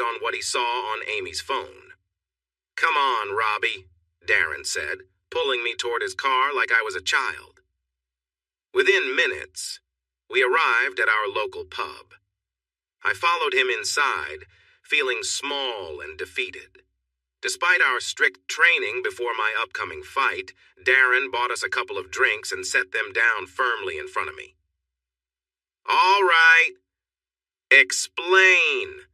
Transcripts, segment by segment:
on what he saw on Amy's phone. "Come on, Robbie," Darren said, pulling me toward his car like I was a child. Within minutes, we arrived at our local pub. I followed him inside, feeling small and defeated. Despite our strict training before my upcoming fight, Darren bought us a couple of drinks and set them down firmly in front of me. "All right, explain,"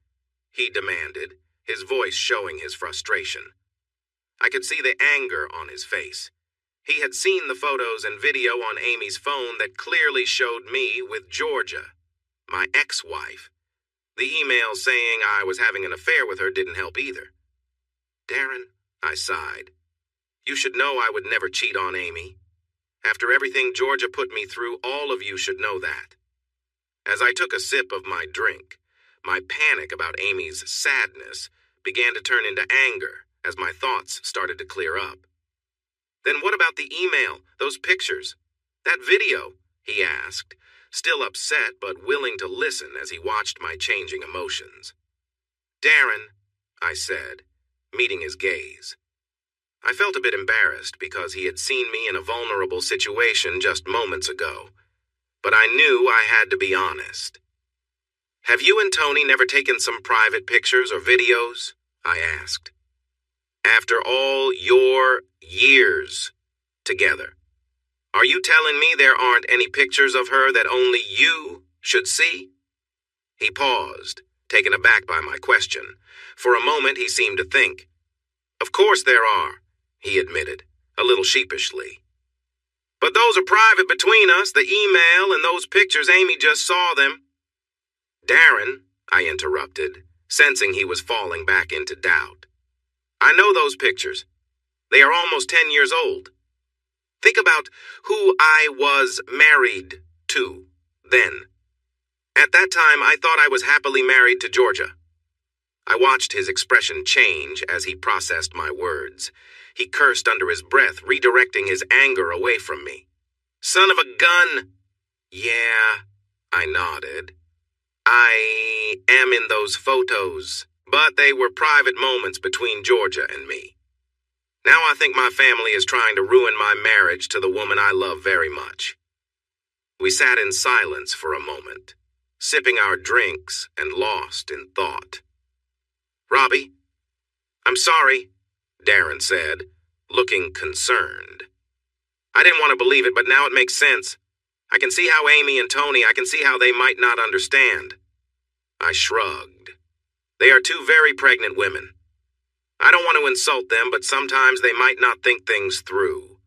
he demanded, his voice showing his frustration. I could see the anger on his face. He had seen the photos and video on Amy's phone that clearly showed me with Georgia, my ex-wife. The email saying I was having an affair with her didn't help either. "Darren," I sighed, "you should know I would never cheat on Amy. After everything Georgia put me through, all of you should know that." As I took a sip of my drink, my panic about Amy's sadness began to turn into anger as my thoughts started to clear up. "Then what about the email, those pictures, that video?" he asked, still upset but willing to listen as he watched my changing emotions. "Darren," I said, meeting his gaze. I felt a bit embarrassed because he had seen me in a vulnerable situation just moments ago, but I knew I had to be honest. "Have you and Tony never taken some private pictures or videos?" I asked. "After all your years together, are you telling me there aren't any pictures of her that only you should see?" He paused, taken aback by my question. For a moment he seemed to think. "Of course there are," he admitted, a little sheepishly. "But those are private between us, the email and those pictures. Amy just saw them." "Darren," I interrupted, sensing he was falling back into doubt. "I know those pictures. They are almost 10 years old. Think about who I was married to then. At that time, I thought I was happily married to Georgia." I watched his expression change as he processed my words. He cursed under his breath, redirecting his anger away from me. "Son of a gun!" "Yeah," I nodded. "I am in those photos, but they were private moments between Georgia and me. Now I think my family is trying to ruin my marriage to the woman I love very much." We sat in silence for a moment, sipping our drinks and lost in thought. "Robbie, I'm sorry," Darren said, looking concerned. "I didn't want to believe it, but now it makes sense. I can see how Amy and Tony, I can see how they might not understand." I shrugged. "They are two very pregnant women. I don't want to insult them, but sometimes they might not think things through."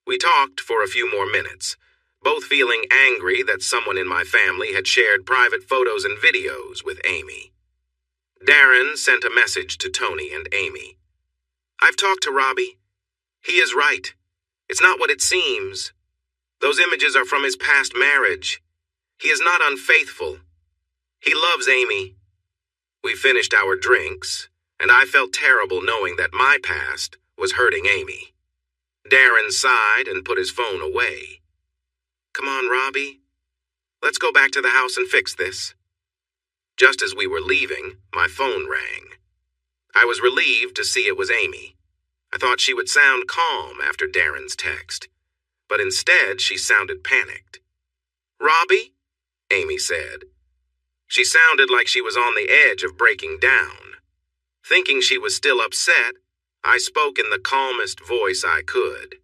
We talked for a few more minutes, both feeling angry that someone in my family had shared private photos and videos with Amy. Darren sent a message to Tony and Amy. "I've talked to Robbie. He is right. It's not what it seems. Those images are from his past marriage. He is not unfaithful. He loves Amy." We finished our drinks, and I felt terrible knowing that my past was hurting Amy. Darren sighed and put his phone away. "Come on, Robbie. Let's go back to the house and fix this." Just as we were leaving, my phone rang. I was relieved to see it was Amy. I thought she would sound calm after Darren's text, but instead she sounded panicked. "Robbie?" Amy said. She sounded like she was on the edge of breaking down. Thinking she was still upset, I spoke in the calmest voice I could.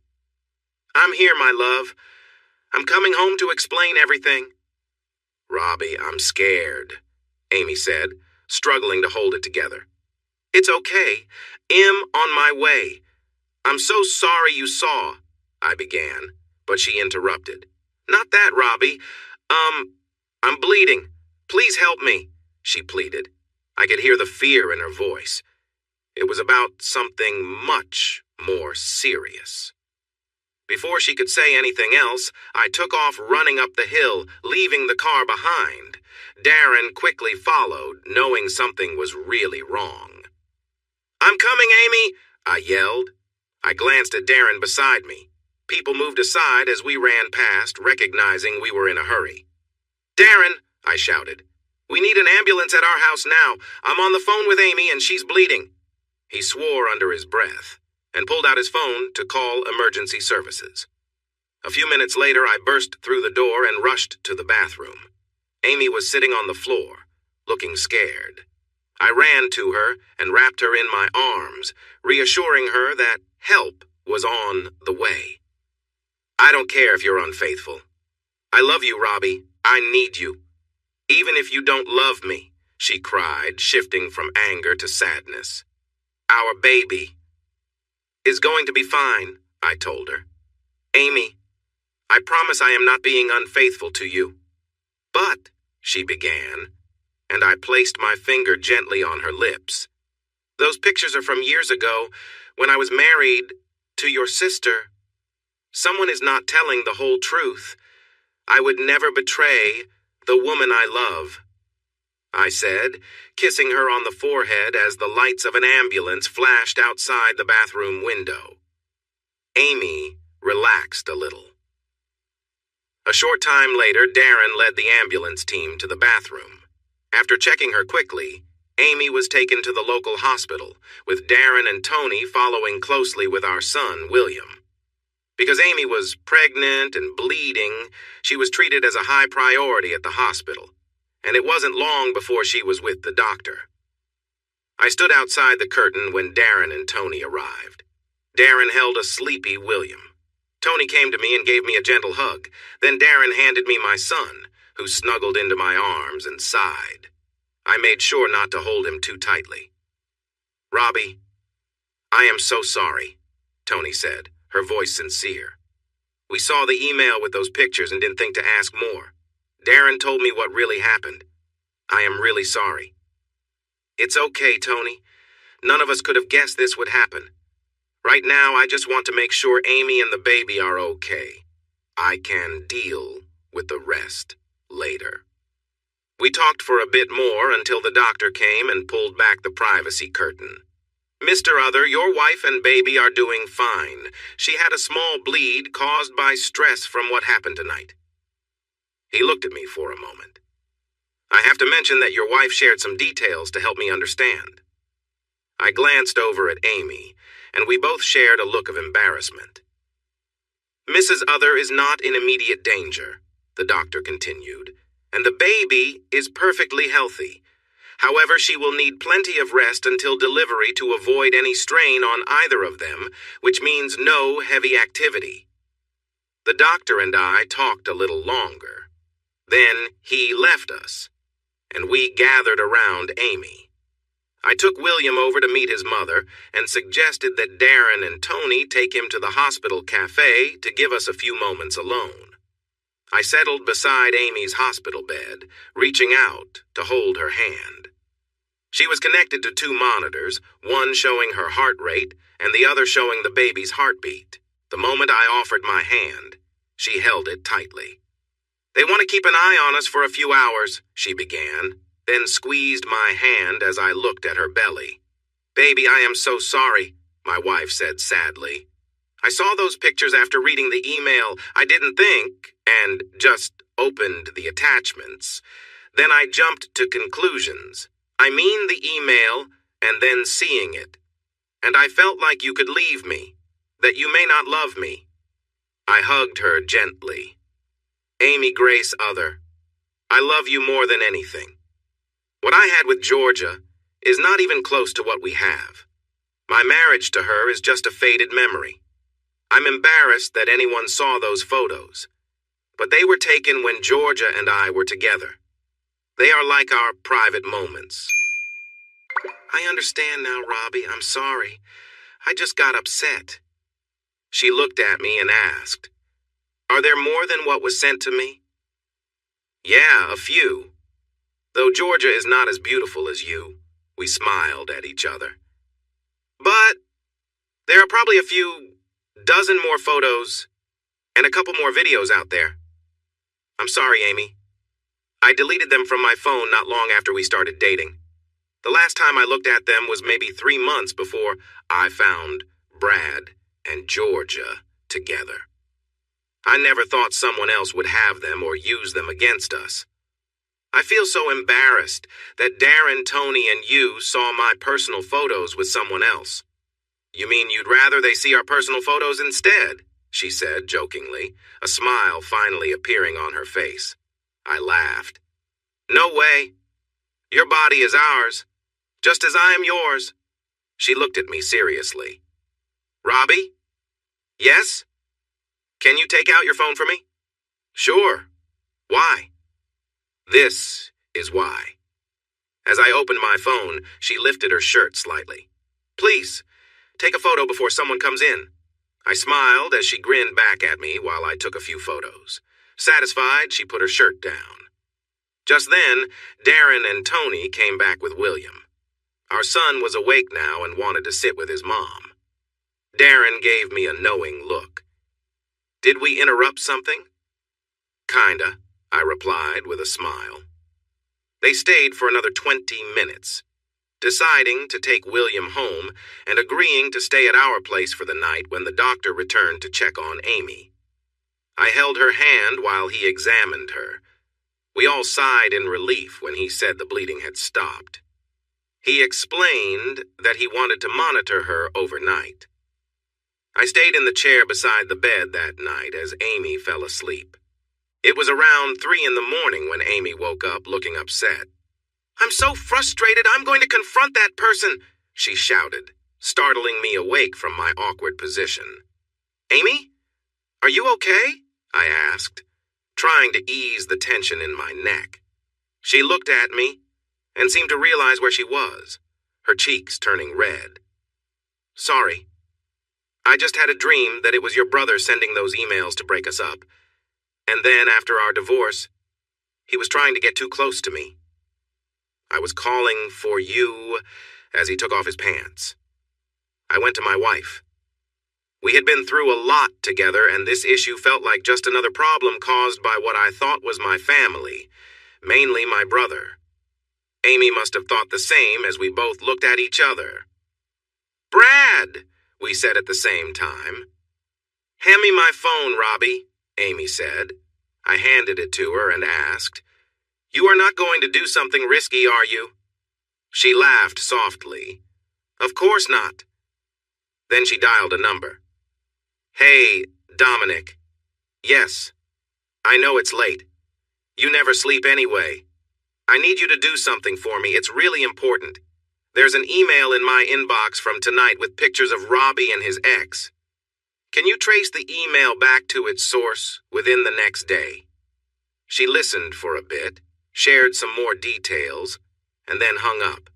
"I'm here, my love. I'm coming home to explain everything." "Robbie, I'm scared," Amy said, struggling to hold it together. "It's okay. On my way. I'm so sorry you saw," I began, but she interrupted. "Not that, Robbie. I'm bleeding. Please help me," she pleaded. I could hear the fear in her voice. It was about something much more serious. Before she could say anything else, I took off running up the hill, leaving the car behind. Darren quickly followed, knowing something was really wrong. "I'm coming, Amy!" I yelled. I glanced at Darren beside me. People moved aside as we ran past, recognizing we were in a hurry. "Darren!" I shouted. "We need an ambulance at our house now. I'm on the phone with Amy and she's bleeding." He swore under his breath and pulled out his phone to call emergency services. A few minutes later, I burst through the door and rushed to the bathroom. Amy was sitting on the floor, looking scared. I ran to her and wrapped her in my arms, reassuring her that help was on the way. "I don't care if you're unfaithful. I love you, Robbie. I need you. Even if you don't love me," she cried, shifting from anger to sadness. "Our baby is going to be fine," I told her. "Amy, I promise I am not being unfaithful to you." "But," she began, and I placed my finger gently on her lips. "Those pictures are from years ago, when I was married to your sister. Someone is not telling the whole truth. I would never betray the woman I love," I said, kissing her on the forehead as the lights of an ambulance flashed outside the bathroom window. Amy relaxed a little. A short time later, Darren led the ambulance team to the bathroom. After checking her quickly, Amy was taken to the local hospital, with Darren and Tony following closely with our son, William. Because Amy was pregnant and bleeding, she was treated as a high priority at the hospital, and it wasn't long before she was with the doctor. I stood outside the curtain when Darren and Tony arrived. Darren held a sleepy William. Tony came to me and gave me a gentle hug. Then Darren handed me my son, who snuggled into my arms and sighed. I made sure not to hold him too tightly. "Robbie, I am so sorry," Tony said, her voice sincere. "We saw the email with those pictures and didn't think to ask more. Darren told me what really happened. I am really sorry." "It's okay, Tony. None of us could have guessed this would happen. Right now, I just want to make sure Amy and the baby are okay. I can deal with the rest later." We talked for a bit more until the doctor came and pulled back the privacy curtain. "Mr. Other, your wife and baby are doing fine. She had a small bleed caused by stress from what happened tonight." He looked at me for a moment. "I have to mention that your wife shared some details to help me understand." I glanced over at Amy, and we both shared a look of embarrassment. "Mrs. Other is not in immediate danger," the doctor continued, "and the baby is perfectly healthy. However, she will need plenty of rest until delivery to avoid any strain on either of them, which means no heavy activity." The doctor and I talked a little longer. Then he left us, and we gathered around Amy. I took William over to meet his mother and suggested that Darren and Tony take him to the hospital cafe to give us a few moments alone. I settled beside Amy's hospital bed, reaching out to hold her hand. She was connected to two monitors, one showing her heart rate and the other showing the baby's heartbeat. The moment I offered my hand, she held it tightly. "They want to keep an eye on us for a few hours," she began, then squeezed my hand as I looked at her belly. "Baby, I am so sorry," my wife said sadly. "I saw those pictures after reading the email. I didn't think, and just opened the attachments. Then I jumped to conclusions. I mean the email, and then seeing it. And I felt like you could leave me, that you may not love me." I hugged her gently. "Amy Grace Other, I love you more than anything. What I had with Georgia is not even close to what we have. My marriage to her is just a faded memory. I'm embarrassed that anyone saw those photos, but they were taken when Georgia and I were together. They are like our private moments." "I understand now, Robbie. I'm sorry. I just got upset." She looked at me and asked, "Are there more than what was sent to me?" "Yeah, a few. Though Georgia is not as beautiful as you." We smiled at each other. "But there are probably a few dozen more photos and a couple more videos out there. I'm sorry, Amy. I deleted them from my phone not long after we started dating. The last time I looked at them was maybe 3 months before I found Brad and Georgia together. I never thought someone else would have them or use them against us. I feel so embarrassed that Darren, Tony, and you saw my personal photos with someone else. You mean you'd rather they see our personal photos instead? She said jokingly, a smile finally appearing on her face. I laughed. No way. Your body is ours, just as I am yours. She looked at me seriously. Robbie? Yes? Can you take out your phone for me? Sure. Why? This is why. As I opened my phone, she lifted her shirt slightly. Please, take a photo before someone comes in. I smiled as she grinned back at me while I took a few photos. Satisfied, she put her shirt down. Just then, Darren and Tony came back with William. Our son was awake now and wanted to sit with his mom. Darren gave me a knowing look. Did we interrupt something? Kinda, I replied with a smile. They stayed for another 20 minutes, deciding to take William home and agreeing to stay at our place for the night when the doctor returned to check on Amy. I held her hand while he examined her. We all sighed in relief when he said the bleeding had stopped. He explained that he wanted to monitor her overnight. I stayed in the chair beside the bed that night as Amy fell asleep. It was around 3 in the morning when Amy woke up looking upset. I'm so frustrated, I'm going to confront that person, she shouted, startling me awake from my awkward position. Amy? Are you okay? I asked, trying to ease the tension in my neck. She looked at me and seemed to realize where she was, her cheeks turning red. Sorry. I just had a dream that it was your brother sending those emails to break us up. And then, after our divorce, he was trying to get too close to me. I was calling for you as he took off his pants. I went to my wife. We had been through a lot together, and this issue felt like just another problem caused by what I thought was my family, mainly my brother. Amy must have thought the same as we both looked at each other. Brad, we said at the same time. Hand me my phone, Robbie, Amy said. I handed it to her and asked, You are not going to do something risky, are you? She laughed softly. Of course not. Then she dialed a number. Hey, Dominic. Yes. I know it's late. You never sleep anyway. I need you to do something for me. It's really important. There's an email in my inbox from tonight with pictures of Robbie and his ex. Can you trace the email back to its source within the next day? She listened for a bit, shared some more details, and then hung up.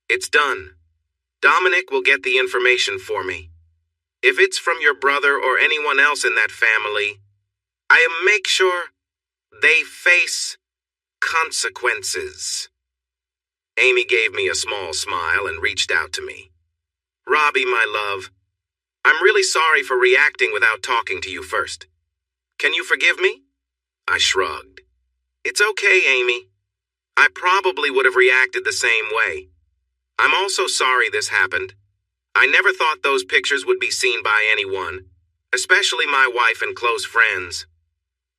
It's done. Dominic will get the information for me. If it's from your brother or anyone else in that family, I'll make sure they face consequences. Amy gave me a small smile and reached out to me. Robbie, my love, I'm really sorry for reacting without talking to you first. Can you forgive me? I shrugged. It's okay, Amy. I probably would have reacted the same way. I'm also sorry this happened. I never thought those pictures would be seen by anyone, especially my wife and close friends.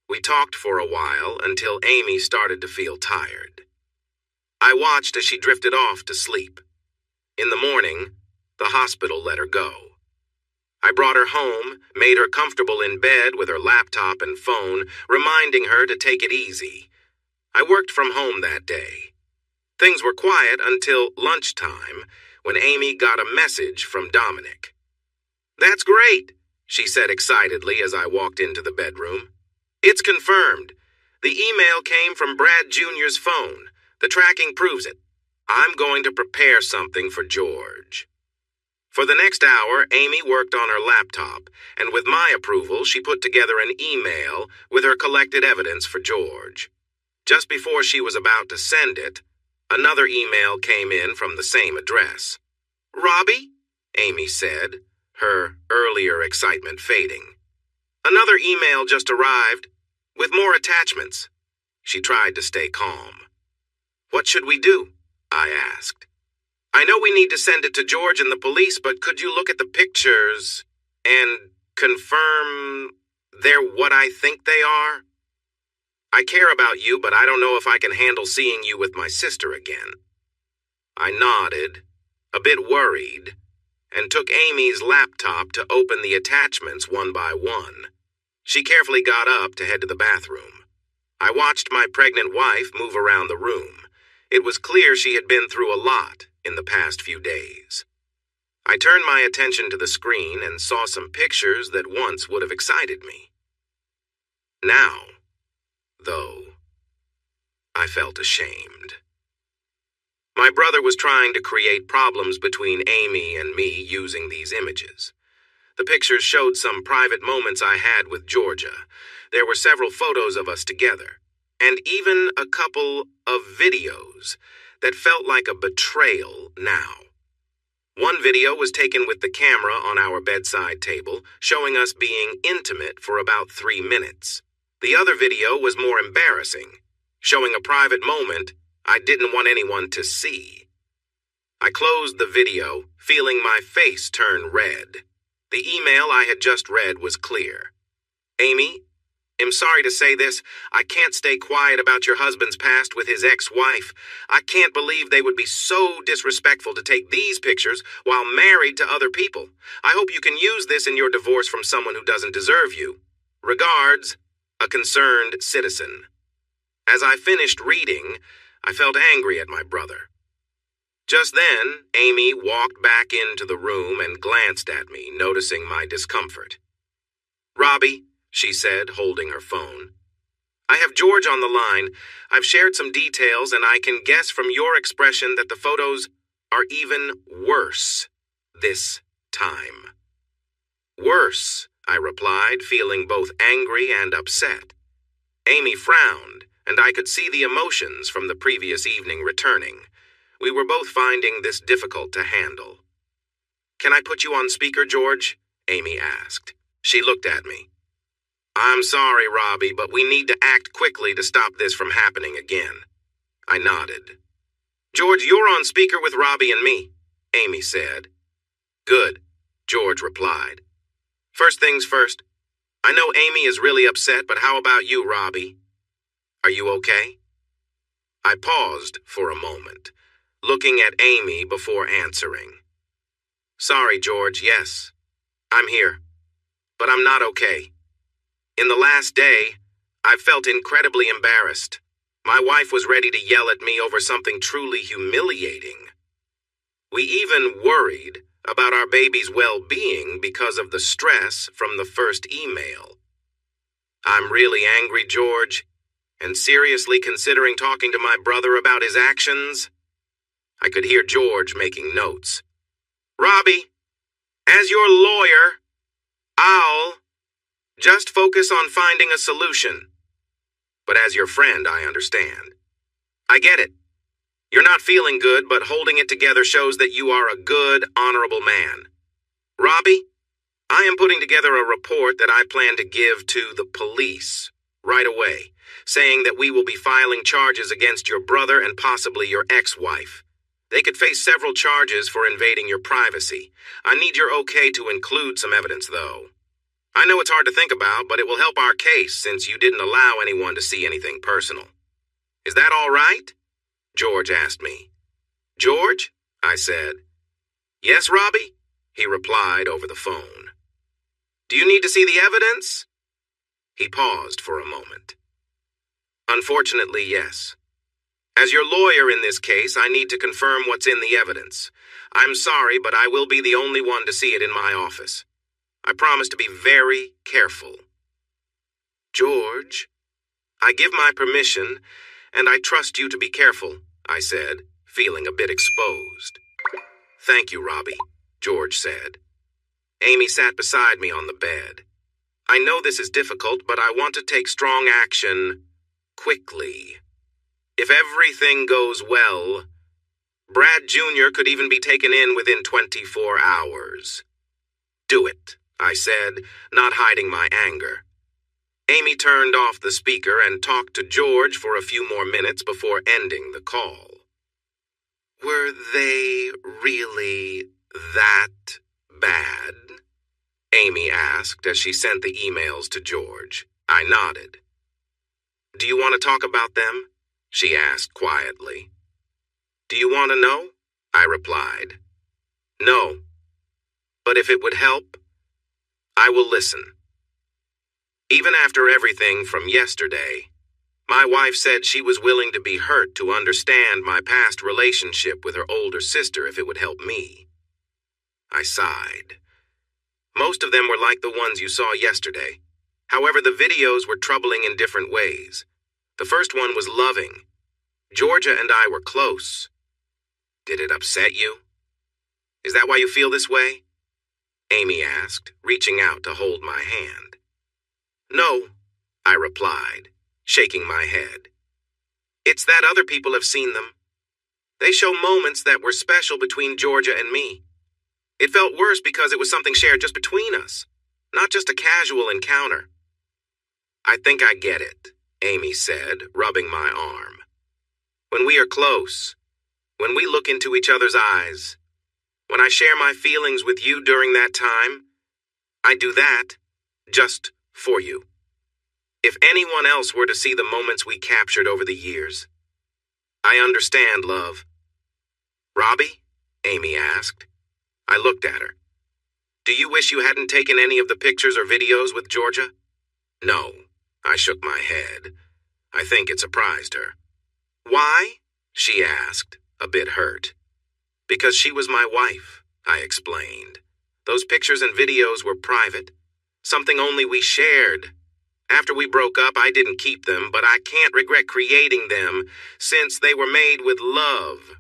We talked for a while until Amy started to feel tired. I watched as she drifted off to sleep. In the morning, the hospital let her go. I brought her home, made her comfortable in bed with her laptop and phone, reminding her to take it easy. I worked from home that day. Things were quiet until lunchtime, when Amy got a message from Dominic. That's great, she said excitedly as I walked into the bedroom. It's confirmed. The email came from Brad Jr.'s phone. The tracking proves it. I'm going to prepare something for George. For the next hour, Amy worked on her laptop, and with my approval, she put together an email with her collected evidence for George. Just before she was about to send it, another email came in from the same address. Robbie? Amy said, her earlier excitement fading. Another email just arrived, with more attachments. She tried to stay calm. What should we do? I asked. I know we need to send it to George and the police, but could you look at the pictures and confirm they're what I think they are? I care about you, but I don't know if I can handle seeing you with my sister again. I nodded, a bit worried, and took Amy's laptop to open the attachments one by one. She carefully got up to head to the bathroom. I watched my pregnant wife move around the room. It was clear she had been through a lot in the past few days. I turned my attention to the screen and saw some pictures that once would have excited me. Now, though, I felt ashamed. My brother was trying to create problems between Amy and me using these images. The pictures showed some private moments I had with Georgia. There were several photos of us together, and even a couple of videos that felt like a betrayal now. One video was taken with the camera on our bedside table, showing us being intimate for about 3 minutes. The other video was more embarrassing, showing a private moment I didn't want anyone to see. I closed the video, feeling my face turn red. The email I had just read was clear. Amy, I'm sorry to say this, I can't stay quiet about your husband's past with his ex-wife. I can't believe they would be so disrespectful to take these pictures while married to other people. I hope you can use this in your divorce from someone who doesn't deserve you. Regards, a concerned citizen. As I finished reading, I felt angry at my brother. Just then, Amy walked back into the room and glanced at me, noticing my discomfort. Robbie, she said, holding her phone. I have George on the line. I've shared some details, and I can guess from your expression that the photos are even worse this time. Worse, I replied, feeling both angry and upset. Amy frowned, and I could see the emotions from the previous evening returning. We were both finding this difficult to handle. Can I put you on speaker, George? Amy asked. She looked at me. I'm sorry, Robbie, but we need to act quickly to stop this from happening again. I nodded. George, you're on speaker with Robbie and me, Amy said. Good, George replied. First things first. I know Amy is really upset, but how about you, Robbie? Are you okay? I paused for a moment, looking at Amy before answering. Sorry, George, yes, I'm here, but I'm not okay. In the last day, I felt incredibly embarrassed. My wife was ready to yell at me over something truly humiliating. We even worried about our baby's well-being because of the stress from the first email. I'm really angry, George, and seriously considering talking to my brother about his actions. I could hear George making notes. Robbie, as your lawyer, I'll just focus on finding a solution. But as your friend, I understand. I get it. You're not feeling good, but holding it together shows that you are a good, honorable man. Robbie, I am putting together a report that I plan to give to the police right away, saying that we will be filing charges against your brother and possibly your ex-wife. They could face several charges for invading your privacy. I need your okay to include some evidence, though. I know it's hard to think about, but it will help our case since you didn't allow anyone to see anything personal. Is that all right? George asked me. George? I said. Yes, Robbie? He replied over the phone. Do you need to see the evidence? He paused for a moment. Unfortunately, yes. As your lawyer in this case, I need to confirm what's in the evidence. I'm sorry, but I will be the only one to see it in my office. I promise to be very careful. George, I give my permission, and I trust you to be careful, I said, feeling a bit exposed. Thank you, Robbie, George said. Amy sat beside me on the bed. I know this is difficult, but I want to take strong action quickly. If everything goes well, Brad Jr. could even be taken in within 24 hours. Do it, I said, not hiding my anger. Amy turned off the speaker and talked to George for a few more minutes before ending the call. Were they really that bad? Amy asked as she sent the emails to George. I nodded. Do you want to talk about them? She asked quietly. Do you want to know? I replied. No. But if it would help, I will listen. Even after everything from yesterday, my wife said she was willing to be hurt to understand my past relationship with her older sister if it would help me. I sighed. Most of them were like the ones you saw yesterday. However, the videos were troubling in different ways. The first one was loving. Georgia and I were close. Did it upset you? Is that why you feel this way? Amy asked, reaching out to hold my hand. No, I replied, shaking my head. It's that other people have seen them. They show moments that were special between Georgia and me. It felt worse because it was something shared just between us, not just a casual encounter. I think I get it, Amy said, rubbing my arm. When we are close, when we look into each other's eyes, when I share my feelings with you during that time, I do that just for you. If anyone else were to see the moments we captured over the years, I understand, love. Robbie? Amy asked. I looked at her. Do you wish you hadn't taken any of the pictures or videos with Georgia? No, I shook my head. I think it surprised her. Why? She asked, a bit hurt. Because she was my wife, I explained. Those pictures and videos were private, something only we shared. After we broke up, I didn't keep them, but I can't regret creating them since they were made with love.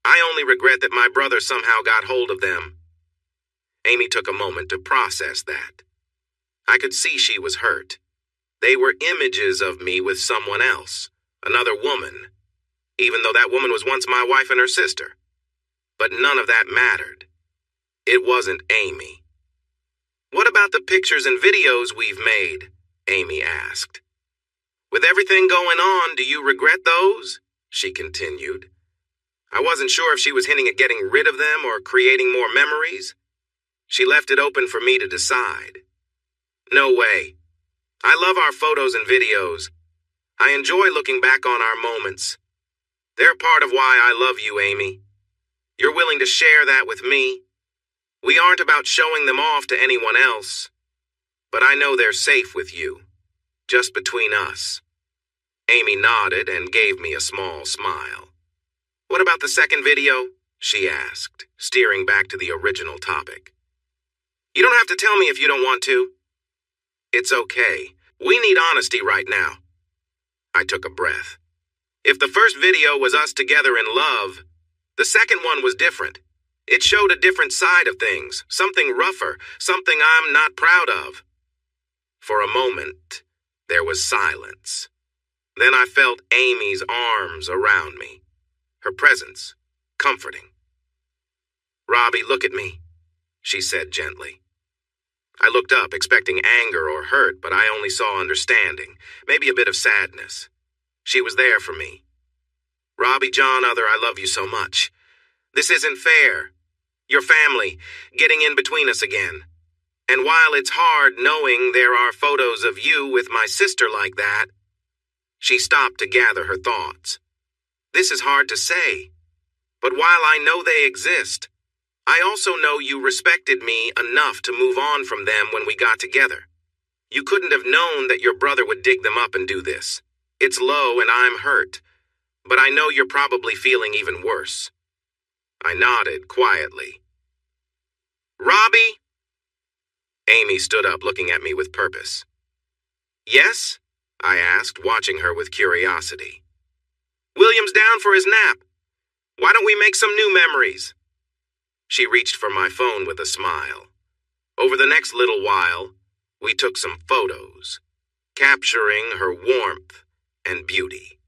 I only regret that my brother somehow got hold of them. Amy took a moment to process that. I could see she was hurt. They were images of me with someone else, another woman, even though that woman was once my wife and her sister. But none of that mattered. It wasn't Amy. What about the pictures and videos we've made? Amy asked. With everything going on, do you regret those? She continued. I wasn't sure if she was hinting at getting rid of them or creating more memories. She left it open for me to decide. No way. I love our photos and videos. I enjoy looking back on our moments. They're part of why I love you, Amy. You're willing to share that with me. We aren't about showing them off to anyone else. But I know they're safe with you, just between us. Amy nodded and gave me a small smile. What about the second video? She asked, steering back to the original topic. You don't have to tell me if you don't want to. It's okay. We need honesty right now. I took a breath. If the first video was us together in love, the second one was different. It showed a different side of things, something rougher, something I'm not proud of. For a moment, there was silence. Then I felt Amy's arms around me, her presence, comforting. Robbie, look at me, she said gently. I looked up, expecting anger or hurt, but I only saw understanding, maybe a bit of sadness. She was there for me. Robbie, John, Other, I love you so much. This isn't fair. Your family, getting in between us again. And while it's hard knowing there are photos of you with my sister like that, she stopped to gather her thoughts. This is hard to say, but while I know they exist, I also know you respected me enough to move on from them when we got together. You couldn't have known that your brother would dig them up and do this. It's low and I'm hurt, but I know you're probably feeling even worse. I nodded quietly. Robbie? Amy stood up, looking at me with purpose. Yes? I asked, watching her with curiosity. William's down for his nap. Why don't we make some new memories? She reached for my phone with a smile. Over the next little while, we took some photos, capturing her warmth and beauty.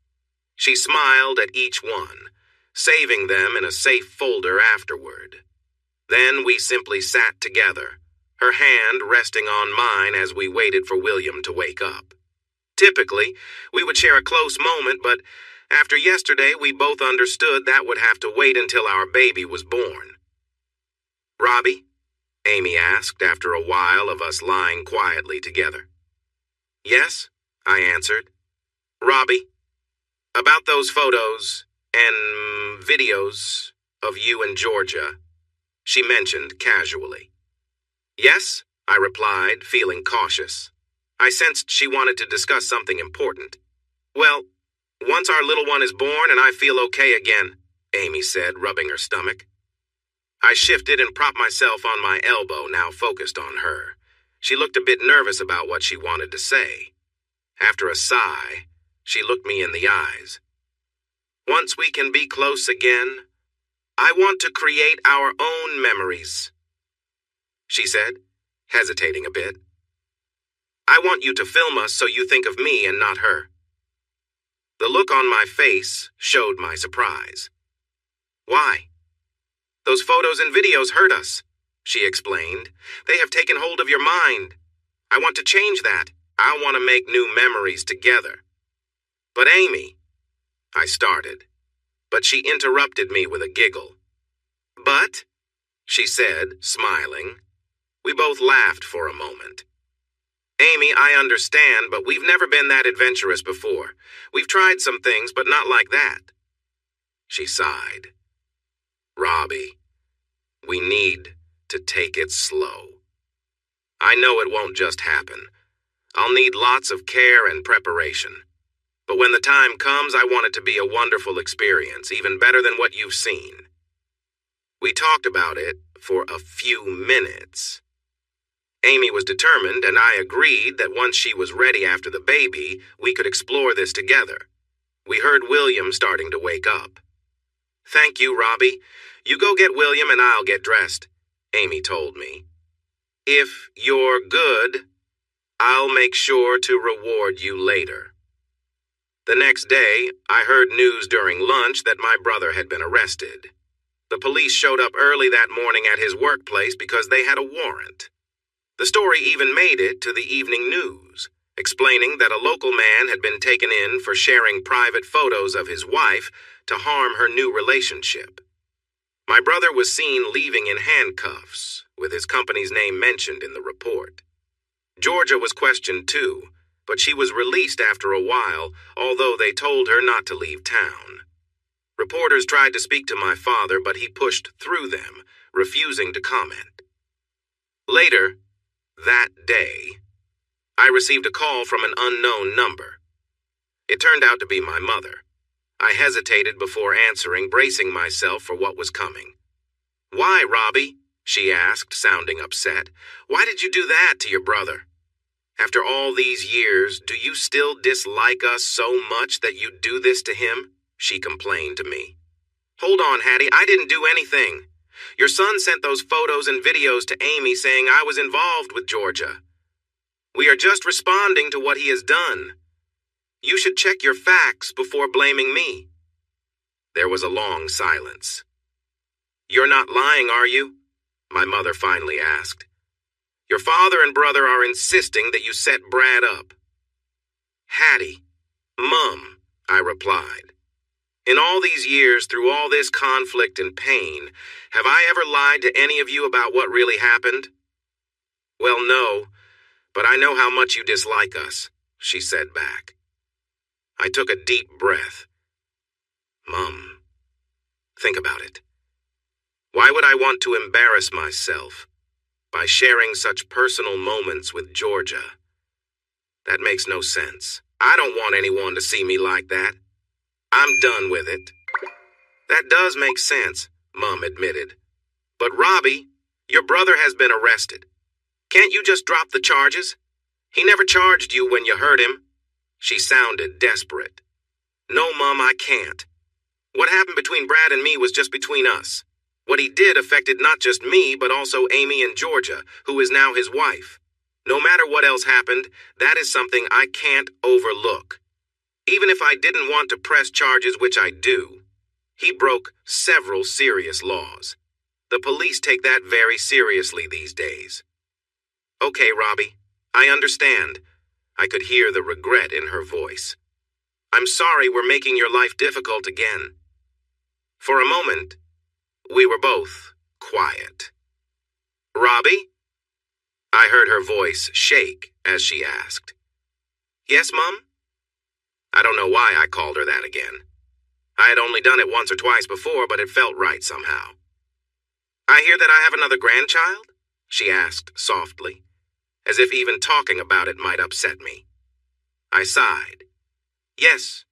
She smiled at each one, saving them in a safe folder afterward. Then we simply sat together, her hand resting on mine as we waited for William to wake up. Typically, we would share a close moment, but after yesterday, we both understood that would have to wait until our baby was born. Robbie? Amy asked after a while of us lying quietly together. Yes, I answered. Robbie, about those photos and videos of you and Georgia, she mentioned casually. Yes, I replied, feeling cautious. I sensed she wanted to discuss something important. Well, once our little one is born and I feel okay again, Amy said, rubbing her stomach. I shifted and propped myself on my elbow, now focused on her. She looked a bit nervous about what she wanted to say. After a sigh, she looked me in the eyes. Once we can be close again, I want to create our own memories, she said, hesitating a bit. I want you to film us so you think of me and not her. The look on my face showed my surprise. Why? Those photos and videos hurt us, she explained. They have taken hold of your mind. I want to change that. I want to make new memories together. But Amy, I started, but she interrupted me with a giggle. But, she said, smiling. We both laughed for a moment. Amy, I understand, but we've never been that adventurous before. We've tried some things, but not like that. She sighed. Robbie, we need to take it slow. I know it won't just happen. I'll need lots of care and preparation. But when the time comes, I want it to be a wonderful experience, even better than what you've seen. We talked about it for a few minutes. Amy was determined, and I agreed that once she was ready after the baby, we could explore this together. We heard William starting to wake up. Thank you, Robbie. You go get William and I'll get dressed, Amy told me. If you're good, I'll make sure to reward you later. The next day, I heard news during lunch that my brother had been arrested. The police showed up early that morning at his workplace because they had a warrant. The story even made it to the evening news, explaining that a local man had been taken in for sharing private photos of his wife to harm her new relationship. My brother was seen leaving in handcuffs, with his company's name mentioned in the report. Georgia was questioned too, but she was released after a while, although they told her not to leave town. Reporters tried to speak to my father, but he pushed through them, refusing to comment. Later, that day, I received a call from an unknown number. It turned out to be my mother. I hesitated before answering, bracing myself for what was coming. Why, Robbie? She asked, sounding upset. Why did you do that to your brother? After all these years, do you still dislike us so much that you do this to him? She complained to me. Hold on, Hattie, I didn't do anything. Your son sent those photos and videos to Amy saying I was involved with Georgia. We are just responding to what he has done. You should check your facts before blaming me. There was a long silence. You're not lying, are you? My mother finally asked. Your father and brother are insisting that you set Brad up. Hattie, Mum, I replied. In all these years, through all this conflict and pain, have I ever lied to any of you about what really happened? Well, no, but I know how much you dislike us, she said back. I took a deep breath. Mum, think about it. Why would I want to embarrass myself by sharing such personal moments with Georgia? That makes no sense. I don't want anyone to see me like that. I'm done with it. That does make sense, Mum admitted. But Robbie, your brother has been arrested. Can't you just drop the charges? He never charged you when you hurt him. She sounded desperate. No, Mum, I can't. What happened between Brad and me was just between us. What he did affected not just me, but also Amy and Georgia, who is now his wife. No matter what else happened, that is something I can't overlook. Even if I didn't want to press charges, which I do, he broke several serious laws. The police take that very seriously these days. Okay, Robbie, I understand. I could hear the regret in her voice. I'm sorry we're making your life difficult again. For a moment, we were both quiet. Robbie? I heard her voice shake as she asked. Yes, Mum? I don't know why I called her that again. I had only done it once or twice before, but it felt right somehow. I hear that I have another grandchild? She asked softly, as if even talking about it might upset me. I sighed. Yes,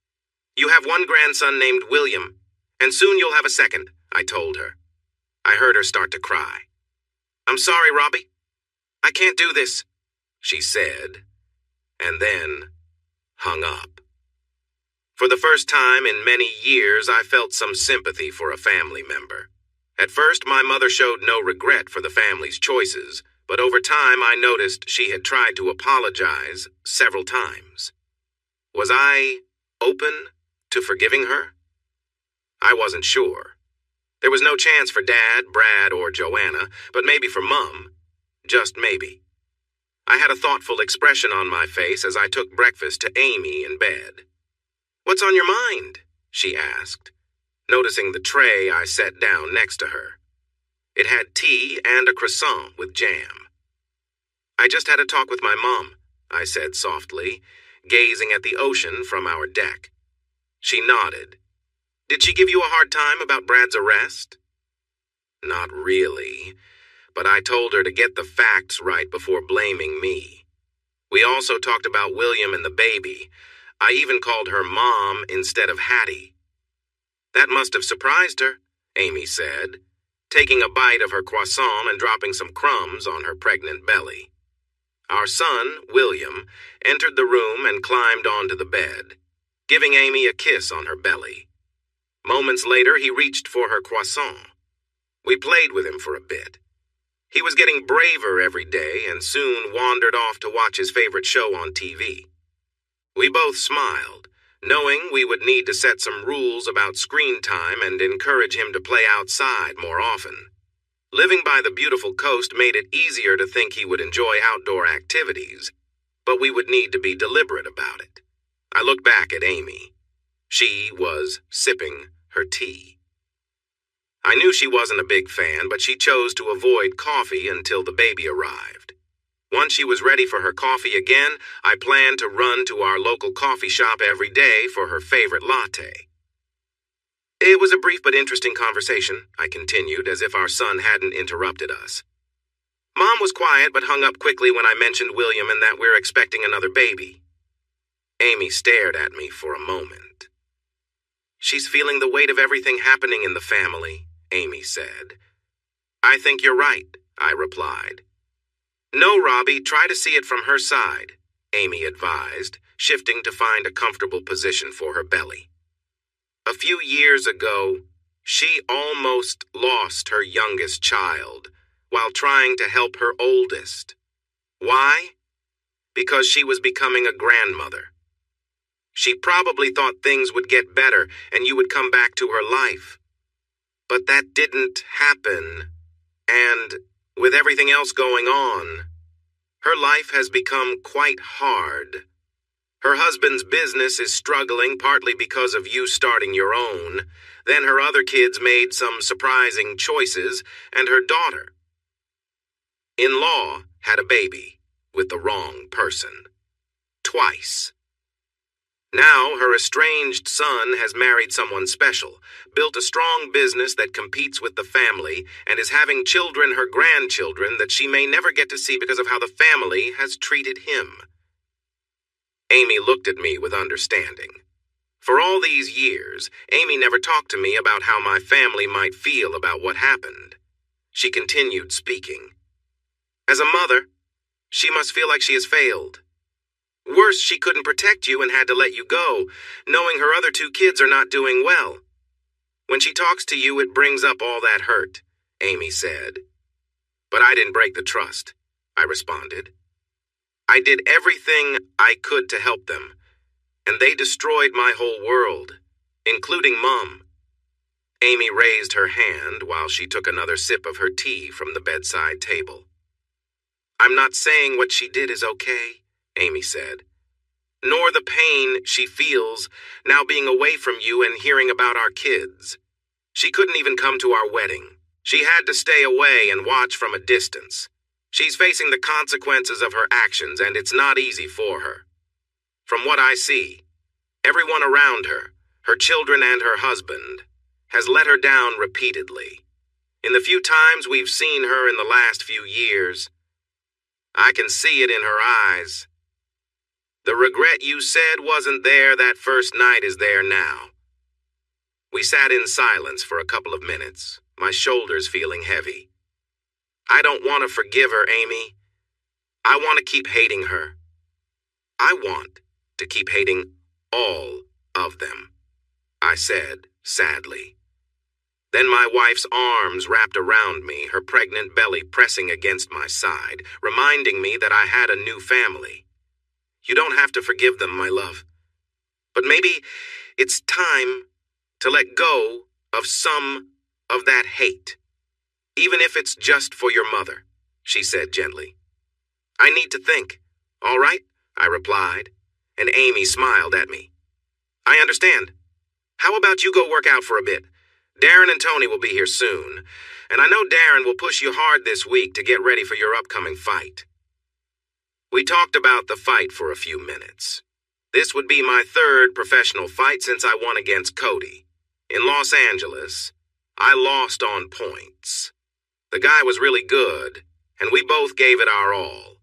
you have one grandson named William, and soon you'll have a second, I told her. I heard her start to cry. I'm sorry, Robbie. I can't do this, she said, and then hung up. For the first time in many years, I felt some sympathy for a family member. At first, my mother showed no regret for the family's choices, but over time I noticed she had tried to apologize several times. Was I open to forgiving her? I wasn't sure. There was no chance for Dad, Brad, or Joanna, but maybe for Mum. Just maybe. I had a thoughtful expression on my face as I took breakfast to Amy in bed. What's on your mind? She asked, noticing the tray I set down next to her. It had tea and a croissant with jam. I just had a talk with my mom, I said softly, gazing at the ocean from our deck. She nodded. Did she give you a hard time about Brad's arrest? Not really, but I told her to get the facts right before blaming me. We also talked about William and the baby. I even called her Mom instead of Hattie. That must have surprised her, Amy said, taking a bite of her croissant and dropping some crumbs on her pregnant belly. Our son, William, entered the room and climbed onto the bed, giving Amy a kiss on her belly. Moments later, he reached for her croissant. We played with him for a bit. He was getting braver every day and soon wandered off to watch his favorite show on TV. We both smiled, knowing we would need to set some rules about screen time and encourage him to play outside more often. Living by the beautiful coast made it easier to think he would enjoy outdoor activities, but we would need to be deliberate about it. I looked back at Amy. She was sipping her tea. I knew she wasn't a big fan, but she chose to avoid coffee until the baby arrived. Once she was ready for her coffee again, I planned to run to our local coffee shop every day for her favorite latte. It was a brief but interesting conversation, I continued, as if our son hadn't interrupted us. Mom was quiet but hung up quickly when I mentioned William and that we're expecting another baby. Amy stared at me for a moment. She's feeling the weight of everything happening in the family, Amy said. I think you're right, I replied. No, Robbie, try to see it from her side, Amy advised, shifting to find a comfortable position for her belly. A few years ago, she almost lost her youngest child while trying to help her oldest. Why? Because she was becoming a grandmother. She probably thought things would get better and you would come back to her life. But that didn't happen, and with everything else going on, her life has become quite hard. Her husband's business is struggling partly because of you starting your own. Then her other kids made some surprising choices, and her daughter-in-law had a baby with the wrong person. Twice. Now her estranged son has married someone special, built a strong business that competes with the family, and is having children, her grandchildren, that she may never get to see because of how the family has treated him. Amy looked at me with understanding. For all these years, Amy never talked to me about how my family might feel about what happened. She continued speaking. As a mother, she must feel like she has failed. Worse, she couldn't protect you and had to let you go, knowing her other two kids are not doing well. When she talks to you, it brings up all that hurt, Amy said. But I didn't break the trust, I responded. I did everything I could to help them, and they destroyed my whole world, including Mom. Amy raised her hand while she took another sip of her tea from the bedside table. I'm not saying what she did is okay, Amy said, nor the pain she feels now being away from you and hearing about our kids. She couldn't even come to our wedding. She had to stay away and watch from a distance. She's facing the consequences of her actions, and it's not easy for her. From what I see, Everyone around her, her children and her husband, has let her down repeatedly. In the few times we've seen her in the last few years, I can see it in her eyes. The regret you said wasn't there that first night is there now. We sat in silence for a couple of minutes, my shoulders feeling heavy. I don't want to forgive her, Amy. I want to keep hating her. I want to keep hating all of them, I said sadly. Then my wife's arms wrapped around me, her pregnant belly pressing against my side, reminding me that I had a new family. You don't have to forgive them, my love. But maybe it's time to let go of some of that hate, even if it's just for your mother, she said gently. I need to think. All right, I replied, and Amy smiled at me. I understand. How about you go work out for a bit? Darren and Tony will be here soon, and I know Darren will push you hard this week to get ready for your upcoming fight. We talked about the fight for a few minutes. This would be my third professional fight since I won against Cody. In Los Angeles, I lost on points. The guy was really good, and we both gave it our all.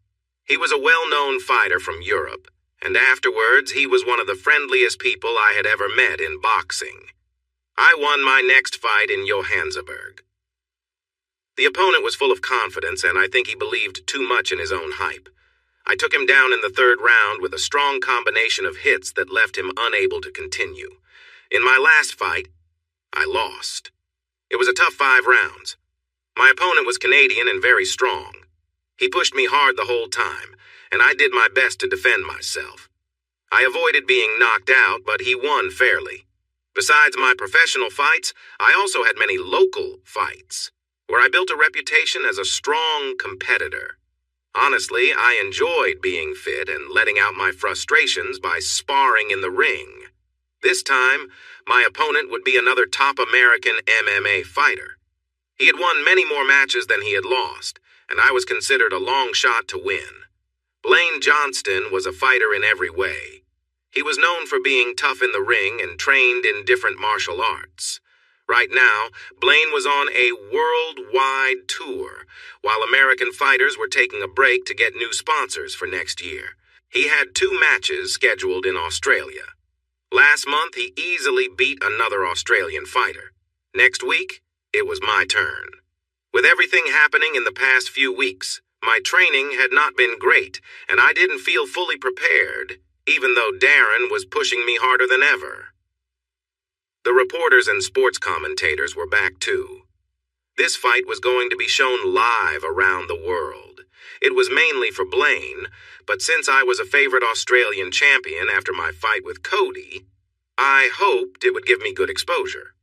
He was a well-known fighter from Europe, and afterwards he was one of the friendliest people I had ever met in boxing. I won my next fight in Johannesburg. The opponent was full of confidence, and I think he believed too much in his own hype. I took him down in the third round with a strong combination of hits that left him unable to continue. In my last fight, I lost. It was a tough 5 rounds. My opponent was Canadian and very strong. He pushed me hard the whole time, and I did my best to defend myself. I avoided being knocked out, but he won fairly. Besides my professional fights, I also had many local fights, where I built a reputation as a strong competitor. Honestly, I enjoyed being fit and letting out my frustrations by sparring in the ring. This time, my opponent would be another top American MMA fighter. He had won many more matches than he had lost, and I was considered a long shot to win. Blaine Johnston was a fighter in every way. He was known for being tough in the ring and trained in different martial arts. Right now, Blaine was on a worldwide tour, while American fighters were taking a break to get new sponsors for next year. He had 2 matches scheduled in Australia. Last month, he easily beat another Australian fighter. Next week, it was my turn. With everything happening in the past few weeks, my training had not been great, and I didn't feel fully prepared, even though Darren was pushing me harder than ever. The reporters and sports commentators were back too. This fight was going to be shown live around the world. It was mainly for Blaine, but since I was a favorite Australian champion after my fight with Cody, I hoped it would give me good exposure.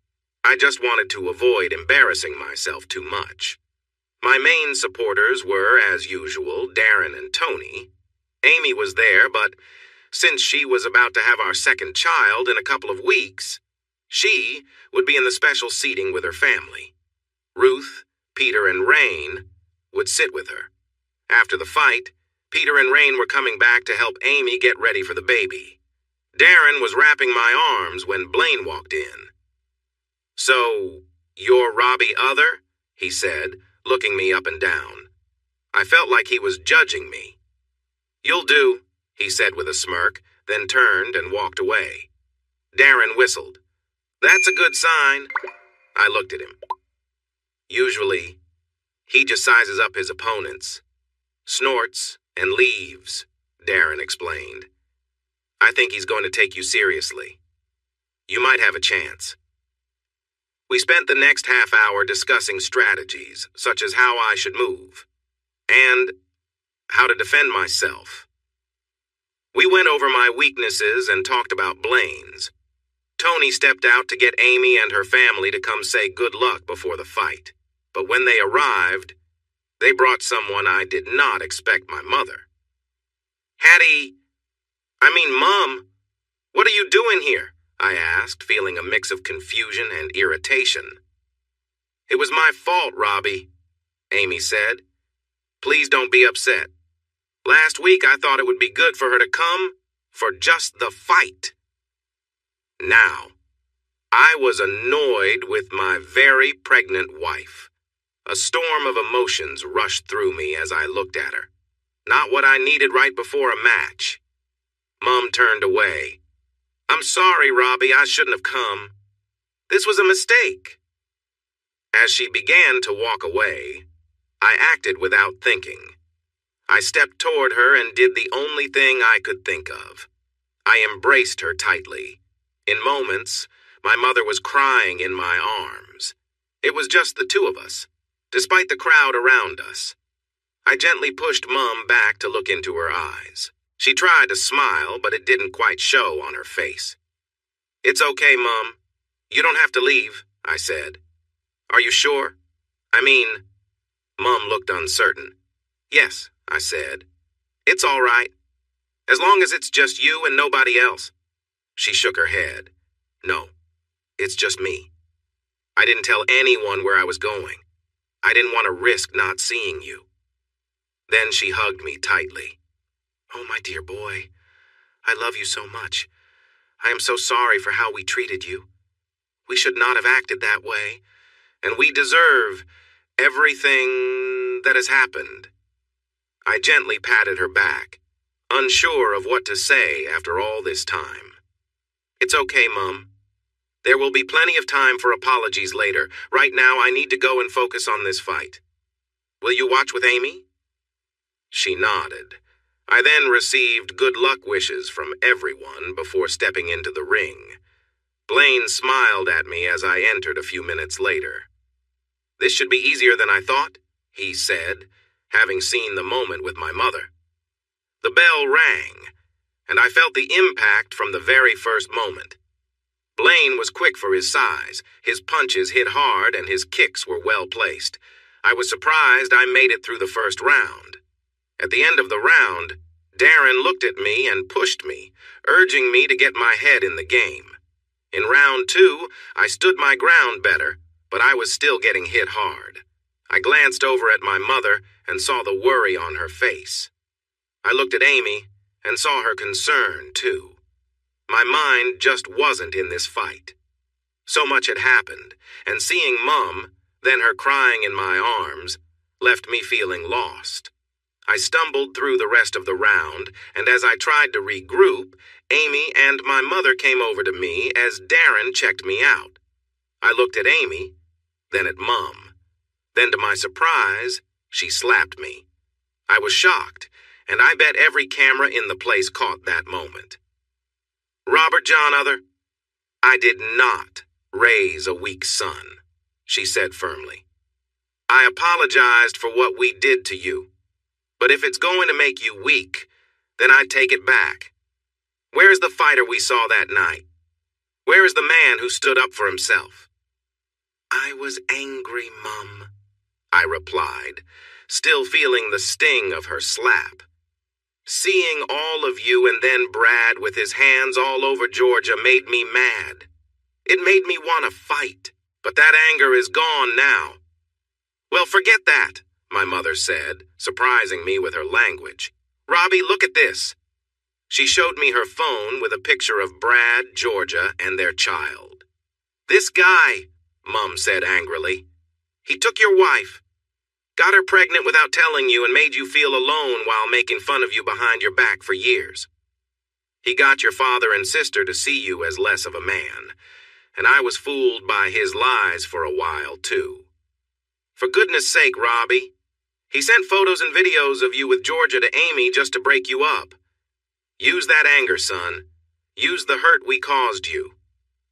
I just wanted to avoid embarrassing myself too much. My main supporters were, as usual, Darren and Tony. Amy was there, but since she was about to have our second child in a couple of weeks, she would be in the special seating with her family. Ruth, Peter, and Rain would sit with her. After the fight, Peter and Rain were coming back to help Amy get ready for the baby. Darren was wrapping my arms when Blaine walked in. "So, you're Robbie Other?" he said, looking me up and down. I felt like he was judging me. "You'll do," he said with a smirk, then turned and walked away. Darren whistled. "That's a good sign." I looked at him. Usually, he just sizes up his opponents, snorts, and leaves, Darren explained. "I think he's going to take you seriously. You might have a chance." We spent the next half hour discussing strategies, such as how I should move, and how to defend myself. We went over my weaknesses and talked about Blaine's. Tony stepped out to get Amy and her family to come say good luck before the fight. But when they arrived, they brought someone I did not expect, my mother. Mom, what are you doing here?" I asked, feeling a mix of confusion and irritation. "It was my fault, Robbie," Amy said. "Please don't be upset. Last week I thought it would be good for her to come for just the fight." Now, I was annoyed with my very pregnant wife. A storm of emotions rushed through me as I looked at her. Not what I needed right before a match. Mom turned away. "I'm sorry, Robbie, I shouldn't have come. This was a mistake." As she began to walk away, I acted without thinking. I stepped toward her and did the only thing I could think of. I embraced her tightly. In moments, my mother was crying in my arms. It was just the two of us, despite the crowd around us. I gently pushed Mom back to look into her eyes. She tried to smile, but it didn't quite show on her face. "It's okay, Mom. You don't have to leave," I said. "Are you sure? I mean..." Mom looked uncertain. "Yes," I said. "It's all right. As long as it's just you and nobody else." She shook her head. "No, it's just me. I didn't tell anyone where I was going. I didn't want to risk not seeing you." Then she hugged me tightly. "Oh, my dear boy, I love you so much. I am so sorry for how we treated you. We should not have acted that way, and we deserve everything that has happened." I gently patted her back, unsure of what to say after all this time. "It's okay, Mom. There will be plenty of time for apologies later. Right now, I need to go and focus on this fight. Will you watch with Amy?" She nodded. I then received good luck wishes from everyone before stepping into the ring. Blaine smiled at me as I entered a few minutes later. "This should be easier than I thought," he said, having seen the moment with my mother. The bell rang, and I felt the impact from the very first moment. Blaine was quick for his size. His punches hit hard and his kicks were well placed. I was surprised I made it through the first round. At the end of the round, Darren looked at me and pushed me, urging me to get my head in the game. In round 2, I stood my ground better, but I was still getting hit hard. I glanced over at my mother and saw the worry on her face. I looked at Amy and saw her concern, too. My mind just wasn't in this fight. So much had happened, and seeing Mom, then her crying in my arms, left me feeling lost. I stumbled through the rest of the round, and as I tried to regroup, Amy and my mother came over to me as Darren checked me out. I looked at Amy, then at Mom. Then to my surprise, she slapped me. I was shocked, and I bet every camera in the place caught that moment. "Robert John Other, I did not raise a weak son," she said firmly. "I apologized for what we did to you, but if it's going to make you weak, then I take it back. Where's the fighter we saw that night? Where is the man who stood up for himself?" "I was angry, Mom," I replied, still feeling the sting of her slap. Seeing all of you and then Brad with his hands all over Georgia made me mad. It made me want to fight, but that anger is gone now. "Well, forget that," my mother said, surprising me with her language. "Robbie, look at this." She showed me her phone with a picture of Brad, Georgia, and their child. "This guy," Mom said angrily, "he took your wife. Got her pregnant without telling you and made you feel alone while making fun of you behind your back for years. He got your father and sister to see you as less of a man, and I was fooled by his lies for a while, too. For goodness sake, Robbie, he sent photos and videos of you with Georgia to Amy just to break you up. Use that anger, son. Use the hurt we caused you.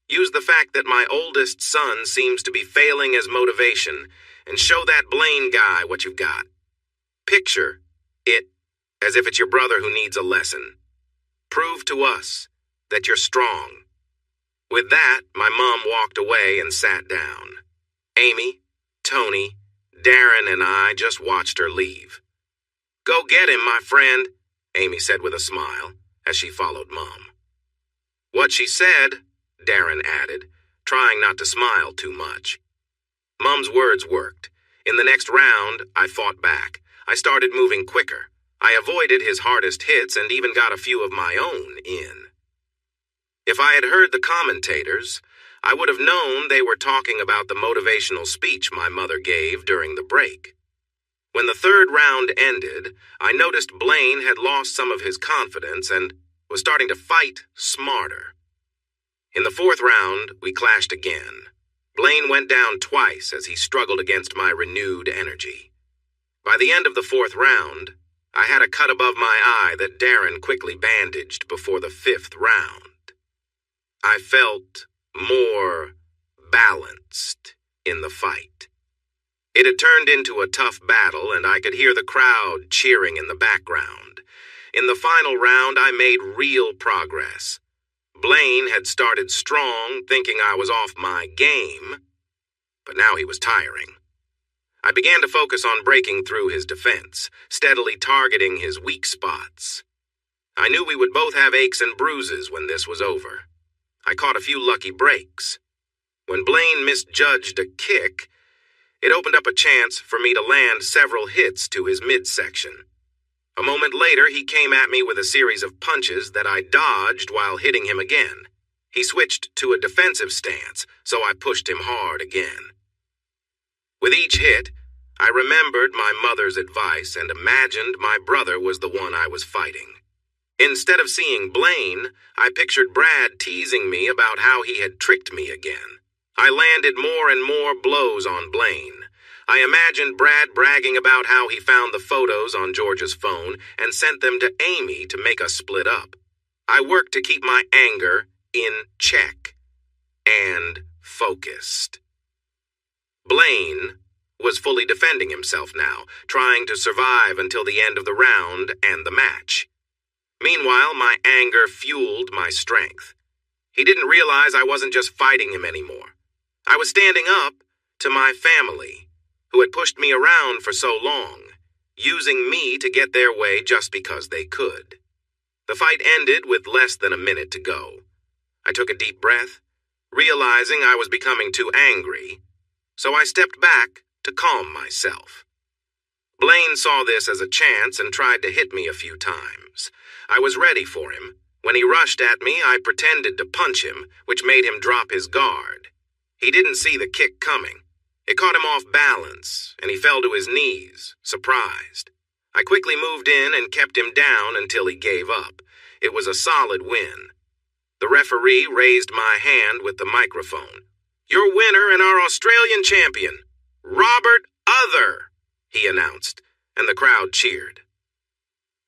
Use the fact that my oldest son seems to be failing as motivation, and show that Blaine guy what you've got. Picture it as if it's your brother who needs a lesson. Prove to us that you're strong." With that, my mom walked away and sat down. Amy, Tony, Darren, and I just watched her leave. "Go get him, my friend," Amy said with a smile as she followed Mom. "What she said," Darren added, trying not to smile too much. Mom's words worked. In the next round, I fought back. I started moving quicker. I avoided his hardest hits and even got a few of my own in. If I had heard the commentators, I would have known they were talking about the motivational speech my mother gave during the break. When the third round ended, I noticed Blaine had lost some of his confidence and was starting to fight smarter. In the fourth round, we clashed again. Blaine went down twice as he struggled against my renewed energy. By the end of the fourth round, I had a cut above my eye that Darren quickly bandaged before the fifth round. I felt more balanced in the fight. It had turned into a tough battle, and I could hear the crowd cheering in the background. In the final round, I made real progress. Blaine had started strong, thinking I was off my game, but now he was tiring. I began to focus on breaking through his defense, steadily targeting his weak spots. I knew we would both have aches and bruises when this was over. I caught a few lucky breaks. When Blaine misjudged a kick, it opened up a chance for me to land several hits to his midsection. A moment later, he came at me with a series of punches that I dodged while hitting him again. He switched to a defensive stance, so I pushed him hard again. With each hit, I remembered my mother's advice and imagined my brother was the one I was fighting. Instead of seeing Blaine, I pictured Brad teasing me about how he had tricked me again. I landed more and more blows on Blaine. I imagined Brad bragging about how he found the photos on George's phone and sent them to Amy to make us split up. I worked to keep my anger in check and focused. Blaine was fully defending himself now, trying to survive until the end of the round and the match. Meanwhile, my anger fueled my strength. He didn't realize I wasn't just fighting him anymore. I was standing up to my family, who had pushed me around for so long, using me to get their way just because they could. The fight ended with less than a minute to go. I took a deep breath, realizing I was becoming too angry, so I stepped back to calm myself. Blaine saw this as a chance and tried to hit me a few times. I was ready for him. When he rushed at me, I pretended to punch him, which made him drop his guard. He didn't see the kick coming. It caught him off balance, and he fell to his knees, surprised. I quickly moved in and kept him down until he gave up. It was a solid win. The referee raised my hand with the microphone. "Your winner and our Australian champion, Robert Other," he announced, and the crowd cheered.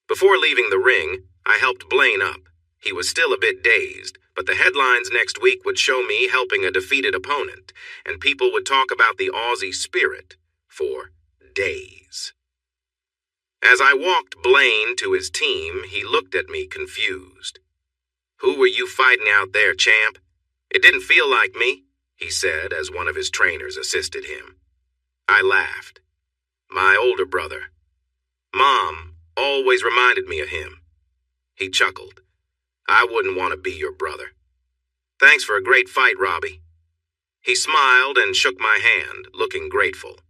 Before leaving the ring, I helped Blaine up. He was still a bit dazed, but the headlines next week would show me helping a defeated opponent, and people would talk about the Aussie spirit for days. As I walked Blaine to his team, he looked at me confused. "Who were you fighting out there, champ? It didn't feel like me," he said as one of his trainers assisted him. I laughed. "My older brother. Mom always reminded me of him." He chuckled. "I wouldn't want to be your brother. Thanks for a great fight, Robbie." He smiled and shook my hand, looking grateful.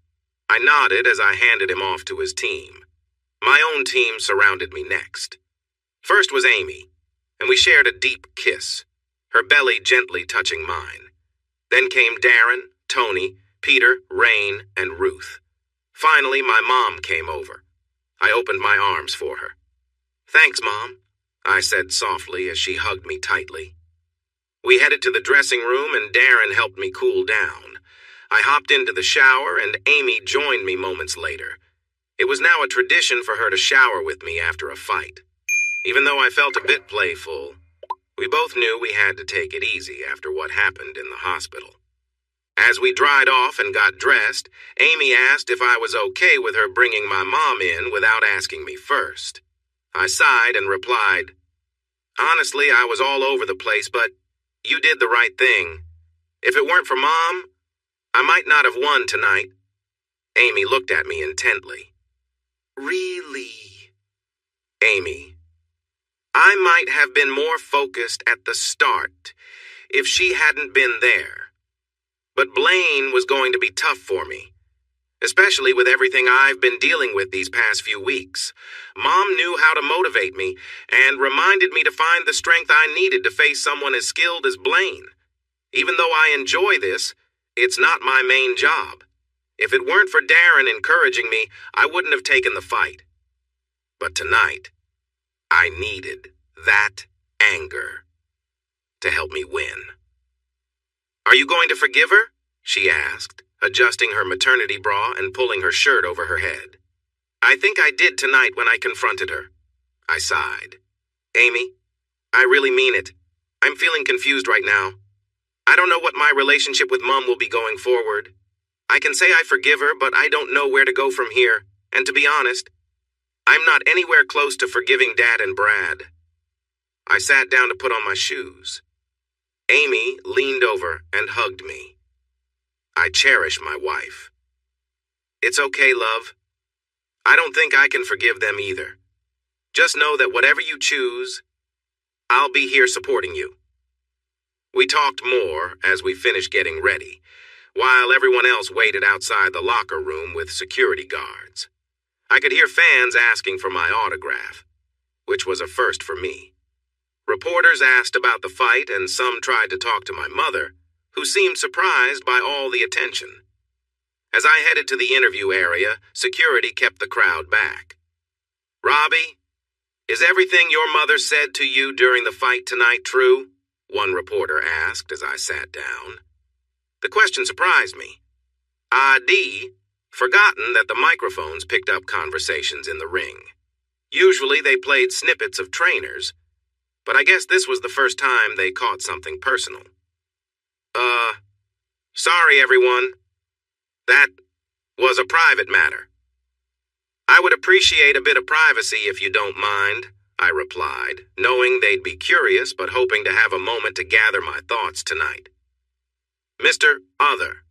I nodded as I handed him off to his team. My own team surrounded me next. First was Amy, and we shared a deep kiss, her belly gently touching mine. Then came Darren, Tony, Peter, Rain, and Ruth. Finally, my mom came over. I opened my arms for her. "Thanks, Mom," I said softly as she hugged me tightly. We headed to the dressing room and Darren helped me cool down. I hopped into the shower and Amy joined me moments later. It was now a tradition for her to shower with me after a fight. Even though I felt a bit playful, we both knew we had to take it easy after what happened in the hospital. As we dried off and got dressed, Amy asked if I was okay with her bringing my mom in without asking me first. I sighed and replied, "Honestly, I was all over the place, but you did the right thing. If it weren't for Mom, I might not have won tonight." Amy looked at me intently. "Really?" "Amy, I might have been more focused at the start if she hadn't been there. But Blaine was going to be tough for me. especially with everything I've been dealing with these past few weeks. Mom knew how to motivate me and reminded me to find the strength I needed to face someone as skilled as Blaine. Even though I enjoy this, it's not my main job. If it weren't for Darren encouraging me, I wouldn't have taken the fight. But tonight, I needed that anger to help me win. "Are you going to forgive her?" she asked, adjusting her maternity bra and pulling her shirt over her head. "I think I did tonight when I confronted her." I sighed. "Amy, I really mean it. I'm feeling confused right now. I don't know what my relationship with Mom will be going forward. I can say I forgive her, but I don't know where to go from here. And to be honest, I'm not anywhere close to forgiving Dad and Brad." I sat down to put on my shoes. Amy leaned over and hugged me. I cherish my wife. "It's okay, love. I don't think I can forgive them either. Just know that whatever you choose, I'll be here supporting you." We talked more as we finished getting ready, while everyone else waited outside the locker room with security guards. I could hear fans asking for my autograph, which was a first for me. Reporters asked about the fight, and some tried to talk to my mother, who seemed surprised by all the attention. As I headed to the interview area, security kept the crowd back. "Robbie, is everything your mother said to you during the fight tonight true?" one reporter asked as I sat down. The question surprised me. I'd forgotten that the microphones picked up conversations in the ring. Usually they played snippets of trainers, but I guess this was the first time they caught something personal. Sorry everyone. That was a private matter." "I would appreciate a bit of privacy if you don't mind," I replied, knowing they'd be curious but hoping to have a moment to gather my thoughts tonight. "Mr. Other,"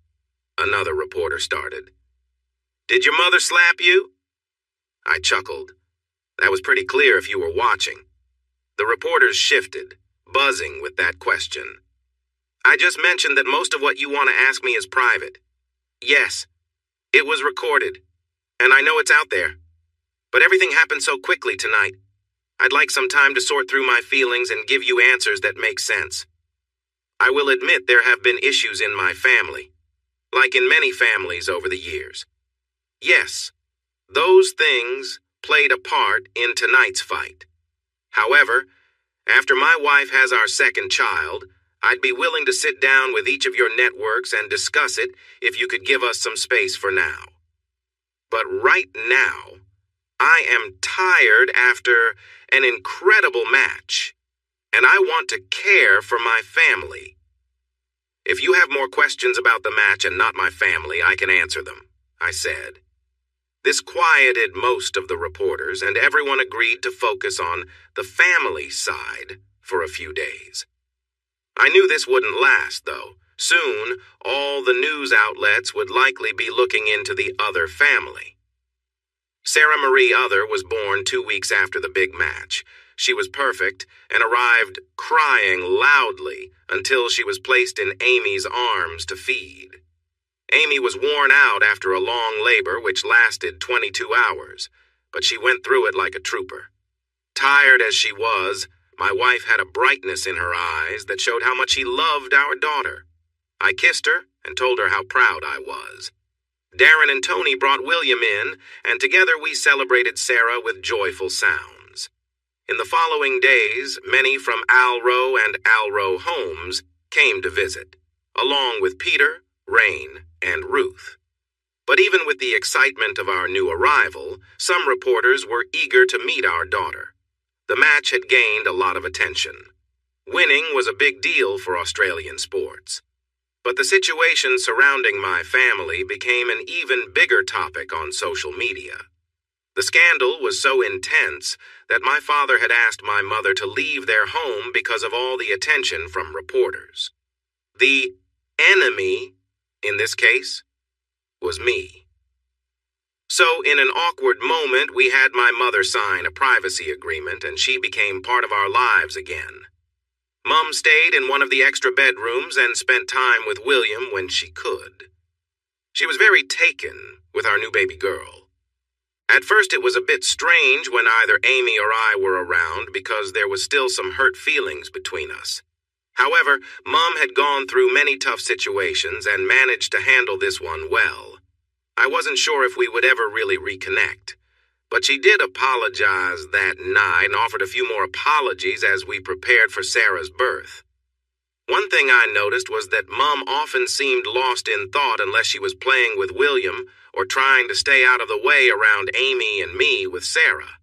another reporter started, "did your mother slap you?" I chuckled. That was pretty clear if you were watching. The reporters shifted, buzzing with that question. "I just mentioned that most of what you want to ask me is private. Yes, it was recorded, and I know it's out there. But everything happened so quickly tonight. I'd like some time to sort through my feelings and give you answers that make sense. I will admit there have been issues in my family, like in many families over the years. Yes, those things played a part in tonight's fight. However, after my wife has our second child, I'd be willing to sit down with each of your networks and discuss it if you could give us some space for now. But right now, I am tired after an incredible match, and I want to care for my family. If you have more questions about the match and not my family, I can answer them," I said. This quieted most of the reporters, and everyone agreed to focus on the family side for a few days. I knew this wouldn't last, though. Soon, all the news outlets would likely be looking into the Other family. Sarah Marie Other was born 2 weeks after the big match. She was perfect and arrived crying loudly until she was placed in Amy's arms to feed. Amy was worn out after a long labor which lasted 22 hours, but she went through it like a trooper. Tired as she was, my wife had a brightness in her eyes that showed how much she loved our daughter. I kissed her and told her how proud I was. Darren and Tony brought William in, and together we celebrated Sarah with joyful sounds. In the following days, many from Alro and Alro Homes came to visit, along with Peter, Rain, and Ruth. But even with the excitement of our new arrival, some reporters were eager to meet our daughter. The match had gained a lot of attention. Winning was a big deal for Australian sports. But the situation surrounding my family became an even bigger topic on social media. The scandal was so intense that my father had asked my mother to leave their home because of all the attention from reporters. The enemy, in this case, was me. So in an awkward moment, we had my mother sign a privacy agreement and she became part of our lives again. Mom stayed in one of the extra bedrooms and spent time with William when she could. She was very taken with our new baby girl. At first it was a bit strange when either Amy or I were around because there was still some hurt feelings between us. However, Mom had gone through many tough situations and managed to handle this one well. I wasn't sure if we would ever really reconnect, but she did apologize that night and offered a few more apologies as we prepared for Sarah's birth. One thing I noticed was that Mom often seemed lost in thought unless she was playing with William or trying to stay out of the way around Amy and me with Sarah.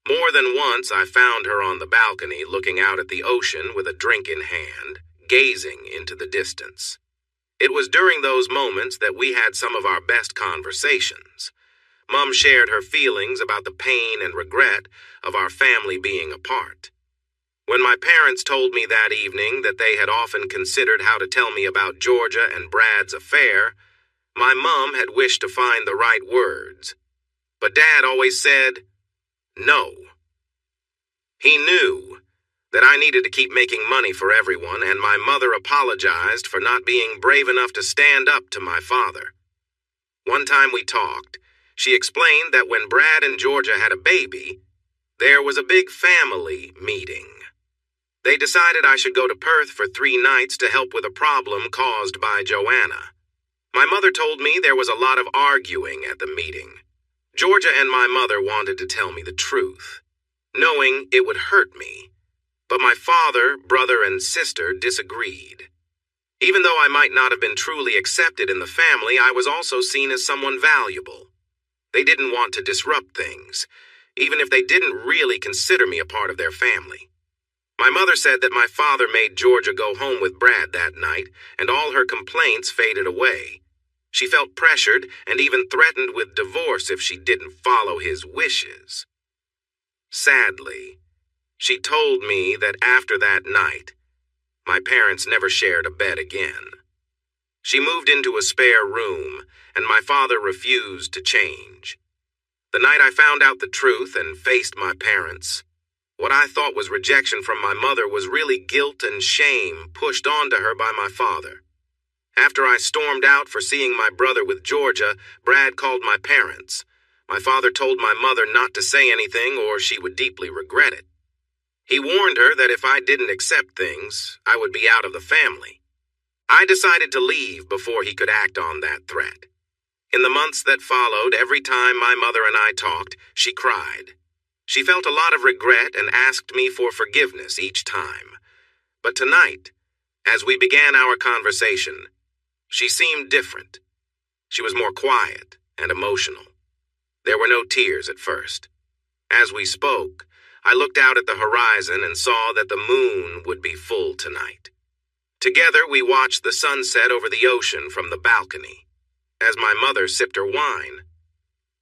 More than once I found her on the balcony looking out at the ocean with a drink in hand, gazing into the distance. It was during those moments that we had some of our best conversations. Mom shared her feelings about the pain and regret of our family being apart. When my parents told me that evening that they had often considered how to tell me about Georgia and Brad's affair, my mom had wished to find the right words. But Dad always said, no. He knew that I needed to keep making money for everyone, and my mother apologized for not being brave enough to stand up to my father. One time we talked, she explained that when Brad and Georgia had a baby, there was a big family meeting. They decided I should go to Perth for 3 nights to help with a problem caused by Joanna. My mother told me there was a lot of arguing at the meeting. Georgia and my mother wanted to tell me the truth, knowing it would hurt me. But my father, brother, and sister disagreed. Even though I might not have been truly accepted in the family, I was also seen as someone valuable. They didn't want to disrupt things, even if they didn't really consider me a part of their family. My mother said that my father made Georgia go home with Brad that night, and all her complaints faded away. She felt pressured and even threatened with divorce if she didn't follow his wishes. Sadly, she told me that after that night, my parents never shared a bed again. She moved into a spare room, and my father refused to change. The night I found out the truth and faced my parents, what I thought was rejection from my mother was really guilt and shame pushed onto her by my father. After I stormed out for seeing my brother with Georgia, Brad called my parents. My father told my mother not to say anything or she would deeply regret it. He warned her that if I didn't accept things, I would be out of the family. I decided to leave before he could act on that threat. In the months that followed, every time my mother and I talked, she cried. She felt a lot of regret and asked me for forgiveness each time. But tonight, as we began our conversation, she seemed different. She was more quiet and emotional. There were no tears at first. As we spoke, I looked out at the horizon and saw that the moon would be full tonight. Together we watched the sunset over the ocean from the balcony. As my mother sipped her wine,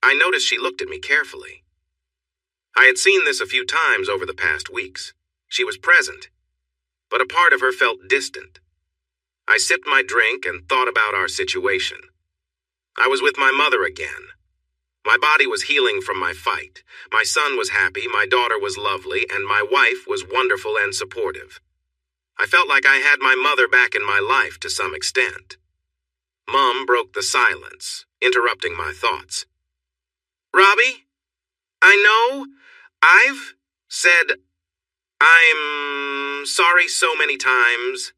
I noticed she looked at me carefully. I had seen this a few times over the past weeks. She was present, but a part of her felt distant. I sipped my drink and thought about our situation. I was with my mother again. My body was healing from my fight. My son was happy, my daughter was lovely, and my wife was wonderful and supportive. I felt like I had my mother back in my life to some extent. Mom broke the silence, interrupting my thoughts. Robbie, I know I've said I'm sorry so many times,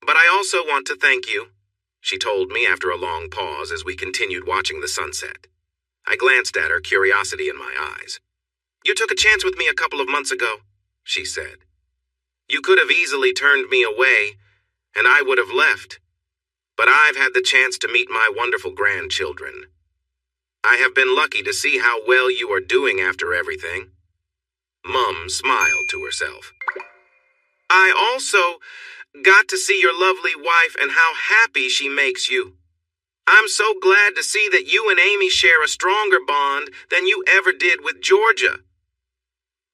but I also want to thank you, she told me after a long pause as we continued watching the sunset. I glanced at her, curiosity in my eyes. You took a chance with me a couple of months ago, she said. You could have easily turned me away, and I would have left. But I've had the chance to meet my wonderful grandchildren. I have been lucky to see how well you are doing after everything. Mum smiled to herself. I also got to see your lovely wife and how happy she makes you. I'm so glad to see that you and Amy share a stronger bond than you ever did with Georgia.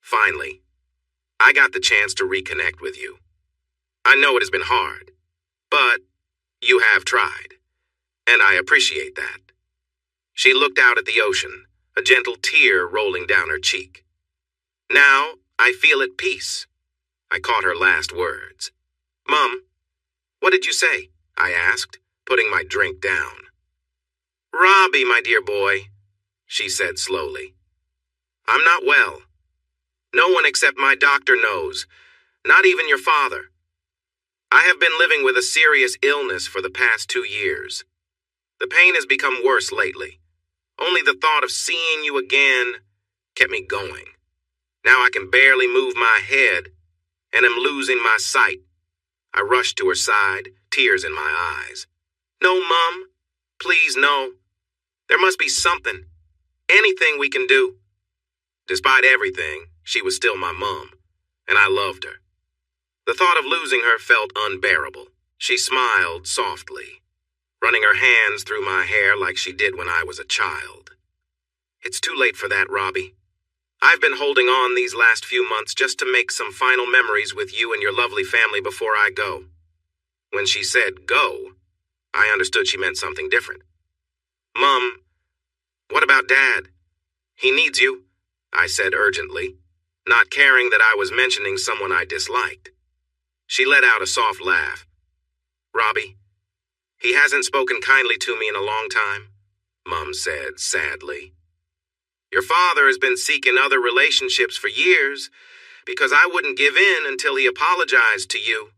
Finally, I got the chance to reconnect with you. I know it has been hard, but you have tried, and I appreciate that. She looked out at the ocean, a gentle tear rolling down her cheek. Now I feel at peace. I caught her last words. Mum, what did you say? I asked, putting my drink down. Robbie, my dear boy, she said slowly. I'm not well. No one except my doctor knows, not even your father. I have been living with a serious illness for the past 2 years. The pain has become worse lately. Only the thought of seeing you again kept me going. Now I can barely move my head and am losing my sight. I rushed to her side, tears in my eyes. No, Mum. Please, no. There must be something. Anything we can do. Despite everything, she was still my mom, and I loved her. The thought of losing her felt unbearable. She smiled softly, running her hands through my hair like she did when I was a child. It's too late for that, Robbie. I've been holding on these last few months just to make some final memories with you and your lovely family before I go. When she said go, I understood she meant something different. Mum, what about Dad? He needs you, I said urgently, not caring that I was mentioning someone I disliked. She let out a soft laugh. Robbie, he hasn't spoken kindly to me in a long time, Mum said sadly. Your father has been seeking other relationships for years because I wouldn't give in until he apologized to you.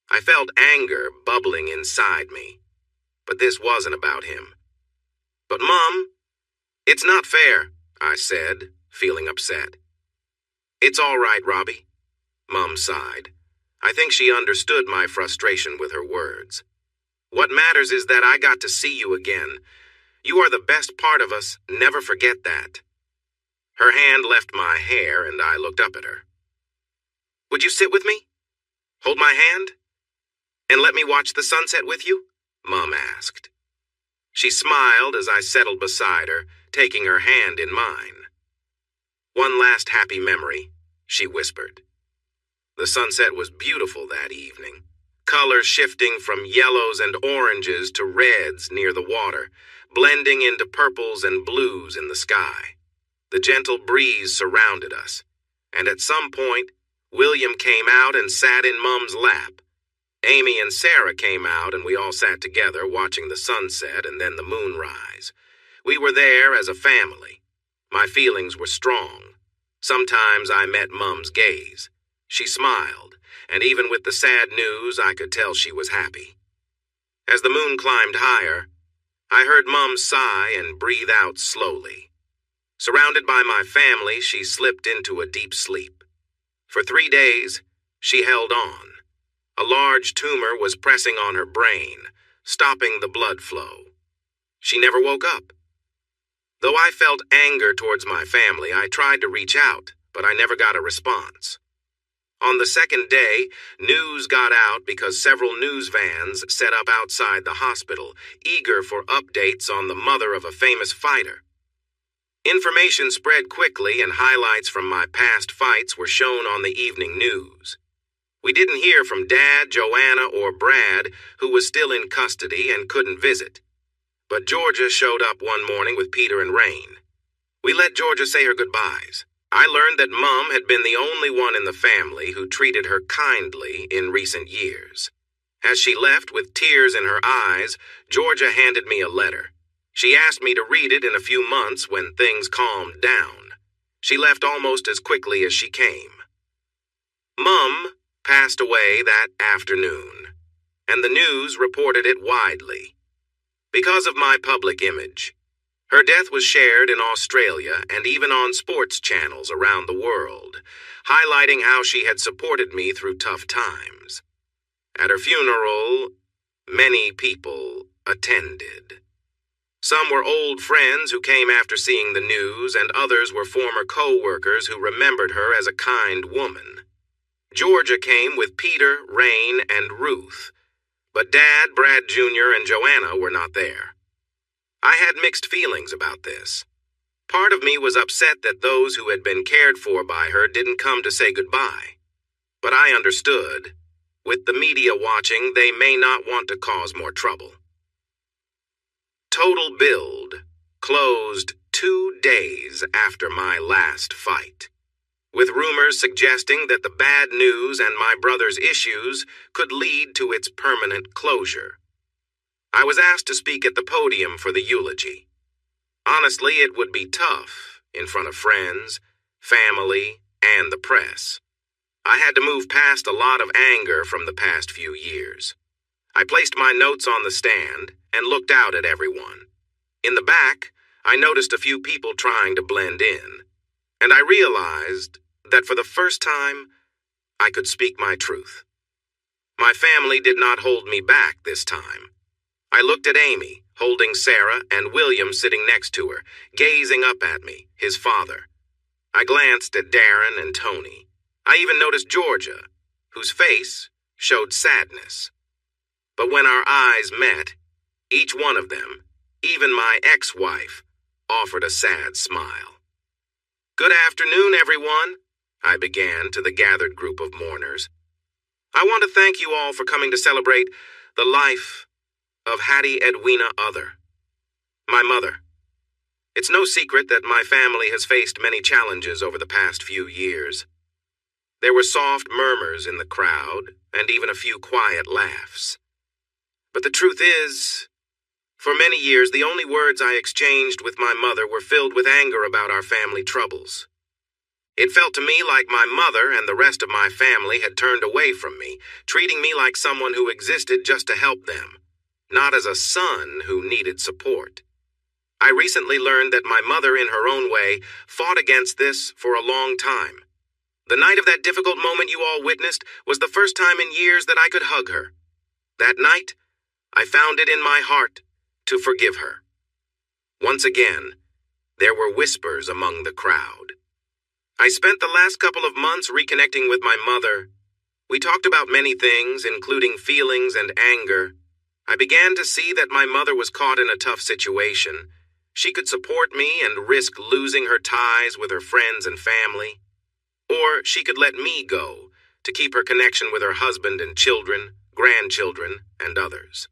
I felt anger bubbling inside me, but this wasn't about him. But Mum, it's not fair, I said, feeling upset. It's all right, Robbie, Mum sighed. I think she understood my frustration with her words. What matters is that I got to see you again. You are the best part of us, never forget that. Her hand left my hair and I looked up at her. Would you sit with me? Hold my hand? And let me watch the sunset with you? Mum asked. She smiled as I settled beside her, taking her hand in mine. One last happy memory, she whispered. The sunset was beautiful that evening, colors shifting from yellows and oranges to reds near the water, blending into purples and blues in the sky. The gentle breeze surrounded us, and at some point, William came out and sat in Mum's lap. Amy and Sarah came out and we all sat together watching the sunset and then the moon rise. We were there as a family. My feelings were strong. Sometimes I met Mum's gaze. She smiled, and even with the sad news, I could tell she was happy. As the moon climbed higher, I heard Mum sigh and breathe out slowly. Surrounded by my family, she slipped into a deep sleep. For 3 days, she held on. A large tumor was pressing on her brain, stopping the blood flow. She never woke up. Though I felt anger towards my family, I tried to reach out, but I never got a response. On the second day, news got out because several news vans set up outside the hospital, eager for updates on the mother of a famous fighter. Information spread quickly and highlights from my past fights were shown on the evening news. We didn't hear from Dad, Joanna, or Brad, who was still in custody and couldn't visit. But Georgia showed up one morning with Peter and Rain. We let Georgia say her goodbyes. I learned that Mum had been the only one in the family who treated her kindly in recent years. As she left with tears in her eyes, Georgia handed me a letter. She asked me to read it in a few months when things calmed down. She left almost as quickly as she came. Mum passed away that afternoon, and the news reported it widely. Because of my public image, her death was shared in Australia and even on sports channels around the world, highlighting how she had supported me through tough times. At her funeral, many people attended. Some were old friends who came after seeing the news, and others were former co-workers who remembered her as a kind woman. Georgia came with Peter, Rain, and Ruth, but Dad, Brad Jr., and Joanna were not there. I had mixed feelings about this. Part of me was upset that those who had been cared for by her didn't come to say goodbye. But I understood. With the media watching, they may not want to cause more trouble. Total Build closed 2 days after my last fight, with rumors suggesting that the bad news and my brother's issues could lead to its permanent closure. I was asked to speak at the podium for the eulogy. Honestly, it would be tough in front of friends, family, and the press. I had to move past a lot of anger from the past few years. I placed my notes on the stand and looked out at everyone. In the back, I noticed a few people trying to blend in, and I realized that for the first time, I could speak my truth. My family did not hold me back this time. I looked at Amy, holding Sarah, and William sitting next to her, gazing up at me, his father. I glanced at Darren and Tony. I even noticed Georgia, whose face showed sadness. But when our eyes met, each one of them, even my ex-wife, offered a sad smile. "Good afternoon, everyone," I began to the gathered group of mourners. "I want to thank you all for coming to celebrate the life of Hattie Edwina Other, my mother. It's no secret that my family has faced many challenges over the past few years. There were soft murmurs in the crowd and even a few quiet laughs. But the truth is, for many years, the only words I exchanged with my mother were filled with anger about our family troubles. It felt to me like my mother and the rest of my family had turned away from me, treating me like someone who existed just to help them, not as a son who needed support. I recently learned that my mother, in her own way, fought against this for a long time. The night of that difficult moment you all witnessed was the first time in years that I could hug her. That night, I found it in my heart to forgive her. Once again, there were whispers among the crowd. I spent the last couple of months reconnecting with my mother. We talked about many things, including feelings and anger. I began to see that my mother was caught in a tough situation. She could support me and risk losing her ties with her friends and family. Or she could let me go to keep her connection with her husband and children, grandchildren, and others.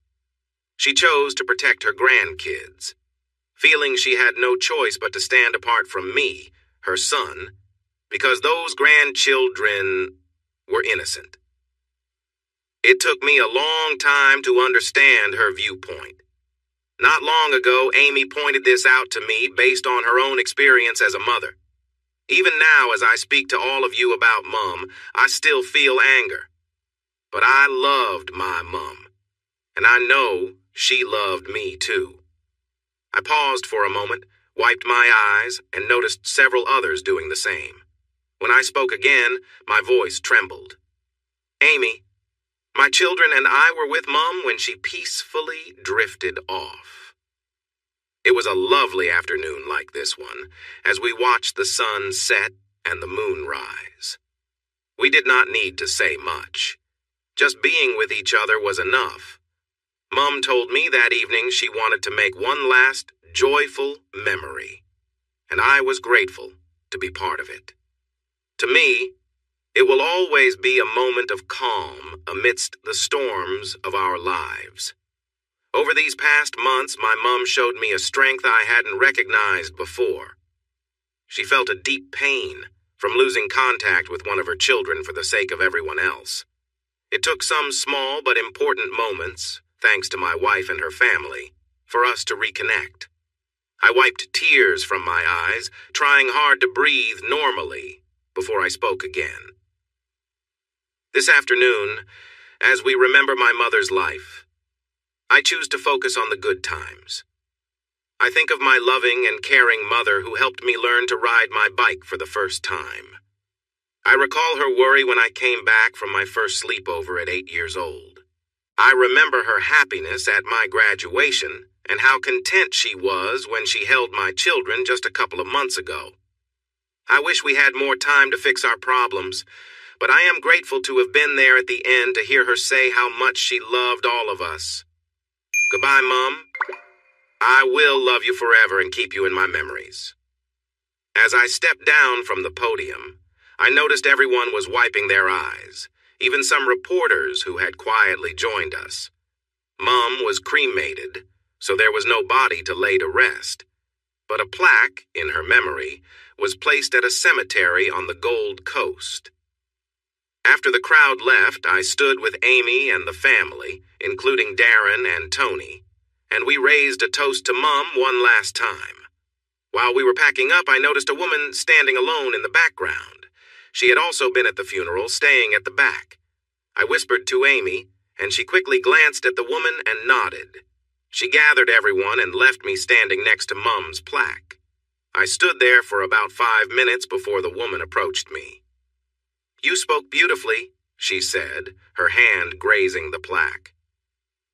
She chose to protect her grandkids, feeling she had no choice but to stand apart from me, her son, because those grandchildren were innocent. It took me a long time to understand her viewpoint. Not long ago, Amy pointed this out to me based on her own experience as a mother. Even now, as I speak to all of you about Mom, I still feel anger. But I loved my Mom, and I know she loved me too. I paused for a moment, wiped my eyes, and noticed several others doing the same. When I spoke again, my voice trembled. "Amy, my children and I were with Mom when she peacefully drifted off." It was a lovely afternoon like this one, as we watched the sun set and the moon rise. We did not need to say much. Just being with each other was enough. Mom told me that evening she wanted to make one last joyful memory, and I was grateful to be part of it. To me, it will always be a moment of calm amidst the storms of our lives. Over these past months, my mom showed me a strength I hadn't recognized before. She felt a deep pain from losing contact with one of her children for the sake of everyone else. It took some small but important moments, thanks to my wife and her family, for us to reconnect. I wiped tears from my eyes, trying hard to breathe normally before I spoke again. This afternoon, as we remember my mother's life, I choose to focus on the good times. I think of my loving and caring mother who helped me learn to ride my bike for the first time. I recall her worry when I came back from my first sleepover at 8 years old. I remember her happiness at my graduation and how content she was when she held my children just a couple of months ago. I wish we had more time to fix our problems, but I am grateful to have been there at the end to hear her say how much she loved all of us. Goodbye, Mom. I will love you forever and keep you in my memories. As I stepped down from the podium, I noticed everyone was wiping their eyes, even some reporters who had quietly joined us. Mom was cremated, so there was no body to lay to rest, but a plaque in her memory was placed at a cemetery on the Gold Coast. After the crowd left, I stood with Amy and the family, including Darren and Tony, and we raised a toast to Mom one last time. While we were packing up, I noticed a woman standing alone in the background. She had also been at the funeral, staying at the back. I whispered to Amy, and she quickly glanced at the woman and nodded. She gathered everyone and left me standing next to Mom's plaque. I stood there for about 5 minutes before the woman approached me. "You spoke beautifully," she said, her hand grazing the plaque.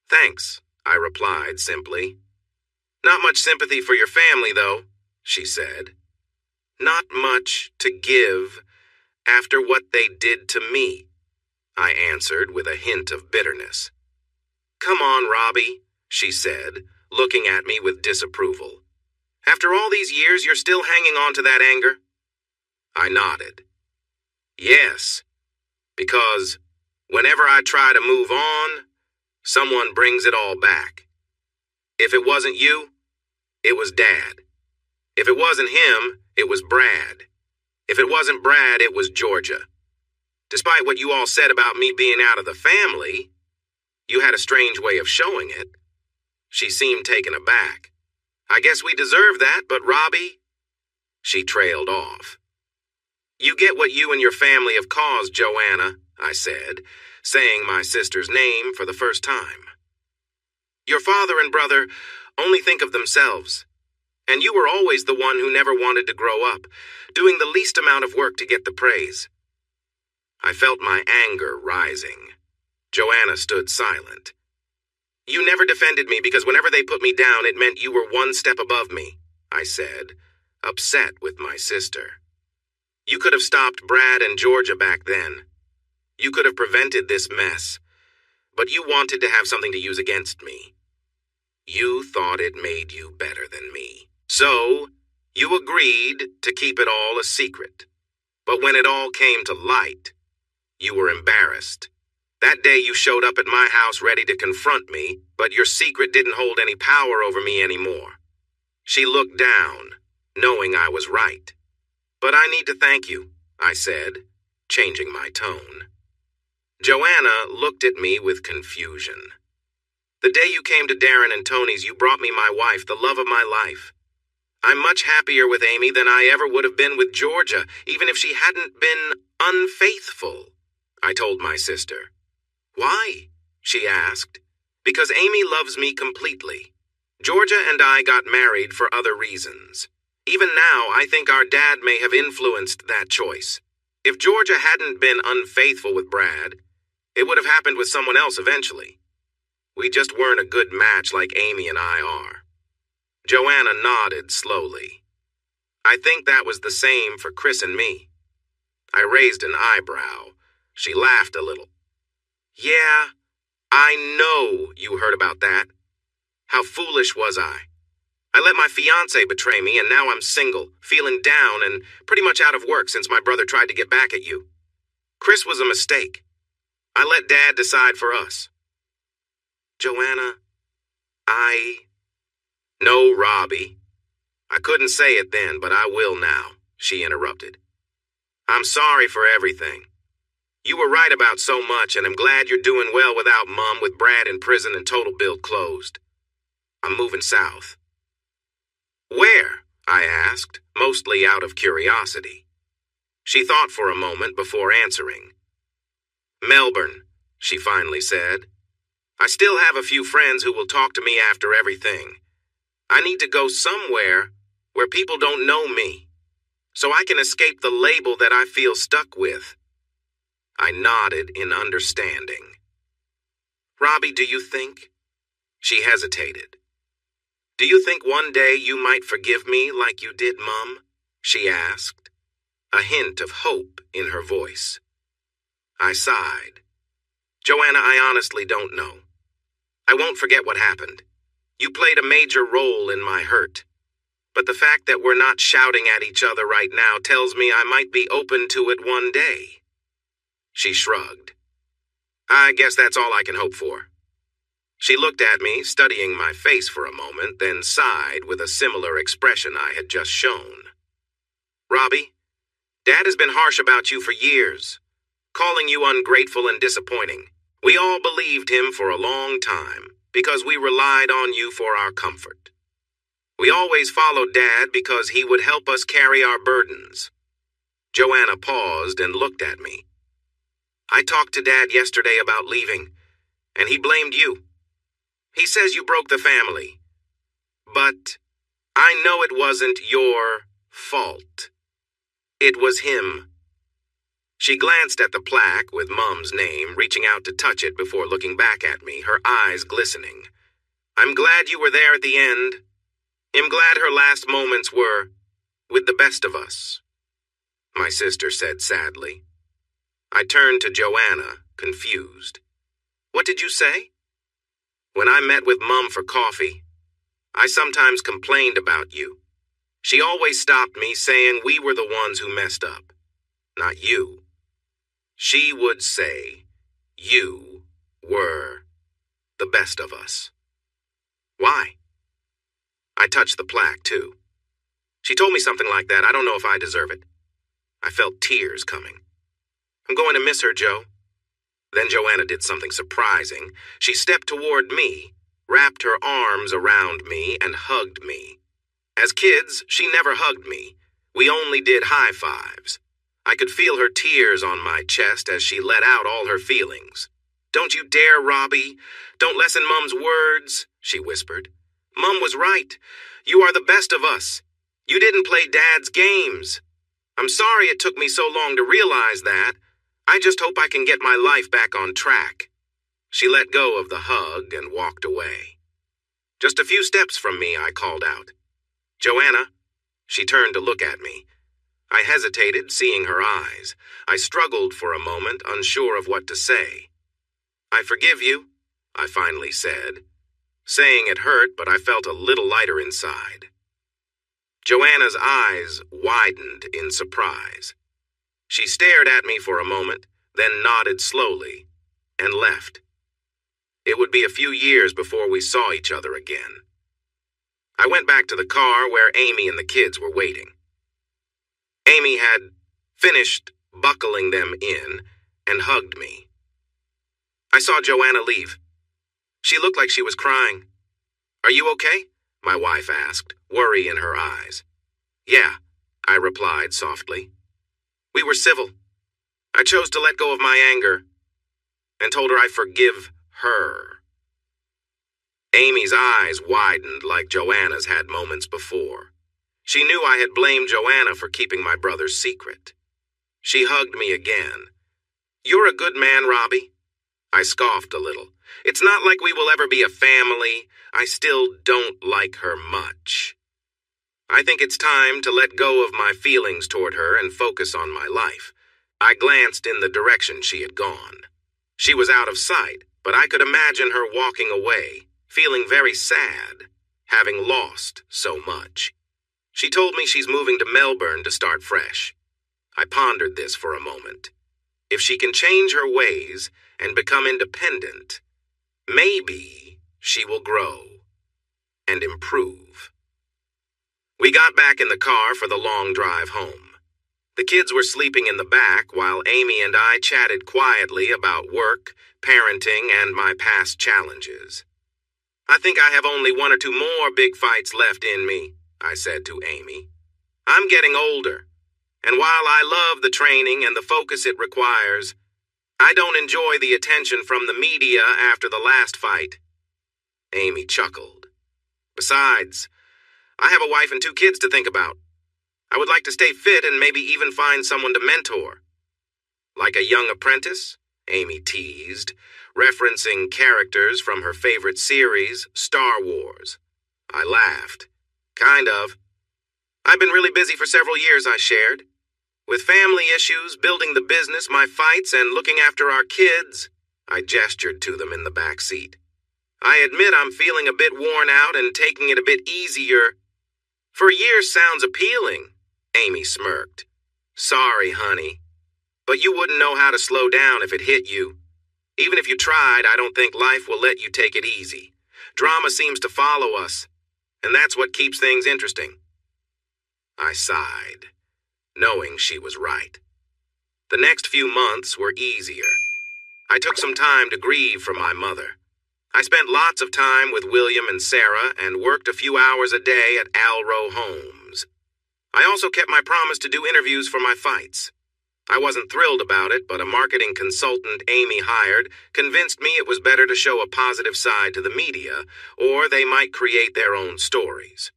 "Thanks," I replied simply. "Not much sympathy for your family, though," she said. "Not much to give after what they did to me," I answered with a hint of bitterness. "Come on, Robbie," she said, looking at me with disapproval. "After all these years, you're still hanging on to that anger?" I nodded. "Yes, because whenever I try to move on, someone brings it all back. If it wasn't you, it was Dad. If it wasn't him, it was Brad. If it wasn't Brad, it was Georgia. Despite what you all said about me being out of the family, you had a strange way of showing it." She seemed taken aback. "I guess we deserve that, but Robbie..." She trailed off. "You get what you and your family have caused, Joanna," I said, saying my sister's name for the first time. "Your father and brother only think of themselves, and you were always the one who never wanted to grow up, doing the least amount of work to get the praise." I felt my anger rising. Joanna stood silent. "You never defended me because whenever they put me down, it meant you were one step above me," I said, upset with my sister. "You could have stopped Brad and Georgia back then. You could have prevented this mess, but you wanted to have something to use against me. You thought it made you better than me. So, you agreed to keep it all a secret. But when it all came to light, you were embarrassed. That day you showed up at my house ready to confront me, but your secret didn't hold any power over me anymore." She looked down, knowing I was right. "But I need to thank you," I said, changing my tone. Joanna looked at me with confusion. "The day you came to Darren and Tony's, you brought me my wife, the love of my life. I'm much happier with Amy than I ever would have been with Georgia, even if she hadn't been unfaithful," I told my sister. "Why?" she asked. "Because Amy loves me completely. Georgia and I got married for other reasons. Even now, I think our dad may have influenced that choice. If Georgia hadn't been unfaithful with Brad, it would have happened with someone else eventually. We just weren't a good match like Amy and I are." Joanna nodded slowly. "I think that was the same for Chris and me." I raised an eyebrow. She laughed a little. "Yeah, I know you heard about that. How foolish was I? I let my fiancé betray me, and now I'm single, feeling down and pretty much out of work since my brother tried to get back at you. Chris was a mistake. I let Dad decide for us." "Joanna, "No, Robbie. I couldn't say it then, but I will now," she interrupted. "I'm sorry for everything. You were right about so much, and I'm glad you're doing well without Mom, with Brad in prison and Total Bill closed. I'm moving south." "Where?" I asked, mostly out of curiosity. She thought for a moment before answering. "Melbourne," she finally said. "I still have a few friends who will talk to me after everything. I need to go somewhere where people don't know me, so I can escape the label that I feel stuck with." I nodded in understanding. "Robbie, do you think?" She hesitated. "Do you think one day you might forgive me like you did Mom?" she asked, a hint of hope in her voice. I sighed. "Joanna, I honestly don't know. I won't forget what happened. You played a major role in my hurt. But the fact that we're not shouting at each other right now tells me I might be open to it one day." She shrugged. "I guess that's all I can hope for." She looked at me, studying my face for a moment, then sighed with a similar expression I had just shown. "Robbie, Dad has been harsh about you for years, calling you ungrateful and disappointing. We all believed him for a long time. because we relied on you for our comfort. We always followed Dad because he would help us carry our burdens." Joanna paused and looked at me. "I talked to Dad yesterday about leaving, and he blamed you. He says you broke the family. But I know it wasn't your fault. It was him." She glanced at the plaque with Mum's name, reaching out to touch it before looking back at me, her eyes glistening. "I'm glad you were there at the end. I'm glad her last moments were with the best of us," my sister said sadly. I turned to Joanna, confused. "What did you say?" "When I met with Mum for coffee, I sometimes complained about you. She always stopped me, saying we were the ones who messed up, not you. She would say you were the best of us." "Why?" I touched the plaque, too. "She told me something like that. I don't know if I deserve it." I felt tears coming. "I'm going to miss her, Joe." Then Joanna did something surprising. She stepped toward me, wrapped her arms around me, and hugged me. As kids, she never hugged me. We only did high fives. I could feel her tears on my chest as she let out all her feelings. "Don't you dare, Robbie. Don't lessen Mum's words," she whispered. "Mum was right. You are the best of us. You didn't play Dad's games. I'm sorry it took me so long to realize that. I just hope I can get my life back on track." She let go of the hug and walked away. "Just a few steps from me," I called out. "Joanna." She turned to look at me. I hesitated, seeing her eyes. I struggled for a moment, unsure of what to say. "I forgive you," I finally said. Saying it hurt, but I felt a little lighter inside. Joanna's eyes widened in surprise. She stared at me for a moment, then nodded slowly, and left. It would be a few years before we saw each other again. I went back to the car where Amy and the kids were waiting. Amy had finished buckling them in and hugged me. I saw Joanna leave. She looked like she was crying. "Are you okay?" my wife asked, worry in her eyes. "Yeah," I replied softly. "We were civil. I chose to let go of my anger and told her I forgive her." Amy's eyes widened like Joanna's had moments before. She knew I had blamed Joanna for keeping my brother's secret. She hugged me again. "You're a good man, Robbie." I scoffed a little. "It's not like we will ever be a family. I still don't like her much. I think it's time to let go of my feelings toward her and focus on my life." I glanced in the direction she had gone. She was out of sight, but I could imagine her walking away, feeling very sad, having lost so much. She told me she's moving to Melbourne to start fresh. I pondered this for a moment. If she can change her ways and become independent, maybe she will grow and improve. We got back in the car for the long drive home. The kids were sleeping in the back while Amy and I chatted quietly about work, parenting, and my past challenges. "I think I have only one or two more big fights left in me," I said to Amy. "I'm getting older, and while I love the training and the focus it requires, I don't enjoy the attention from the media after the last fight." Amy chuckled. "Besides, I have a wife and two kids to think about. I would like to stay fit and maybe even find someone to mentor." "Like a young apprentice?" Amy teased, referencing characters from her favorite series, Star Wars. I laughed. "Kind of. I've been really busy for several years," I shared. "With family issues, building the business, my fights, and looking after our kids." I gestured to them in the back seat. "I admit I'm feeling a bit worn out and taking it a bit easier." "For years sounds appealing," Amy smirked. "Sorry, honey, but you wouldn't know how to slow down if it hit you. Even if you tried, I don't think life will let you take it easy. Drama seems to follow us, and that's what keeps things interesting." I sighed, knowing she was right. The next few months were easier. I took some time to grieve for my mother. I spent lots of time with William and Sarah and worked a few hours a day at Alro Homes. I also kept my promise to do interviews for my fights. I wasn't thrilled about it, but a marketing consultant Amy hired convinced me it was better to show a positive side to the media, or they might create their own stories.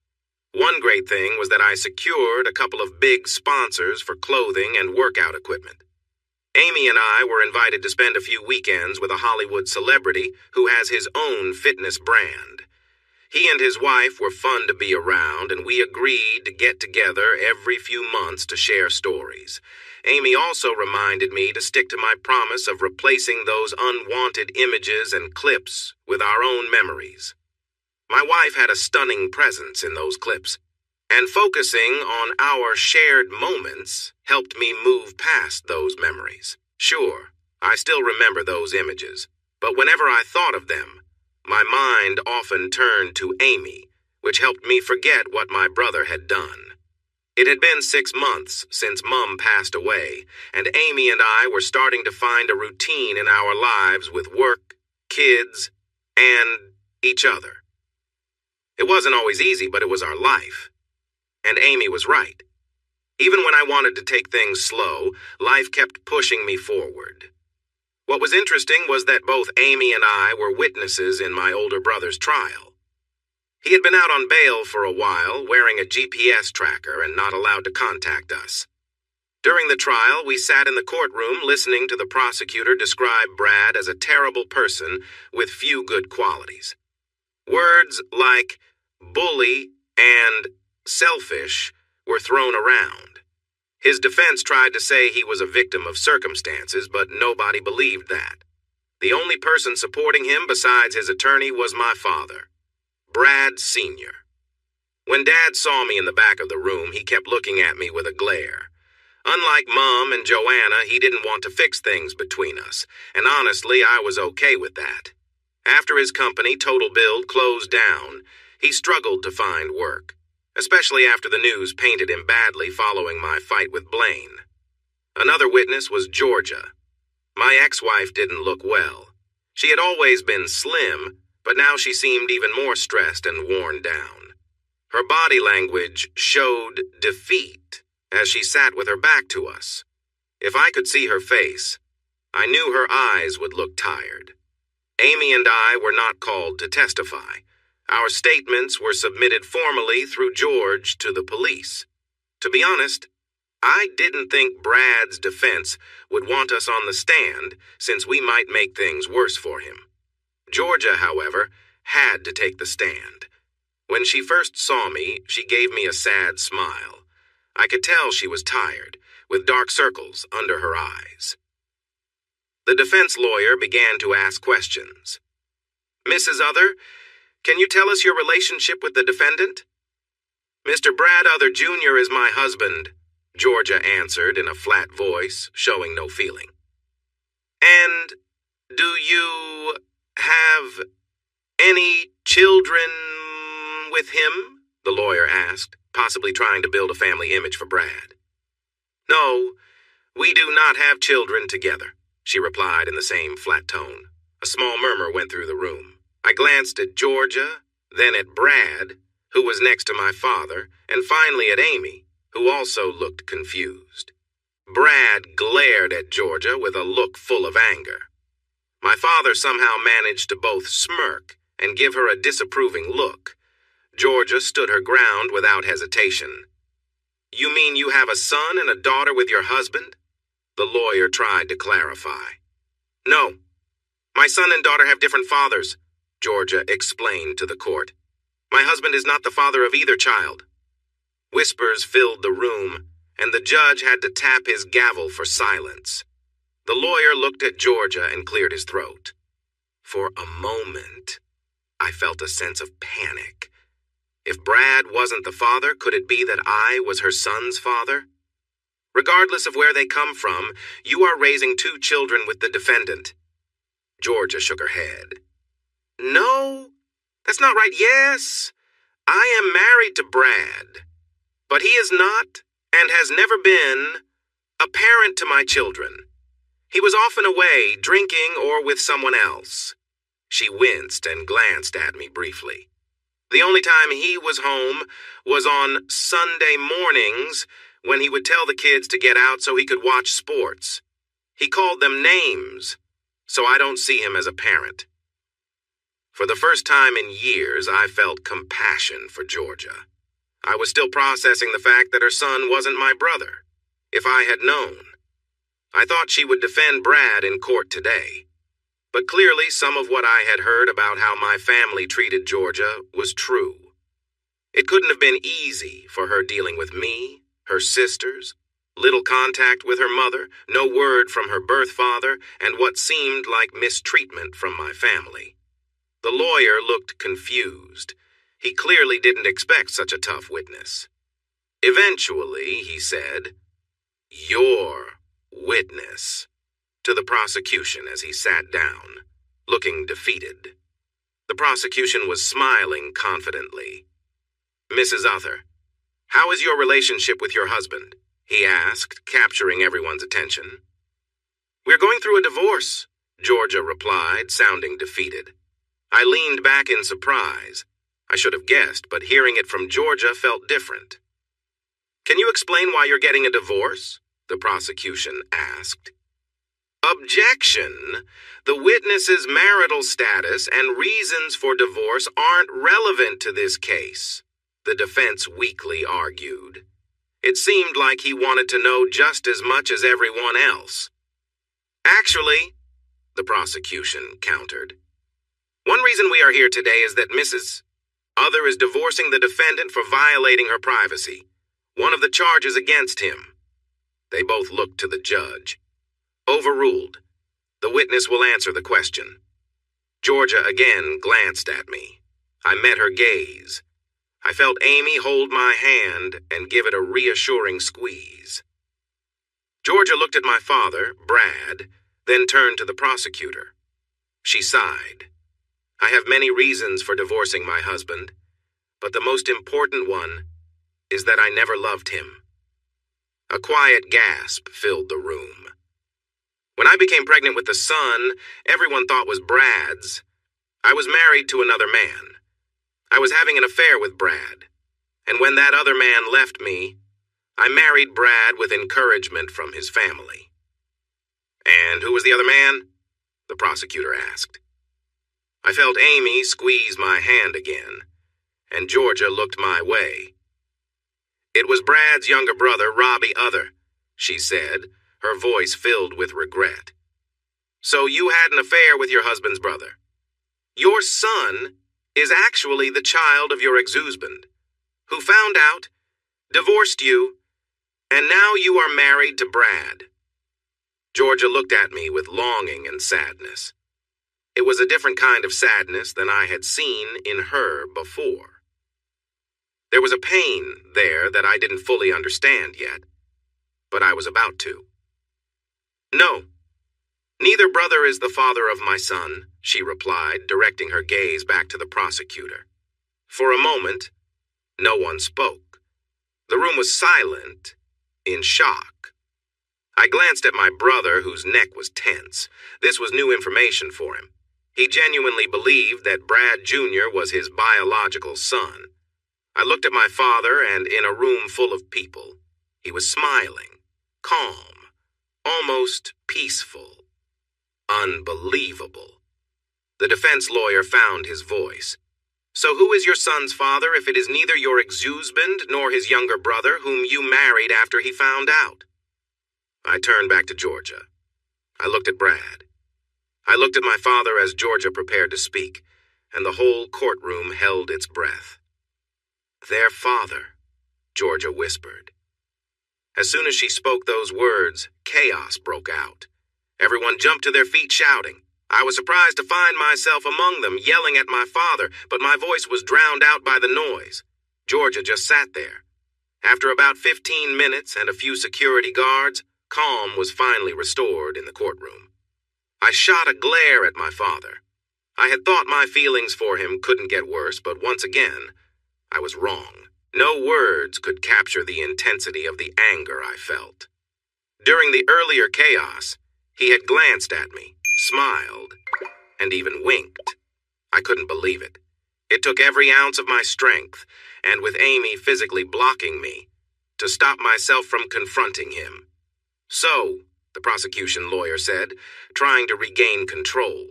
One great thing was that I secured a couple of big sponsors for clothing and workout equipment. Amy and I were invited to spend a few weekends with a Hollywood celebrity who has his own fitness brand. He and his wife were fun to be around, and we agreed to get together every few months to share stories. Amy also reminded me to stick to my promise of replacing those unwanted images and clips with our own memories. My wife had a stunning presence in those clips, and focusing on our shared moments helped me move past those memories. Sure, I still remember those images, but whenever I thought of them, my mind often turned to Amy, which helped me forget what my brother had done. It had been 6 months since Mum passed away, and Amy and I were starting to find a routine in our lives with work, kids, and each other. It wasn't always easy, but it was our life. And Amy was right. Even when I wanted to take things slow, life kept pushing me forward. What was interesting was that both Amy and I were witnesses in my older brother's trial. He had been out on bail for a while, wearing a GPS tracker and not allowed to contact us. During the trial, we sat in the courtroom listening to the prosecutor describe Brad as a terrible person with few good qualities. Words like bully and selfish were thrown around. His defense tried to say he was a victim of circumstances, but nobody believed that. The only person supporting him besides his attorney was my father, Brad Sr. When Dad saw me in the back of the room, he kept looking at me with a glare. Unlike Mom and Joanna, he didn't want to fix things between us, and honestly, I was okay with that. After his company, Total Build, closed down, he struggled to find work, especially after the news painted him badly following my fight with Blaine. Another witness was Georgia. My ex-wife didn't look well. She had always been slim, but now she seemed even more stressed and worn down. Her body language showed defeat as she sat with her back to us. If I could see her face, I knew her eyes would look tired. Amy and I were not called to testify. Our statements were submitted formally through George to the police. To be honest, I didn't think Brad's defense would want us on the stand since we might make things worse for him. Georgia, however, had to take the stand. When she first saw me, she gave me a sad smile. I could tell she was tired, with dark circles under her eyes. The defense lawyer began to ask questions. Mrs. Other, can you tell us your relationship with the defendant? Mr. Brad Other Jr. is my husband, Georgia answered in a flat voice, showing no feeling. And do you have any children with him? The lawyer asked, possibly trying to build a family image for Brad. No, we do not have children together, she replied in the same flat tone. A small murmur went through the room. I glanced at Georgia, then at Brad, who was next to my father, and finally at Amy, who also looked confused. Brad glared at Georgia with a look full of anger. My father somehow managed to both smirk and give her a disapproving look. Georgia stood her ground without hesitation. You mean you have a son and a daughter with your husband? The lawyer tried to clarify. No, my son and daughter have different fathers, Georgia explained to the court. My husband is not the father of either child. Whispers filled the room, and the judge had to tap his gavel for silence. The lawyer looked at Georgia and cleared his throat. For a moment, I felt a sense of panic. If Brad wasn't the father, could it be that I was her son's father? Regardless of where they come from, you are raising 2 children with the defendant. Georgia shook her head. No, that's not right. Yes, I am married to Brad, but he is not and has never been a parent to my children. He was often away, drinking or with someone else. She winced and glanced at me briefly. The only time he was home was on Sunday mornings when he would tell the kids to get out so he could watch sports. He called them names, so I don't see him as a parent. For the first time in years, I felt compassion for Georgia. I was still processing the fact that her son wasn't my brother. If I had known, I thought she would defend Brad in court today. But clearly some of what I had heard about how my family treated Georgia was true. It couldn't have been easy for her dealing with me, her sisters, little contact with her mother, no word from her birth father, and what seemed like mistreatment from my family. The lawyer looked confused. He clearly didn't expect such a tough witness. Eventually, he said, "Your witness," to the prosecution as he sat down, looking defeated. The prosecution was smiling confidently. "Mrs. Uther, how is your relationship with your husband?" he asked, capturing everyone's attention. "We're going through a divorce," Georgia replied, sounding defeated. I leaned back in surprise. I should have guessed, but hearing it from Georgia felt different. "Can you explain why you're getting a divorce?" the prosecution asked. "Objection! The witness's marital status and reasons for divorce aren't relevant to this case," the defense weakly argued. It seemed like he wanted to know just as much as everyone else. "Actually," the prosecution countered, "one reason we are here today is that Mrs. Uther is divorcing the defendant for violating her privacy, one of the charges against him." They both looked to the judge. "Overruled. The witness will answer the question." Georgia again glanced at me. I met her gaze. I felt Amy hold my hand and give it a reassuring squeeze. Georgia looked at my father, Brad, then turned to the prosecutor. She sighed. "I have many reasons for divorcing my husband, but the most important one is that I never loved him." A quiet gasp filled the room. "When I became pregnant with the son everyone thought was Brad's, I was married to another man. I was having an affair with Brad, and when that other man left me, I married Brad with encouragement from his family." "And who was the other man?" the prosecutor asked. I felt Amy squeeze my hand again, and Georgia looked my way. "It was Brad's younger brother, Robbie Uther," she said, her voice filled with regret. "So you had an affair with your husband's brother. Your son is actually the child of your ex-husband, who found out, divorced you, and now you are married to Brad." Georgia looked at me with longing and sadness. It was a different kind of sadness than I had seen in her before. There was a pain there that I didn't fully understand yet, but I was about to. "No, neither brother is the father of my son," she replied, directing her gaze back to the prosecutor. For a moment, no one spoke. The room was silent, in shock. I glanced at my brother, whose neck was tense. This was new information for him. He genuinely believed that Brad Jr. was his biological son. I looked at my father, and in a room full of people, he was smiling, calm, almost peaceful. Unbelievable. The defense lawyer found his voice. "So who is your son's father if it is neither your ex-husband nor his younger brother whom you married after he found out?" I turned back to Georgia. I looked at Brad. I looked at my father as Georgia prepared to speak, and the whole courtroom held its breath. "Their father," Georgia whispered. As soon as she spoke those words, chaos broke out. Everyone jumped to their feet shouting. I was surprised to find myself among them, yelling at my father, but my voice was drowned out by the noise. Georgia just sat there. After about 15 minutes and a few security guards, calm was finally restored in the courtroom. I shot a glare at my father. I had thought my feelings for him couldn't get worse, but once again, I was wrong. No words could capture the intensity of the anger I felt. During the earlier chaos, he had glanced at me, smiled, and even winked. I couldn't believe it. It took every ounce of my strength, and with Amy physically blocking me, to stop myself from confronting him. So, the prosecution lawyer said, trying to regain control.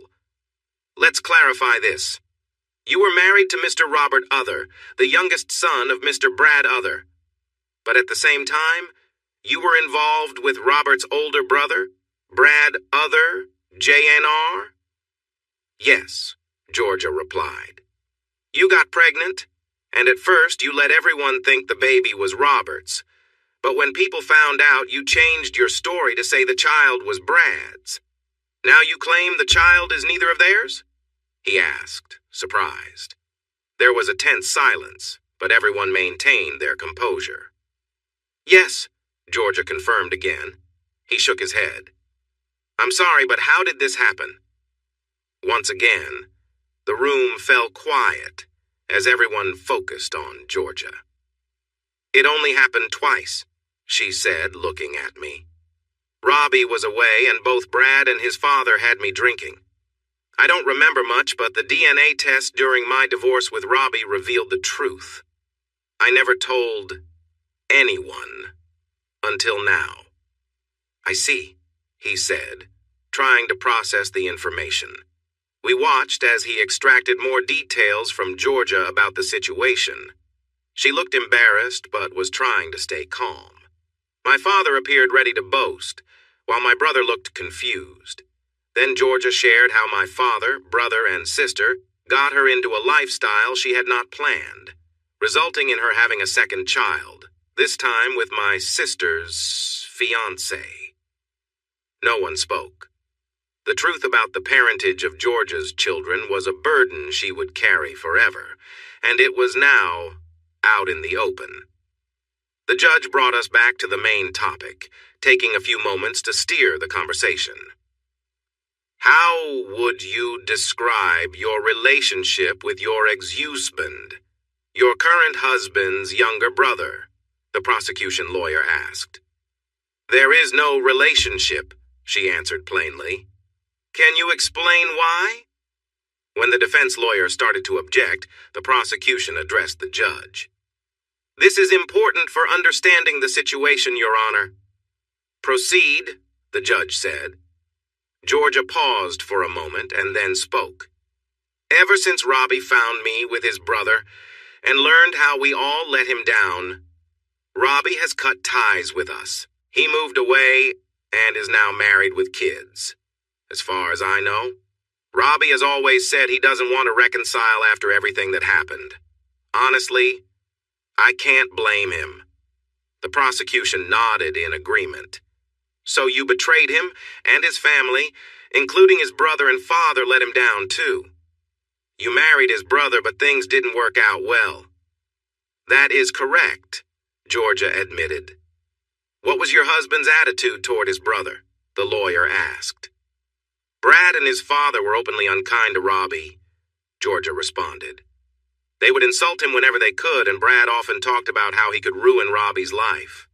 Let's clarify this. You were married to Mr. Robert Other, the youngest son of Mr. Brad Other. But at the same time, you were involved with Robert's older brother, Brad Other, JNR? Yes, Georgia replied. You got pregnant, and at first you let everyone think the baby was Robert's. But when people found out, you changed your story to say the child was Brad's. Now you claim the child is neither of theirs? He asked, surprised. There was a tense silence, but everyone maintained their composure. Yes, Georgia confirmed again. He shook his head. I'm sorry, but how did this happen? Once again, the room fell quiet as everyone focused on Georgia. It only happened twice, she said, looking at me. Robbie was away, and both Brad and his father had me drinking. I don't remember much, but the DNA test during my divorce with Robbie revealed the truth. I never told anyone until now. I see, he said, trying to process the information. We watched as he extracted more details from Georgia about the situation. She looked embarrassed, but was trying to stay calm. My father appeared ready to boast, while my brother looked confused. Then Georgia shared how my father, brother, and sister got her into a lifestyle she had not planned, resulting in her having a second child, this time with my sister's fiancé. No one spoke. The truth about the parentage of Georgia's children was a burden she would carry forever, and it was now out in the open. The judge brought us back to the main topic, taking a few moments to steer the conversation. How would you describe your relationship with your ex-husband, your current husband's younger brother? The prosecution lawyer asked. There is no relationship, she answered plainly. Can you explain why? When the defense lawyer started to object, the prosecution addressed the judge. This is important for understanding the situation, Your Honor. Proceed, the judge said. Georgia paused for a moment and then spoke. Ever since Robbie found me with his brother and learned how we all let him down, Robbie has cut ties with us. He moved away and is now married with kids. As far as I know, Robbie has always said he doesn't want to reconcile after everything that happened. Honestly, I can't blame him. The prosecution nodded in agreement. So you betrayed him and his family, including his brother and father, let him down too. You married his brother, but things didn't work out well. That is correct, Georgia admitted. What was your husband's attitude toward his brother? The lawyer asked. Brad and his father were openly unkind to Robbie, Georgia responded. They would insult him whenever they could, and Brad often talked about how he could ruin Robbie's life.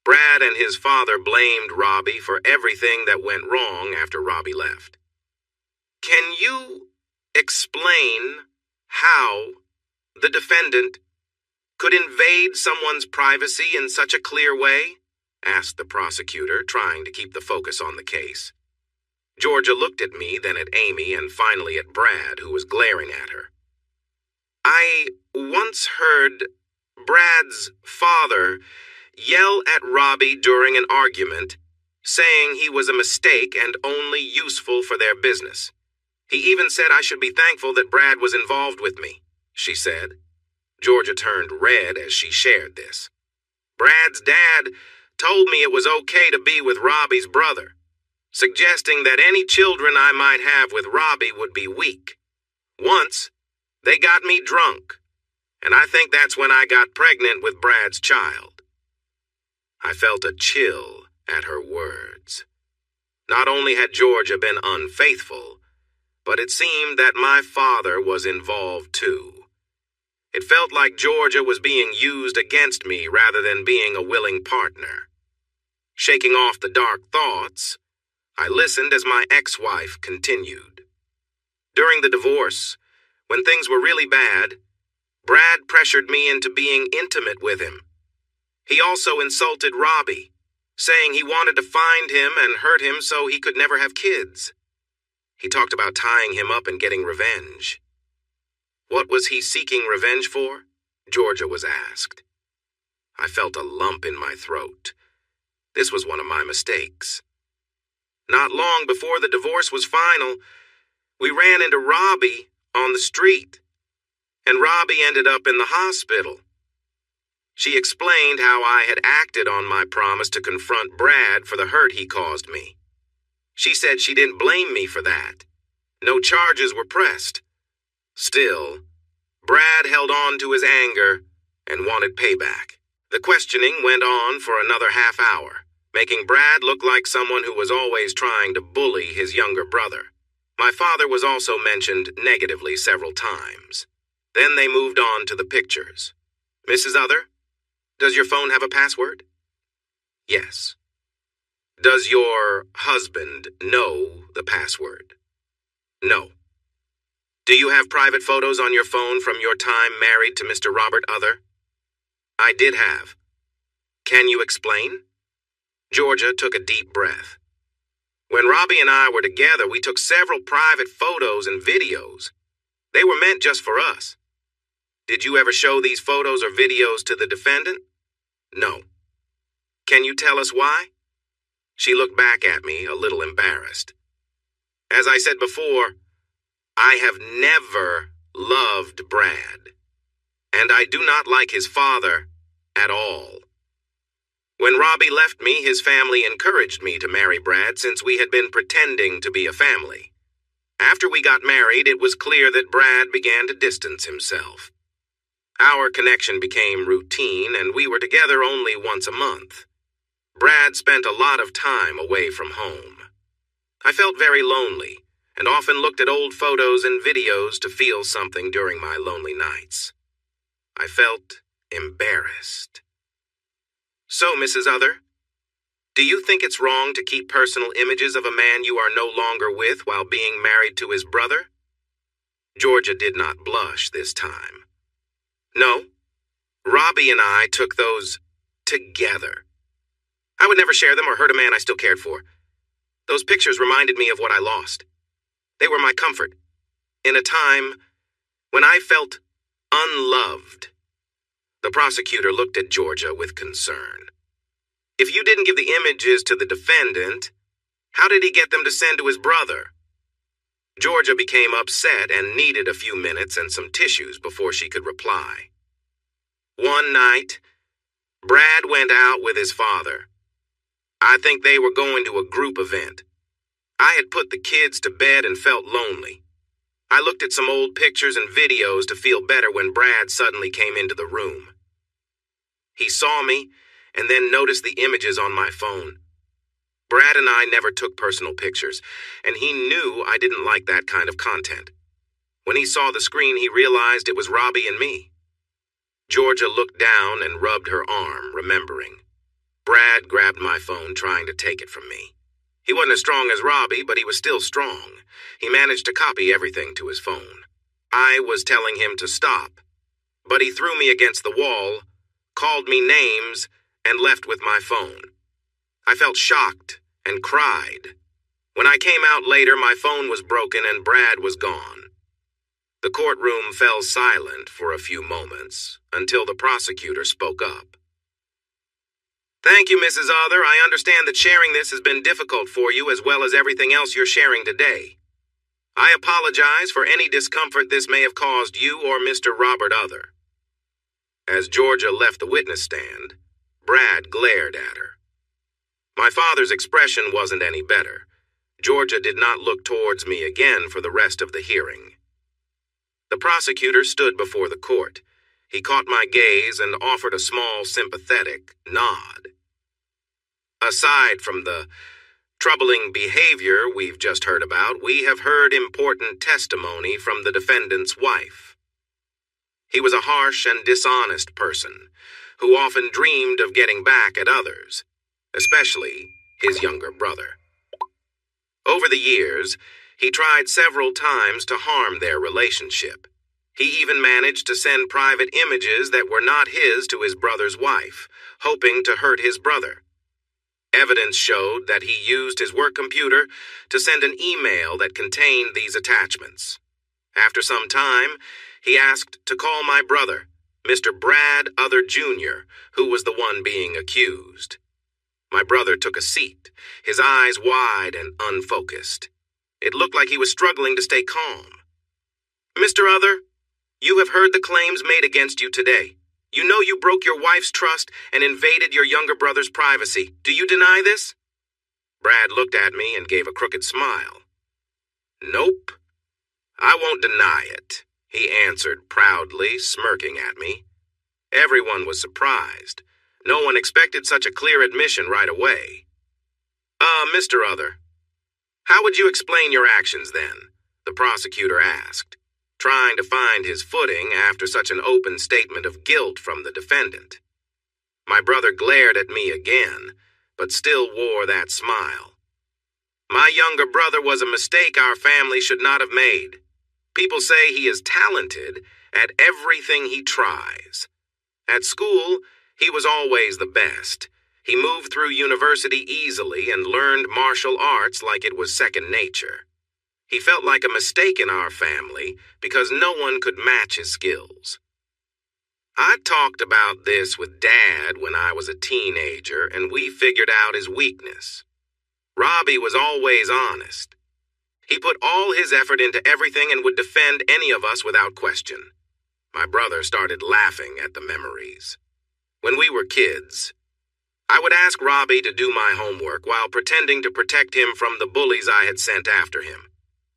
Brad and his father blamed Robbie for everything that went wrong after Robbie left. Can you explain how the defendant could invade someone's privacy in such a clear way? Asked the prosecutor, trying to keep the focus on the case. Georgia looked at me, then at Amy, and finally at Brad, who was glaring at her. I once heard Brad's father yell at Robbie during an argument, saying he was a mistake and only useful for their business. He even said I should be thankful that Brad was involved with me, she said. Georgia turned red as she shared this. Brad's dad told me it was okay to be with Robbie's brother, suggesting that any children I might have with Robbie would be weak. Once, they got me drunk, and I think that's when I got pregnant with Brad's child. I felt a chill at her words. Not only had Georgia been unfaithful, but it seemed that my father was involved too. It felt like Georgia was being used against me rather than being a willing partner. Shaking off the dark thoughts, I listened as my ex-wife continued. During the divorce, when things were really bad, Brad pressured me into being intimate with him. He also insulted Robbie, saying he wanted to find him and hurt him so he could never have kids. He talked about tying him up and getting revenge. What was he seeking revenge for? Georgia was asked. I felt a lump in my throat. This was one of my mistakes. Not long before the divorce was final, we ran into Robbie on the street, and Robbie ended up in the hospital. She explained how I had acted on my promise to confront Brad for the hurt he caused me. She said she didn't blame me for that. No charges were pressed. Still, Brad held on to his anger and wanted payback. The questioning went on for another half hour, making Brad look like someone who was always trying to bully his younger brother. My father was also mentioned negatively several times. Then they moved on to the pictures. Mrs. Other, does your phone have a password? Yes. Does your husband know the password? No. Do you have private photos on your phone from your time married to Mr. Robert Other? I did have. Can you explain? Georgia took a deep breath. When Robbie and I were together, we took several private photos and videos. They were meant just for us. Did you ever show these photos or videos to the defendant? No. Can you tell us why? She looked back at me, a little embarrassed. As I said before, I have never loved Brad, and I do not like his father at all. When Robbie left me, his family encouraged me to marry Brad since we had been pretending to be a family. After we got married, it was clear that Brad began to distance himself. Our connection became routine, and we were together only once a month. Brad spent a lot of time away from home. I felt very lonely, and often looked at old photos and videos to feel something during my lonely nights. I felt embarrassed. So, Mrs. Other, do you think it's wrong to keep personal images of a man you are no longer with while being married to his brother? Georgia did not blush this time. No, Robbie and I took those together. I would never share them or hurt a man I still cared for. Those pictures reminded me of what I lost. They were my comfort, in a time when I felt unloved. The prosecutor looked at Georgia with concern. If you didn't give the images to the defendant, how did he get them to send to his brother? Georgia became upset and needed a few minutes and some tissues before she could reply. One night, Brad went out with his father. I think they were going to a group event. I had put the kids to bed and felt lonely. I looked at some old pictures and videos to feel better when Brad suddenly came into the room. He saw me and then noticed the images on my phone. Brad and I never took personal pictures, and he knew I didn't like that kind of content. When he saw the screen, he realized it was Robbie and me. Georgia looked down and rubbed her arm, remembering. Brad grabbed my phone, trying to take it from me. He wasn't as strong as Robbie, but he was still strong. He managed to copy everything to his phone. I was telling him to stop, but he threw me against the wall, called me names, and left with my phone. I felt shocked and cried. When I came out later, my phone was broken and Brad was gone. The courtroom fell silent for a few moments until the prosecutor spoke up. Thank you, Mrs. Other. I understand that sharing this has been difficult for you as well as everything else you're sharing today. I apologize for any discomfort this may have caused you or Mr. Robert Other. As Georgia left the witness stand, Brad glared at her. My father's expression wasn't any better. Georgia did not look towards me again for the rest of the hearing. The prosecutor stood before the court. He caught my gaze and offered a small, sympathetic nod. Aside from the troubling behavior we've just heard about, we have heard important testimony from the defendant's wife. He was a harsh and dishonest person who often dreamed of getting back at others, especially his younger brother. Over the years, He tried several times to harm their relationship. He even managed to send private images that were not his to his brother's wife, hoping to hurt his brother. Evidence showed that he used his work computer to send an email that contained these attachments. After some time, he asked to call my brother, Mr. Brad Other Jr., who was the one being accused. My brother took a seat, his eyes wide and unfocused. It looked like he was struggling to stay calm. Mr. Other, you have heard the claims made against you today. You know you broke your wife's trust and invaded your younger brother's privacy. Do you deny this? Brad looked at me and gave a crooked smile. Nope. I won't deny it, he answered proudly, smirking at me. Everyone was surprised. No one expected such a clear admission right away. Mr. Other, how would you explain your actions then? The prosecutor asked, trying to find his footing after such an open statement of guilt from the defendant. My brother glared at me again, but still wore that smile. My younger brother was a mistake our family should not have made. People say he is talented at everything he tries. At school, he was always the best. He moved through university easily and learned martial arts like it was second nature. He felt like a mistake in our family because no one could match his skills. I talked about this with Dad when I was a teenager, and we figured out his weakness. Robbie was always honest. He put all his effort into everything and would defend any of us without question. My brother started laughing at the memories. When we were kids, I would ask Robbie to do my homework while pretending to protect him from the bullies I had sent after him.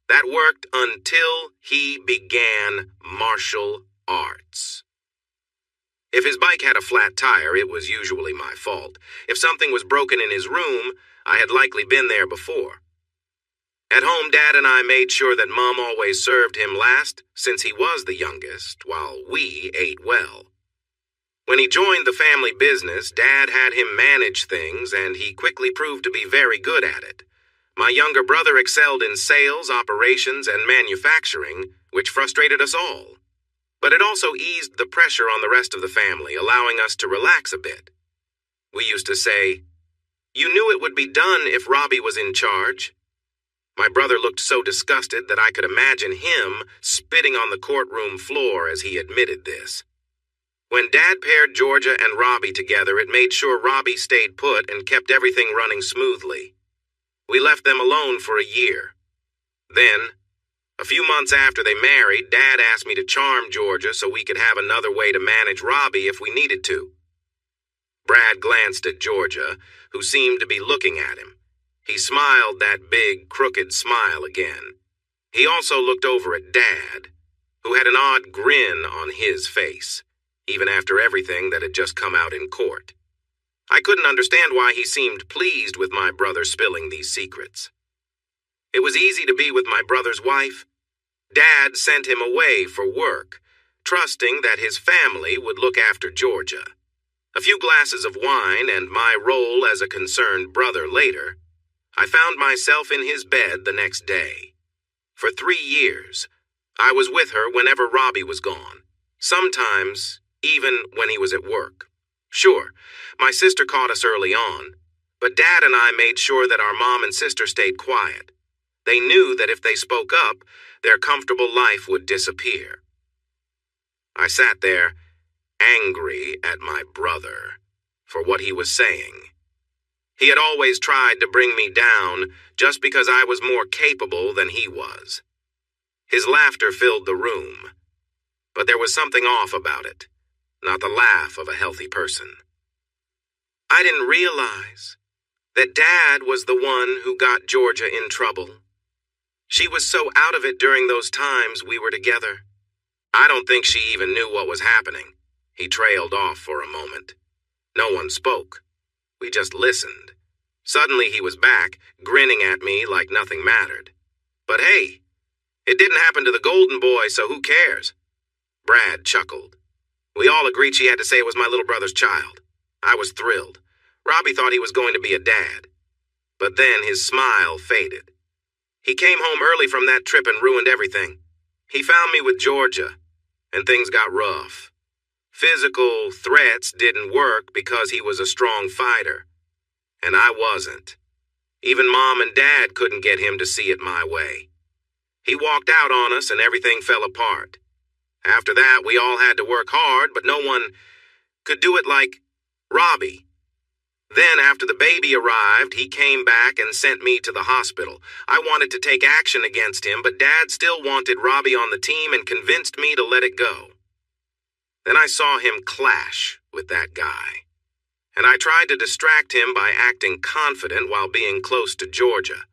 That worked until he began martial arts. If his bike had a flat tire, it was usually my fault. If something was broken in his room, I had likely been there before. At home, Dad and I made sure that Mom always served him last, since he was the youngest, while we ate well. When he joined the family business, Dad had him manage things, and he quickly proved to be very good at it. My younger brother excelled in sales, operations, and manufacturing, which frustrated us all. But it also eased the pressure on the rest of the family, allowing us to relax a bit. We used to say, "You knew it would be done if Robbie was in charge." My brother looked so disgusted that I could imagine him spitting on the courtroom floor as he admitted this. When Dad paired Georgia and Robbie together, it made sure Robbie stayed put and kept everything running smoothly. We left them alone for a year. Then, a few months after they married, Dad asked me to charm Georgia so we could have another way to manage Robbie if we needed to. Brad glanced at Georgia, who seemed to be looking at him. He smiled that big, crooked smile again. He also looked over at Dad, who had an odd grin on his face, even after everything that had just come out in court. I couldn't understand why he seemed pleased with my brother spilling these secrets. It was easy to be with my brother's wife. Dad sent him away for work, trusting that his family would look after Georgia. A few glasses of wine and my role as a concerned brother later, I found myself in his bed the next day. For 3 years, I was with her whenever Robbie was gone, sometimes even when he was at work. Sure, my sister caught us early on, but Dad and I made sure that our mom and sister stayed quiet. They knew that if they spoke up, their comfortable life would disappear. I sat there, angry at my brother for what he was saying. He had always tried to bring me down just because I was more capable than he was. His laughter filled the room, but there was something off about it, not the laugh of a healthy person. I didn't realize that Dad was the one who got Georgia in trouble. She was so out of it during those times we were together. I don't think she even knew what was happening. He trailed off for a moment. No one spoke. We just listened. Suddenly he was back, grinning at me like nothing mattered. But hey, it didn't happen to the golden boy, so who cares? Brad chuckled. We all agreed she had to say it was my little brother's child. I was thrilled. Robbie thought he was going to be a dad. But then his smile faded. He came home early from that trip and ruined everything. He found me with Georgia, and things got rough. Physical threats didn't work because he was a strong fighter, and I wasn't. Even Mom and Dad couldn't get him to see it my way. He walked out on us and everything fell apart. After that, we all had to work hard, but no one could do it like Robbie. Then, after the baby arrived, he came back and sent me to the hospital. I wanted to take action against him, but Dad still wanted Robbie on the team and convinced me to let it go. Then I saw him clash with that guy, and I tried to distract him by acting confident while being close to Georgia,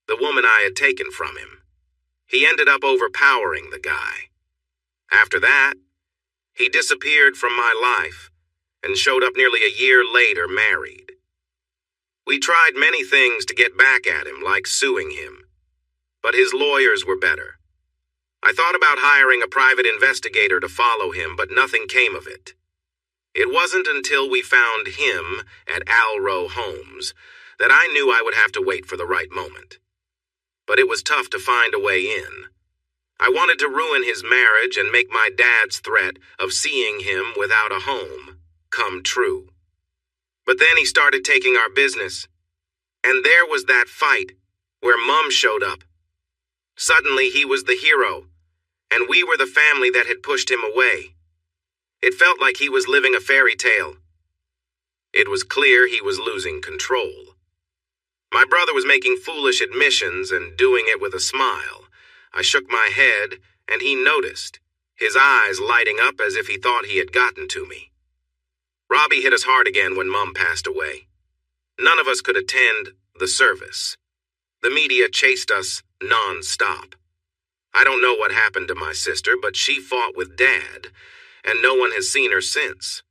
the woman I had taken from him. He ended up overpowering the guy. After that, he disappeared from my life and showed up nearly a year later married. We tried many things to get back at him, like suing him, but his lawyers were better. I thought about hiring a private investigator to follow him, but nothing came of it. It wasn't until we found him at Alro Homes that I knew I would have to wait for the right moment. But it was tough to find a way in. I wanted to ruin his marriage and make my dad's threat of seeing him without a home come true. But then he started taking our business, and there was that fight where Mom showed up. Suddenly he was the hero, and we were the family that had pushed him away. It felt like he was living a fairy tale. It was clear he was losing control. My brother was making foolish admissions and doing it with a smile. I shook my head, and he noticed, his eyes lighting up as if he thought he had gotten to me. Robbie hit us hard again when Mom passed away. None of us could attend the service. The media chased us non-stop. I don't know what happened to my sister, but she fought with Dad, and no one has seen her since.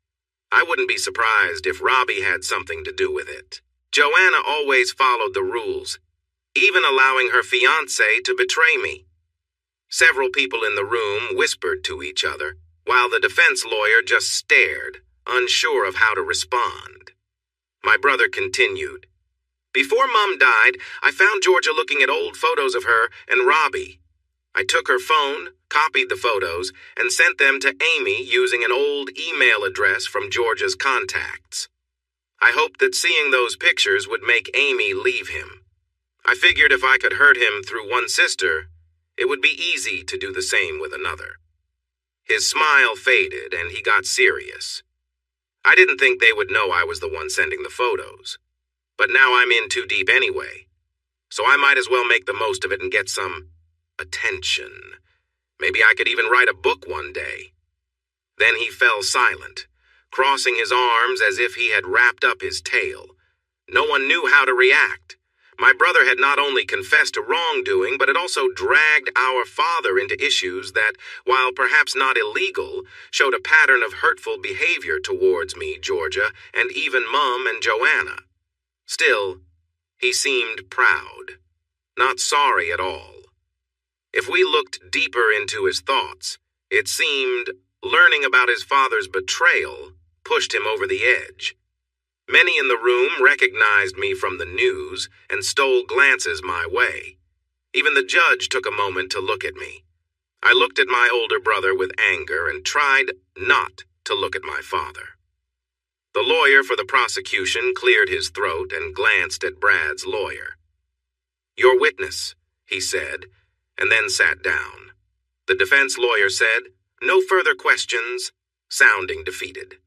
I wouldn't be surprised if Robbie had something to do with it. Joanna always followed the rules, even allowing her fiancé to betray me. Several people in the room whispered to each other, while the defense lawyer just stared, unsure of how to respond. My brother continued. Before Mom died, I found Georgia looking at old photos of her and Robbie. I took her phone, copied the photos, and sent them to Amy using an old email address from Georgia's contacts. I hoped that seeing those pictures would make Amy leave him. I figured if I could hurt him through one sister, it would be easy to do the same with another. His smile faded and he got serious. I didn't think they would know I was the one sending the photos. But now I'm in too deep anyway, so I might as well make the most of it and get some attention. Maybe I could even write a book one day. Then he fell silent, crossing his arms as if he had wrapped up his tale. No one knew how to react. My brother had not only confessed to wrongdoing, but had also dragged our father into issues that, while perhaps not illegal, showed a pattern of hurtful behavior towards me, Georgia, and even Mom and Joanna. Still, he seemed proud, not sorry at all. If we looked deeper into his thoughts, it seemed learning about his father's betrayal pushed him over the edge. Many in the room recognized me from the news and stole glances my way. Even the judge took a moment to look at me. I looked at my older brother with anger and tried not to look at my father. The lawyer for the prosecution cleared his throat and glanced at Brad's lawyer. "Your witness," he said, and then sat down. The defense lawyer said, "No further questions," sounding defeated.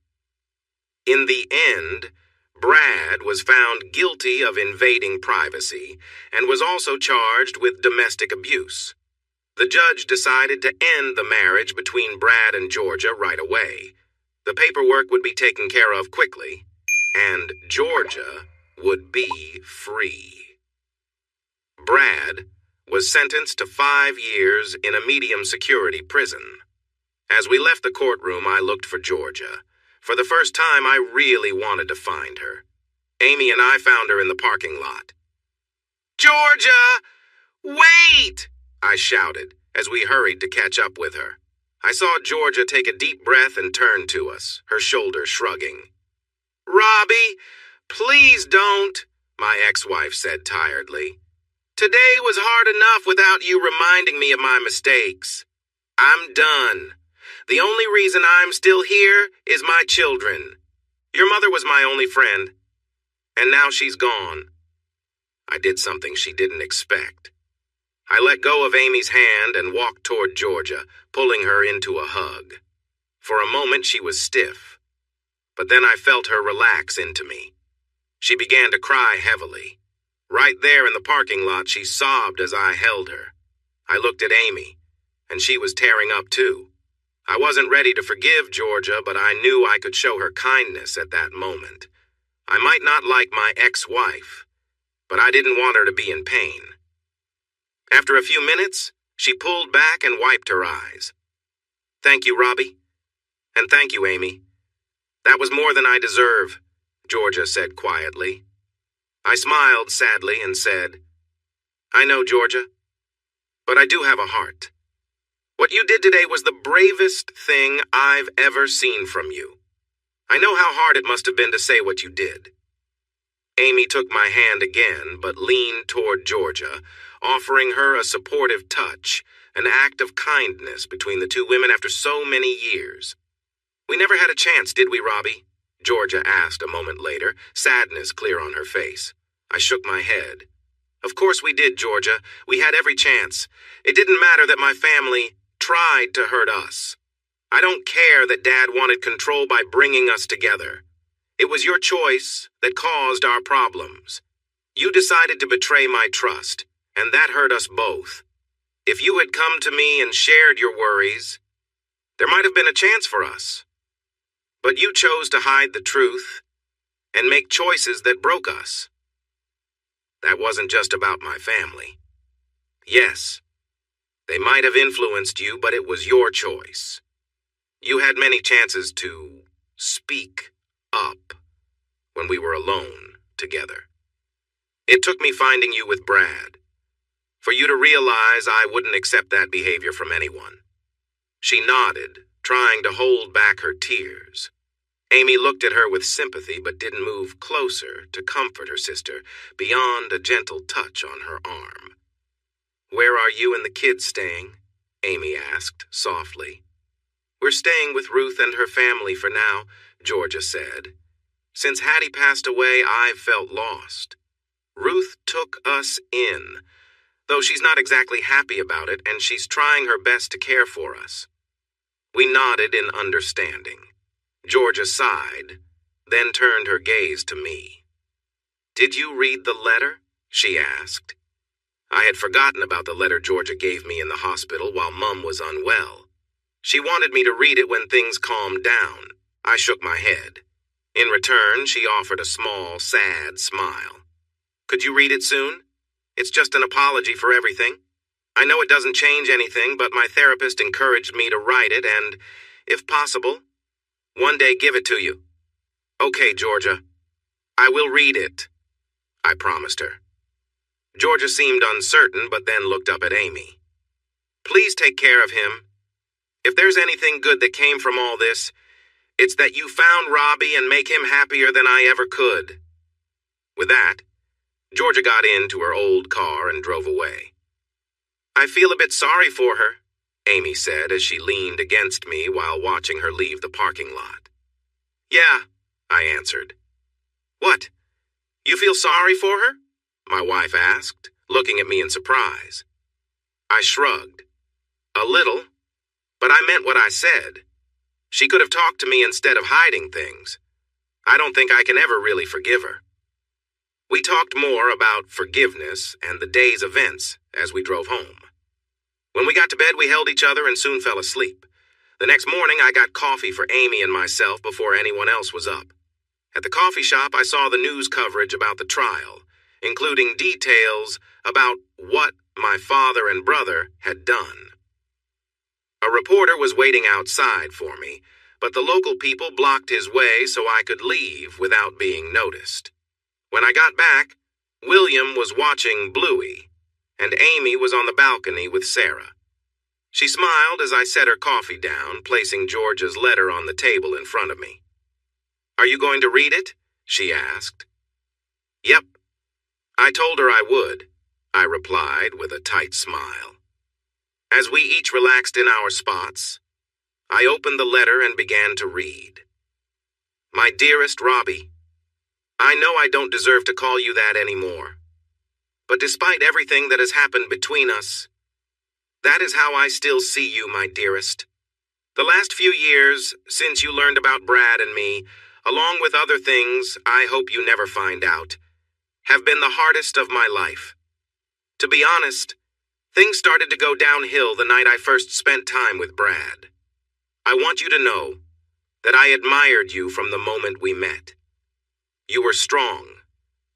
In the end, Brad was found guilty of invading privacy and was also charged with domestic abuse. The judge decided to end the marriage between Brad and Georgia right away. The paperwork would be taken care of quickly, and Georgia would be free. Brad was sentenced to 5 years in a medium security prison. As we left the courtroom, I looked for Georgia. For the first time, I really wanted to find her. Amy and I found her in the parking lot. "Georgia! Wait!" I shouted as we hurried to catch up with her. I saw Georgia take a deep breath and turn to us, her shoulders shrugging. "Robbie, please don't," my ex-wife said tiredly. Today was hard enough without you reminding me of my mistakes. I'm done. The only reason I'm still here is my children. Your mother was my only friend, and now she's gone. I did something she didn't expect. I let go of Amy's hand and walked toward Georgia, pulling her into a hug. For a moment she was stiff, but then I felt her relax into me. She began to cry heavily. Right there in the parking lot, she sobbed as I held her. I looked at Amy, and she was tearing up too. I wasn't ready to forgive Georgia, but I knew I could show her kindness at that moment. I might not like my ex-wife, but I didn't want her to be in pain. After a few minutes, she pulled back and wiped her eyes. "Thank you, Robbie. And thank you, Amy. That was more than I deserve," Georgia said quietly. I smiled sadly and said, "I know, Georgia, but I do have a heart. What you did today was the bravest thing I've ever seen from you. I know how hard it must have been to say what you did." Amy took my hand again, but leaned toward Georgia, offering her a supportive touch, an act of kindness between the two women after so many years. "We never had a chance, did we, Robbie?" Georgia asked a moment later, sadness clear on her face. I shook my head. "Of course we did, Georgia. We had every chance. It didn't matter that my family tried to hurt us. I don't care that Dad wanted control by bringing us together. It was your choice that caused our problems. You decided to betray my trust, and that hurt us both. If you had come to me and shared your worries, there might have been a chance for us. But you chose to hide the truth and make choices that broke us. That wasn't just about my family. Yes, they might have influenced you, but it was your choice. You had many chances to speak up when we were alone together. It took me finding you with Brad, for you to realize I wouldn't accept that behavior from anyone." She nodded, trying to hold back her tears. Amy looked at her with sympathy but didn't move closer to comfort her sister beyond a gentle touch on her arm. "Where are you and the kids staying?" Amy asked softly. "We're staying with Ruth and her family for now," Georgia said. "Since Hattie passed away, I've felt lost. Ruth took us in, though she's not exactly happy about it, and she's trying her best to care for us." We nodded in understanding. Georgia sighed, then turned her gaze to me. "Did you read the letter?" she asked. I had forgotten about the letter Georgia gave me in the hospital while Mum was unwell. She wanted me to read it when things calmed down. I shook my head. In return, she offered a small, sad smile. "Could you read it soon? It's just an apology for everything. I know it doesn't change anything, but my therapist encouraged me to write it and, if possible, one day give it to you." "Okay, Georgia. I will read it," I promised her. Georgia seemed uncertain, but then looked up at Amy. "Please take care of him. If there's anything good that came from all this, it's that you found Robbie and make him happier than I ever could." With that, Georgia got into her old car and drove away. "I feel a bit sorry for her," Amy said as she leaned against me while watching her leave the parking lot. "Yeah," I answered. "What? You feel sorry for her?" my wife asked, looking at me in surprise. I shrugged. "A little, but I meant what I said. She could have talked to me instead of hiding things. I don't think I can ever really forgive her." We talked more about forgiveness and the day's events as we drove home. When we got to bed, we held each other and soon fell asleep. The next morning, I got coffee for Amy and myself before anyone else was up. At the coffee shop, I saw the news coverage about the trial, including details about what my father and brother had done. A reporter was waiting outside for me, but the local people blocked his way so I could leave without being noticed. When I got back, William was watching Bluey, and Amy was on the balcony with Sarah. She smiled as I set her coffee down, placing Georgia's letter on the table in front of me. "Are you going to read it?" she asked. "Yep." I told her I would. I replied with a tight smile. As we each relaxed in our spots, I opened the letter and began to read. My dearest Robbie, I know I don't deserve to call you that anymore. But despite everything that has happened between us, that is how I still see you, my dearest. The last few years, since you learned about Brad and me, along with other things I hope you never find out, have been the hardest of my life. To be honest, things started to go downhill the night I first spent time with Brad. I want you to know that I admired you from the moment we met. You were strong,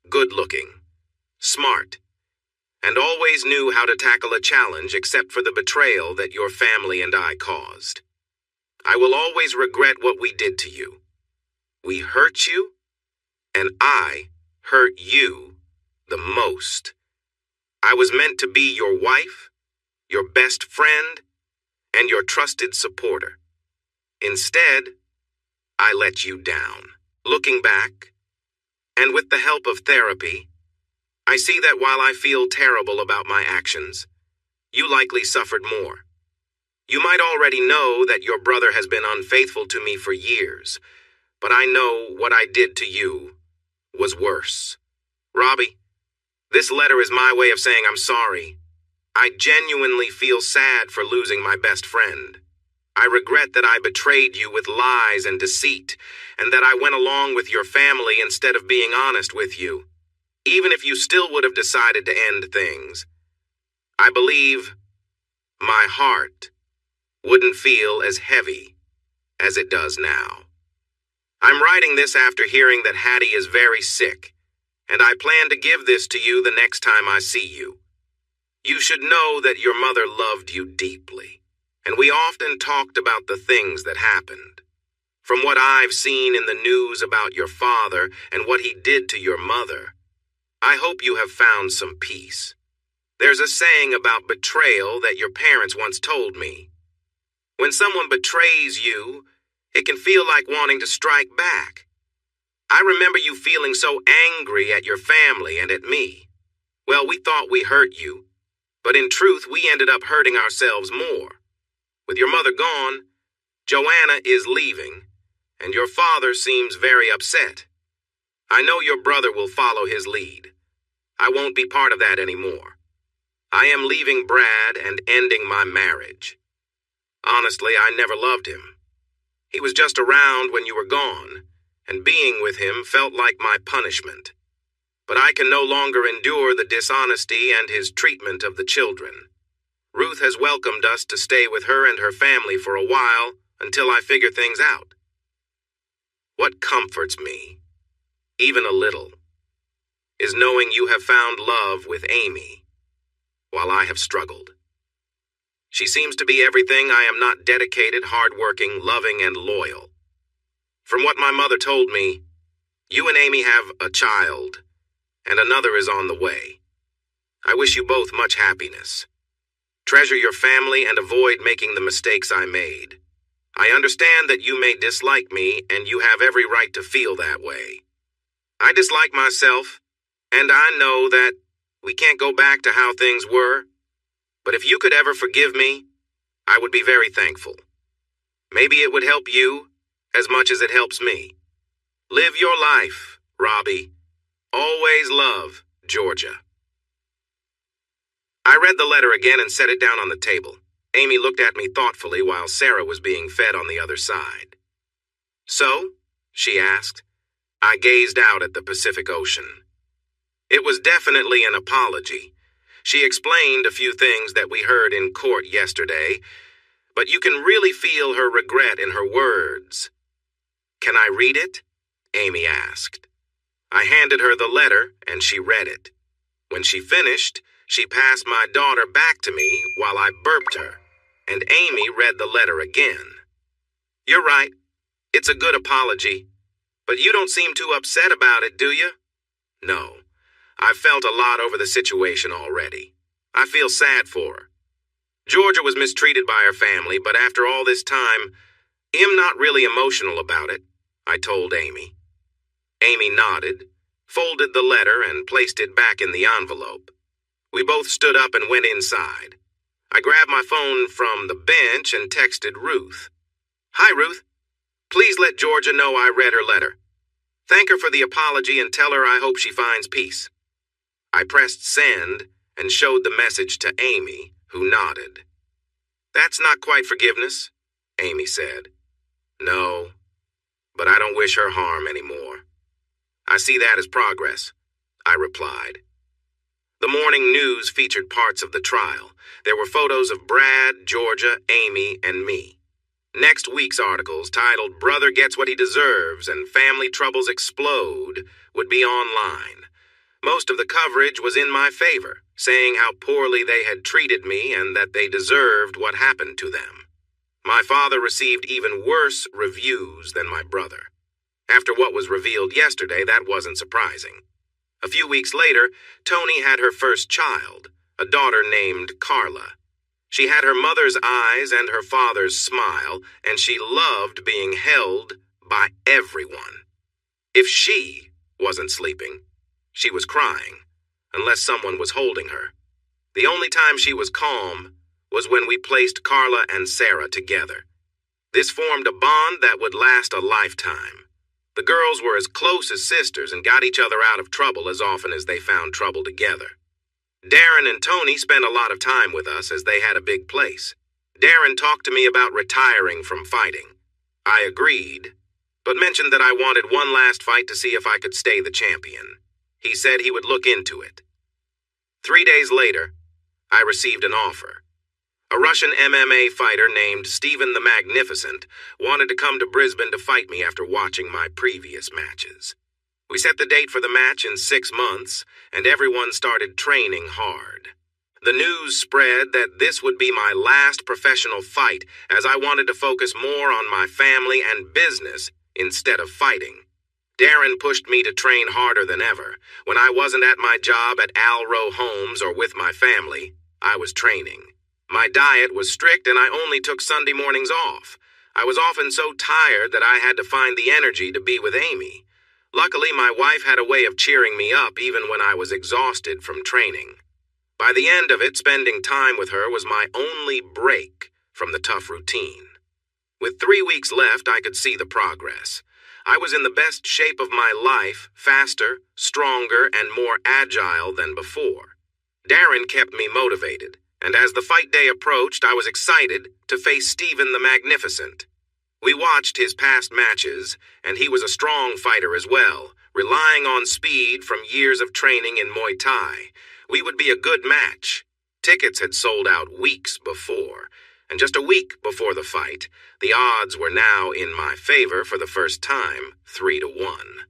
good-looking, smart, and always knew how to tackle a challenge except for the betrayal that your family and I caused. I will always regret what we did to you. We hurt you, and I hurt you the most. I was meant to be your wife, your best friend, and your trusted supporter. Instead, I let you down. Looking back, and with the help of therapy, I see that while I feel terrible about my actions, you likely suffered more. You might already know that your brother has been unfaithful to me for years, but I know what I did to you was worse. Robbie, this letter is my way of saying I'm sorry. I genuinely feel sad for losing my best friend. I regret that I betrayed you with lies and deceit, and that I went along with your family instead of being honest with you. Even if you still would have decided to end things, I believe my heart wouldn't feel as heavy as it does now. I'm writing this after hearing that Hattie is very sick, and I plan to give this to you the next time I see you. You should know that your mother loved you deeply, and we often talked about the things that happened. From what I've seen in the news about your father and what he did to your mother, I hope you have found some peace. There's a saying about betrayal that your parents once told me. When someone betrays you, it can feel like wanting to strike back. I remember you feeling so angry at your family and at me. Well, we thought we hurt you, but in truth, we ended up hurting ourselves more. With your mother gone, Joanna is leaving, and your father seems very upset. I know your brother will follow his lead. I won't be part of that anymore. I am leaving Brad and ending my marriage. Honestly, I never loved him. He was just around when you were gone, and being with him felt like my punishment. But I can no longer endure the dishonesty and his treatment of the children. Ruth has welcomed us to stay with her and her family for a while until I figure things out. What comforts me, even a little, is knowing you have found love with Amy, while I have struggled. She seems to be everything I am not: dedicated, hardworking, loving, and loyal. From what my mother told me, you and Amy have a child, and another is on the way. I wish you both much happiness. Treasure your family and avoid making the mistakes I made. I understand that you may dislike me, and you have every right to feel that way. I dislike myself, and I know that we can't go back to how things were, but if you could ever forgive me, I would be very thankful. Maybe it would help you as much as it helps me. Live your life, Robbie. Always love, Georgia. I read the letter again and set it down on the table. Amy looked at me thoughtfully while Sarah was being fed on the other side. So? She asked. I gazed out at the Pacific Ocean. It was definitely an apology. She explained a few things that we heard in court yesterday, but you can really feel her regret in her words. Can I read it? Amy asked. I handed her the letter, and she read it. When she finished, she passed my daughter back to me while I burped her, and Amy read the letter again. You're right. It's a good apology. But you don't seem too upset about it, do you? No. I've felt a lot over the situation already. I feel sad for her. Georgia was mistreated by her family, but after all this time, I'm not really emotional about it, I told Amy. Amy nodded, folded the letter, and placed it back in the envelope. We both stood up and went inside. I grabbed my phone from the bench and texted Ruth. "Hi, Ruth. Please let Georgia know I read her letter. Thank her for the apology and tell her I hope she finds peace." I pressed send and showed the message to Amy, who nodded. "That's not quite forgiveness," Amy said. "No, but I don't wish her harm anymore." "I see that as progress," I replied. The morning news featured parts of the trial. There were photos of Brad, Georgia, Amy, and me. Next week's articles, titled "Brother Gets What He Deserves" and "Family Troubles Explode," would be online. Most of the coverage was in my favor, saying how poorly they had treated me and that they deserved what happened to them. My father received even worse reviews than my brother. After what was revealed yesterday, that wasn't surprising. A few weeks later, Tony had her first child, a daughter named Carla. She had her mother's eyes and her father's smile, and she loved being held by everyone. If she wasn't sleeping, she was crying, unless someone was holding her. The only time she was calm was when we placed Carla and Sarah together. This formed a bond that would last a lifetime. The girls were as close as sisters and got each other out of trouble as often as they found trouble together. Darren and Tony spent a lot of time with us as they had a big place. Darren talked to me about retiring from fighting. I agreed, but mentioned that I wanted one last fight to see if I could stay the champion. He said he would look into it. 3 days later, I received an offer. A Russian MMA fighter named Stephen the Magnificent wanted to come to Brisbane to fight me after watching my previous matches. We set the date for the match in 6 months, and everyone started training hard. The news spread that this would be my last professional fight, as I wanted to focus more on my family and business instead of fighting. Darren pushed me to train harder than ever. When I wasn't at my job at Alro Homes or with my family, I was training. My diet was strict and I only took Sunday mornings off. I was often so tired that I had to find the energy to be with Amy. Luckily, my wife had a way of cheering me up even when I was exhausted from training. By the end of it, spending time with her was my only break from the tough routine. With 3 weeks left, I could see the progress. I was in the best shape of my life, faster, stronger, and more agile than before. Darren kept me motivated, and as the fight day approached, I was excited to face Stephen the Magnificent. We watched his past matches, and he was a strong fighter as well, relying on speed from years of training in Muay Thai. We would be a good match. Tickets had sold out weeks before, and just a week before the fight, the odds were now in my favor for the first time, 3-1.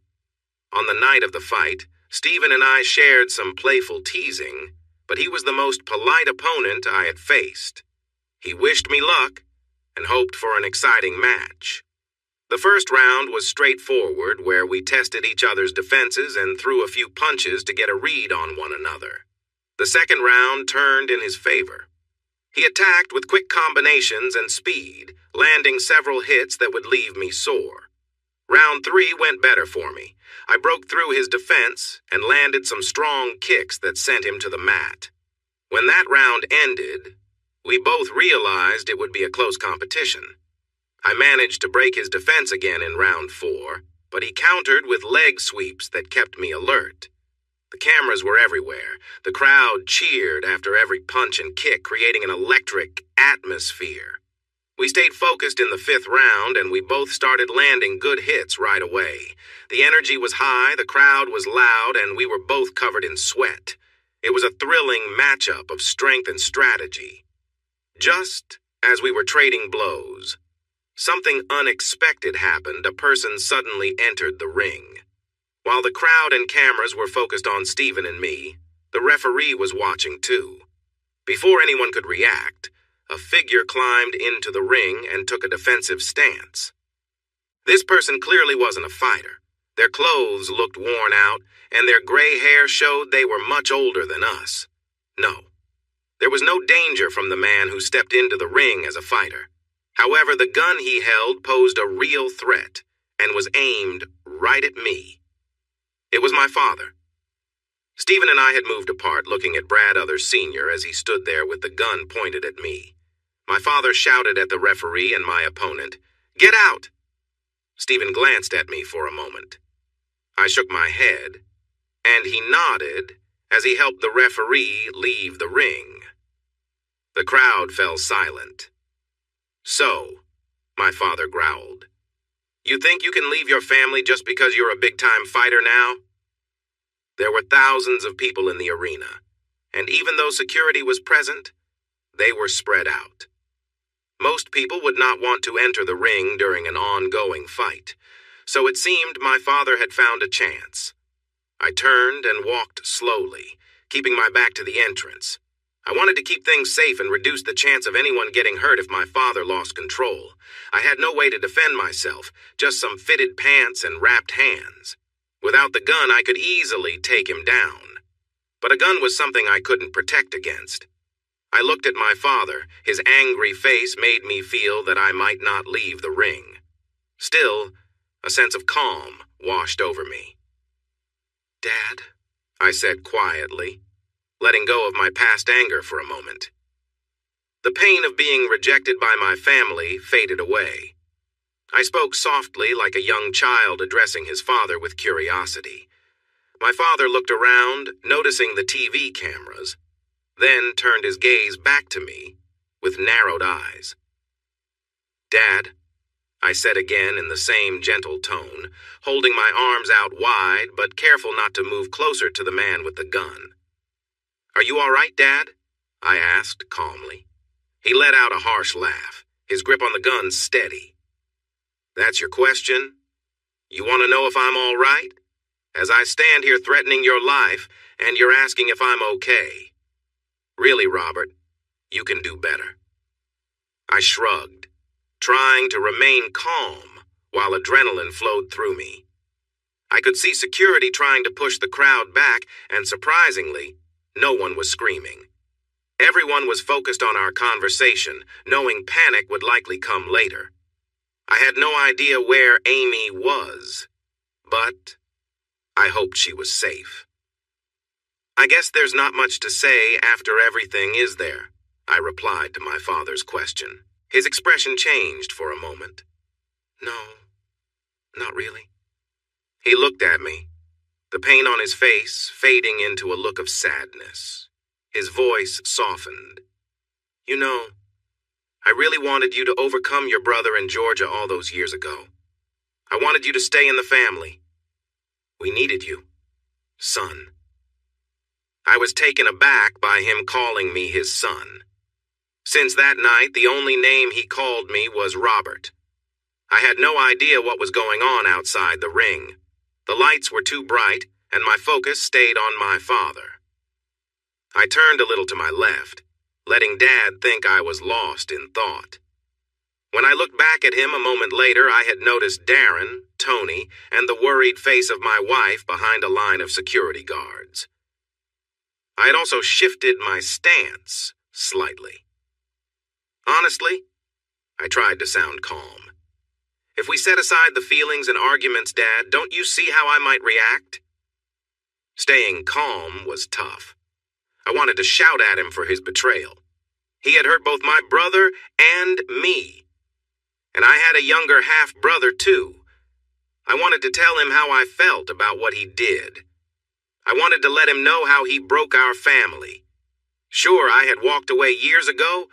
On the night of the fight, Stephen and I shared some playful teasing, but he was the most polite opponent I had faced. He wished me luck and hoped for an exciting match. The first round was straightforward, where we tested each other's defenses and threw a few punches to get a read on one another. The second round turned in his favor. He attacked with quick combinations and speed, landing several hits that would leave me sore. Round 3 went better for me. I broke through his defense and landed some strong kicks that sent him to the mat. When that round ended, we both realized it would be a close competition. I managed to break his defense again in round 4, but he countered with leg sweeps that kept me alert. The cameras were everywhere. The crowd cheered after every punch and kick, creating an electric atmosphere. We stayed focused in the 5th round, and we both started landing good hits right away. The energy was high, the crowd was loud, and we were both covered in sweat. It was a thrilling matchup of strength and strategy. Just as we were trading blows, something unexpected happened. A person suddenly entered the ring. While the crowd and cameras were focused on Stephen and me, the referee was watching too. Before anyone could react, a figure climbed into the ring and took a defensive stance. This person clearly wasn't a fighter. Their clothes looked worn out, and their gray hair showed they were much older than us. No, there was no danger from the man who stepped into the ring as a fighter. However, the gun he held posed a real threat and was aimed right at me. It was my father. Stephen and I had moved apart, looking at Brad Others Sr. as he stood there with the gun pointed at me. My father shouted at the referee and my opponent, "Get out!" Stephen glanced at me for a moment. I shook my head, and he nodded as he helped the referee leave the ring. The crowd fell silent. "So," my father growled, "you think you can leave your family just because you're a big-time fighter now?" There were thousands of people in the arena, and even though security was present, they were spread out. Most people would not want to enter the ring during an ongoing fight, so it seemed my father had found a chance. I turned and walked slowly, keeping my back to the entrance. I wanted to keep things safe and reduce the chance of anyone getting hurt if my father lost control. I had no way to defend myself, just some fitted pants and wrapped hands. Without the gun, I could easily take him down. But a gun was something I couldn't protect against. I looked at my father. His angry face made me feel that I might not leave the ring. Still, a sense of calm washed over me. "Dad," I said quietly, letting go of my past anger for a moment. The pain of being rejected by my family faded away. I spoke softly like a young child addressing his father with curiosity. My father looked around, noticing the TV cameras, then turned his gaze back to me with narrowed eyes. "Dad," I said again in the same gentle tone, holding my arms out wide but careful not to move closer to the man with the gun. "Are you all right, Dad?" I asked calmly. He let out a harsh laugh, his grip on the gun steady. "That's your question? You want to know if I'm all right? As I stand here threatening your life, and you're asking if I'm okay. Really, Robert, you can do better." I shrugged, trying to remain calm while adrenaline flowed through me. I could see security trying to push the crowd back, and surprisingly, no one was screaming. Everyone was focused on our conversation, knowing panic would likely come later. I had no idea where Amy was, but I hoped she was safe. "I guess there's not much to say after everything, is there?" I replied to my father's question. His expression changed for a moment. "No, not really." He looked at me, the pain on his face fading into a look of sadness. His voice softened. "You know, I really wanted you to overcome your brother in Georgia all those years ago. I wanted you to stay in the family. We needed you, son." I was taken aback by him calling me his son. Since that night, the only name he called me was Robert. I had no idea what was going on outside the ring. The lights were too bright, and my focus stayed on my father. I turned a little to my left, letting Dad think I was lost in thought. When I looked back at him a moment later, I had noticed Darren, Tony, and the worried face of my wife behind a line of security guards. I had also shifted my stance slightly. Honestly, I tried to sound calm. If we set aside the feelings and arguments, Dad, don't you see how I might react? Staying calm was tough. I wanted to shout at him for his betrayal. He had hurt both my brother and me. And I had a younger half-brother, too. I wanted to tell him how I felt about what he did. I wanted to let him know how he broke our family. Sure, I had walked away years ago,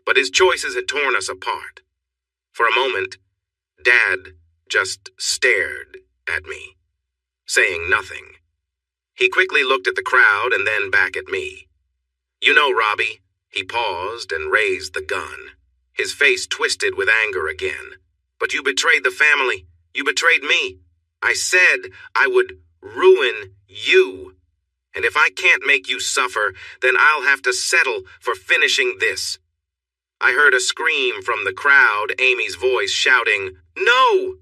but his choices had torn us apart. For a moment, Dad just stared at me, saying nothing. He quickly looked at the crowd and then back at me. "You know, Robbie," he paused and raised the gun. His face twisted with anger again. "But you betrayed the family. You betrayed me. I said I would ruin you. And if I can't make you suffer, then I'll have to settle for finishing this." I heard a scream from the crowd, Amy's voice shouting, "No!"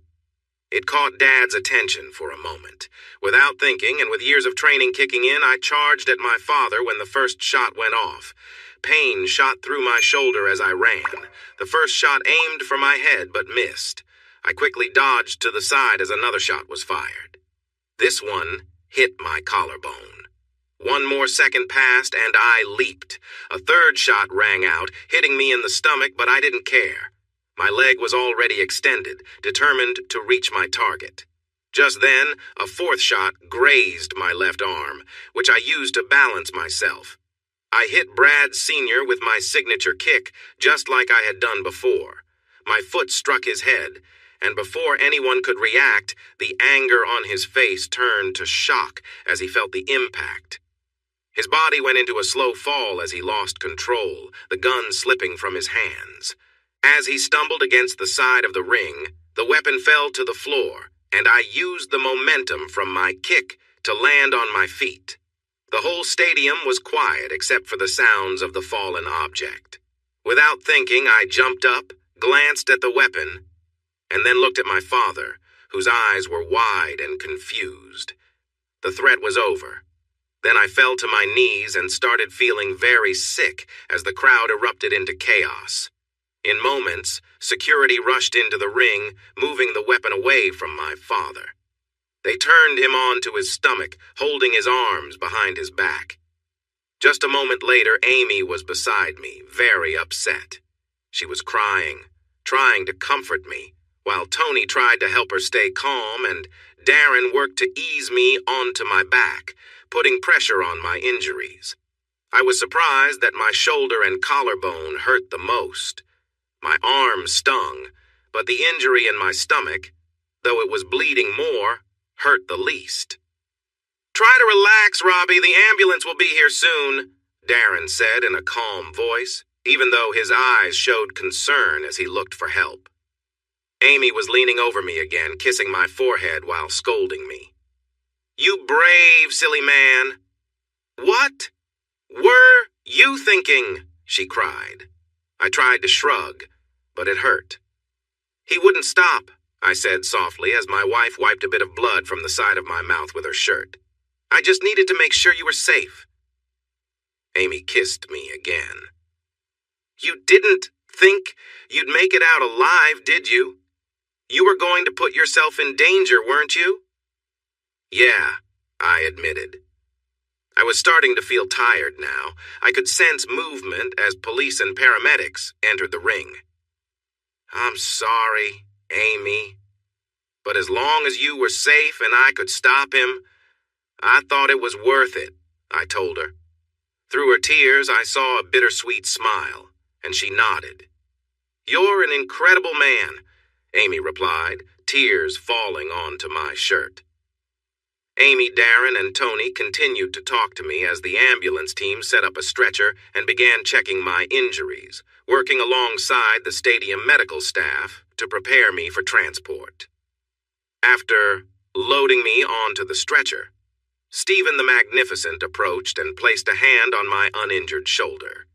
It caught Dad's attention for a moment. Without thinking, and with years of training kicking in, I charged at my father when the first shot went off. Pain shot through my shoulder as I ran. The first shot aimed for my head but missed. I quickly dodged to the side as another shot was fired. This one hit my collarbone. 1 more second passed, and I leaped. A third shot rang out, hitting me in the stomach, but I didn't care. My leg was already extended, determined to reach my target. Just then, a fourth shot grazed my left arm, which I used to balance myself. I hit Brad Sr. with my signature kick, just like I had done before. My foot struck his head, and before anyone could react, the anger on his face turned to shock as he felt the impact. His body went into a slow fall as he lost control, the gun slipping from his hands. As he stumbled against the side of the ring, the weapon fell to the floor, and I used the momentum from my kick to land on my feet. The whole stadium was quiet except for the sounds of the fallen object. Without thinking, I jumped up, glanced at the weapon, and then looked at my father, whose eyes were wide and confused. The threat was over. Then I fell to my knees and started feeling very sick as the crowd erupted into chaos. In moments, security rushed into the ring, moving the weapon away from my father. They turned him onto his stomach, holding his arms behind his back. Just a moment later, Amy was beside me, very upset. She was crying, trying to comfort me, while Tony tried to help her stay calm, and Darren worked to ease me onto my back, putting pressure on my injuries. I was surprised that my shoulder and collarbone hurt the most. My arm stung, but the injury in my stomach, though it was bleeding more, hurt the least. "Try to relax, Robbie. The ambulance will be here soon," Darren said in a calm voice, even though his eyes showed concern as he looked for help. Amy was leaning over me again, kissing my forehead while scolding me. "You brave, silly man." "What were you thinking?" she cried. I tried to shrug, but it hurt. "He wouldn't stop," I said softly as my wife wiped a bit of blood from the side of my mouth with her shirt. "I just needed to make sure you were safe." Amy kissed me again. "You didn't think you'd make it out alive, did you? You were going to put yourself in danger, weren't you?" "Yeah," I admitted. I was starting to feel tired now. I could sense movement as police and paramedics entered the ring. "I'm sorry, Amy, but as long as you were safe and I could stop him, I thought it was worth it," I told her. Through her tears, I saw a bittersweet smile, and she nodded. "You're an incredible man," Amy replied, tears falling onto my shirt. Amy, Darren, and Tony continued to talk to me as the ambulance team set up a stretcher and began checking my injuries, working alongside the stadium medical staff to prepare me for transport. After loading me onto the stretcher, Stephen the Magnificent approached and placed a hand on my uninjured shoulder.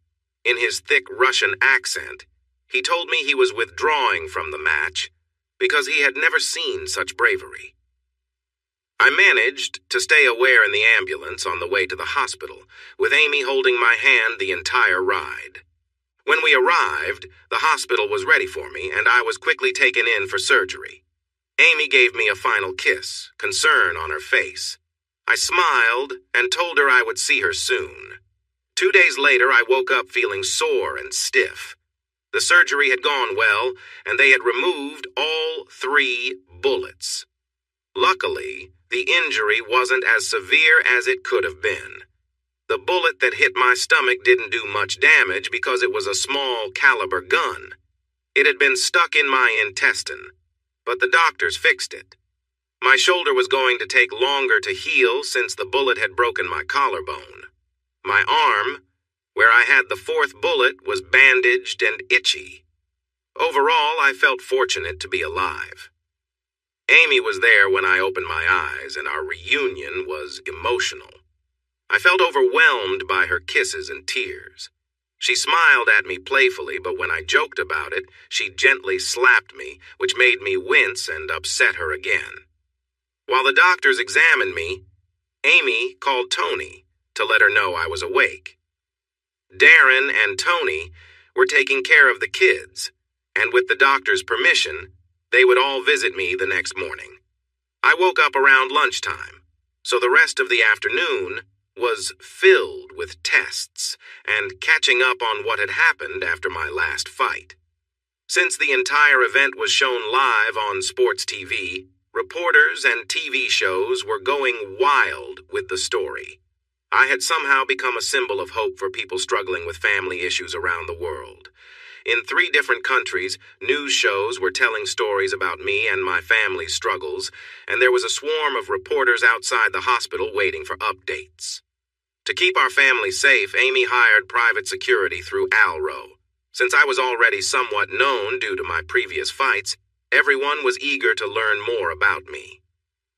In his thick Russian accent, he told me he was withdrawing from the match because he had never seen such bravery. I managed to stay aware in the ambulance on the way to the hospital, with Amy holding my hand the entire ride. When we arrived, the hospital was ready for me, and I was quickly taken in for surgery. Amy gave me a final kiss, concern on her face. I smiled and told her I would see her soon. 2 days later, I woke up feeling sore and stiff. The surgery had gone well, and they had removed all 3 bullets. Luckily, the injury wasn't as severe as it could have been. The bullet that hit my stomach didn't do much damage because it was a small caliber gun. It had been stuck in my intestine, but the doctors fixed it. My shoulder was going to take longer to heal since the bullet had broken my collarbone. My arm, where I had the 4th bullet, was bandaged and itchy. Overall, I felt fortunate to be alive. Amy was there when I opened my eyes, and our reunion was emotional. I felt overwhelmed by her kisses and tears. She smiled at me playfully, but when I joked about it, she gently slapped me, which made me wince and upset her again. While the doctors examined me, Amy called Tony to let her know I was awake. Darren and Tony were taking care of the kids, and with the doctor's permission, they would all visit me the next morning. I woke up around lunchtime, so the rest of the afternoon was filled with tests and catching up on what had happened after my last fight. Since the entire event was shown live on sports TV, reporters and TV shows were going wild with the story. I had somehow become a symbol of hope for people struggling with family issues around the world. In 3 different countries, news shows were telling stories about me and my family's struggles, and there was a swarm of reporters outside the hospital waiting for updates. To keep our family safe, Amy hired private security through Alro. Since I was already somewhat known due to my previous fights, everyone was eager to learn more about me.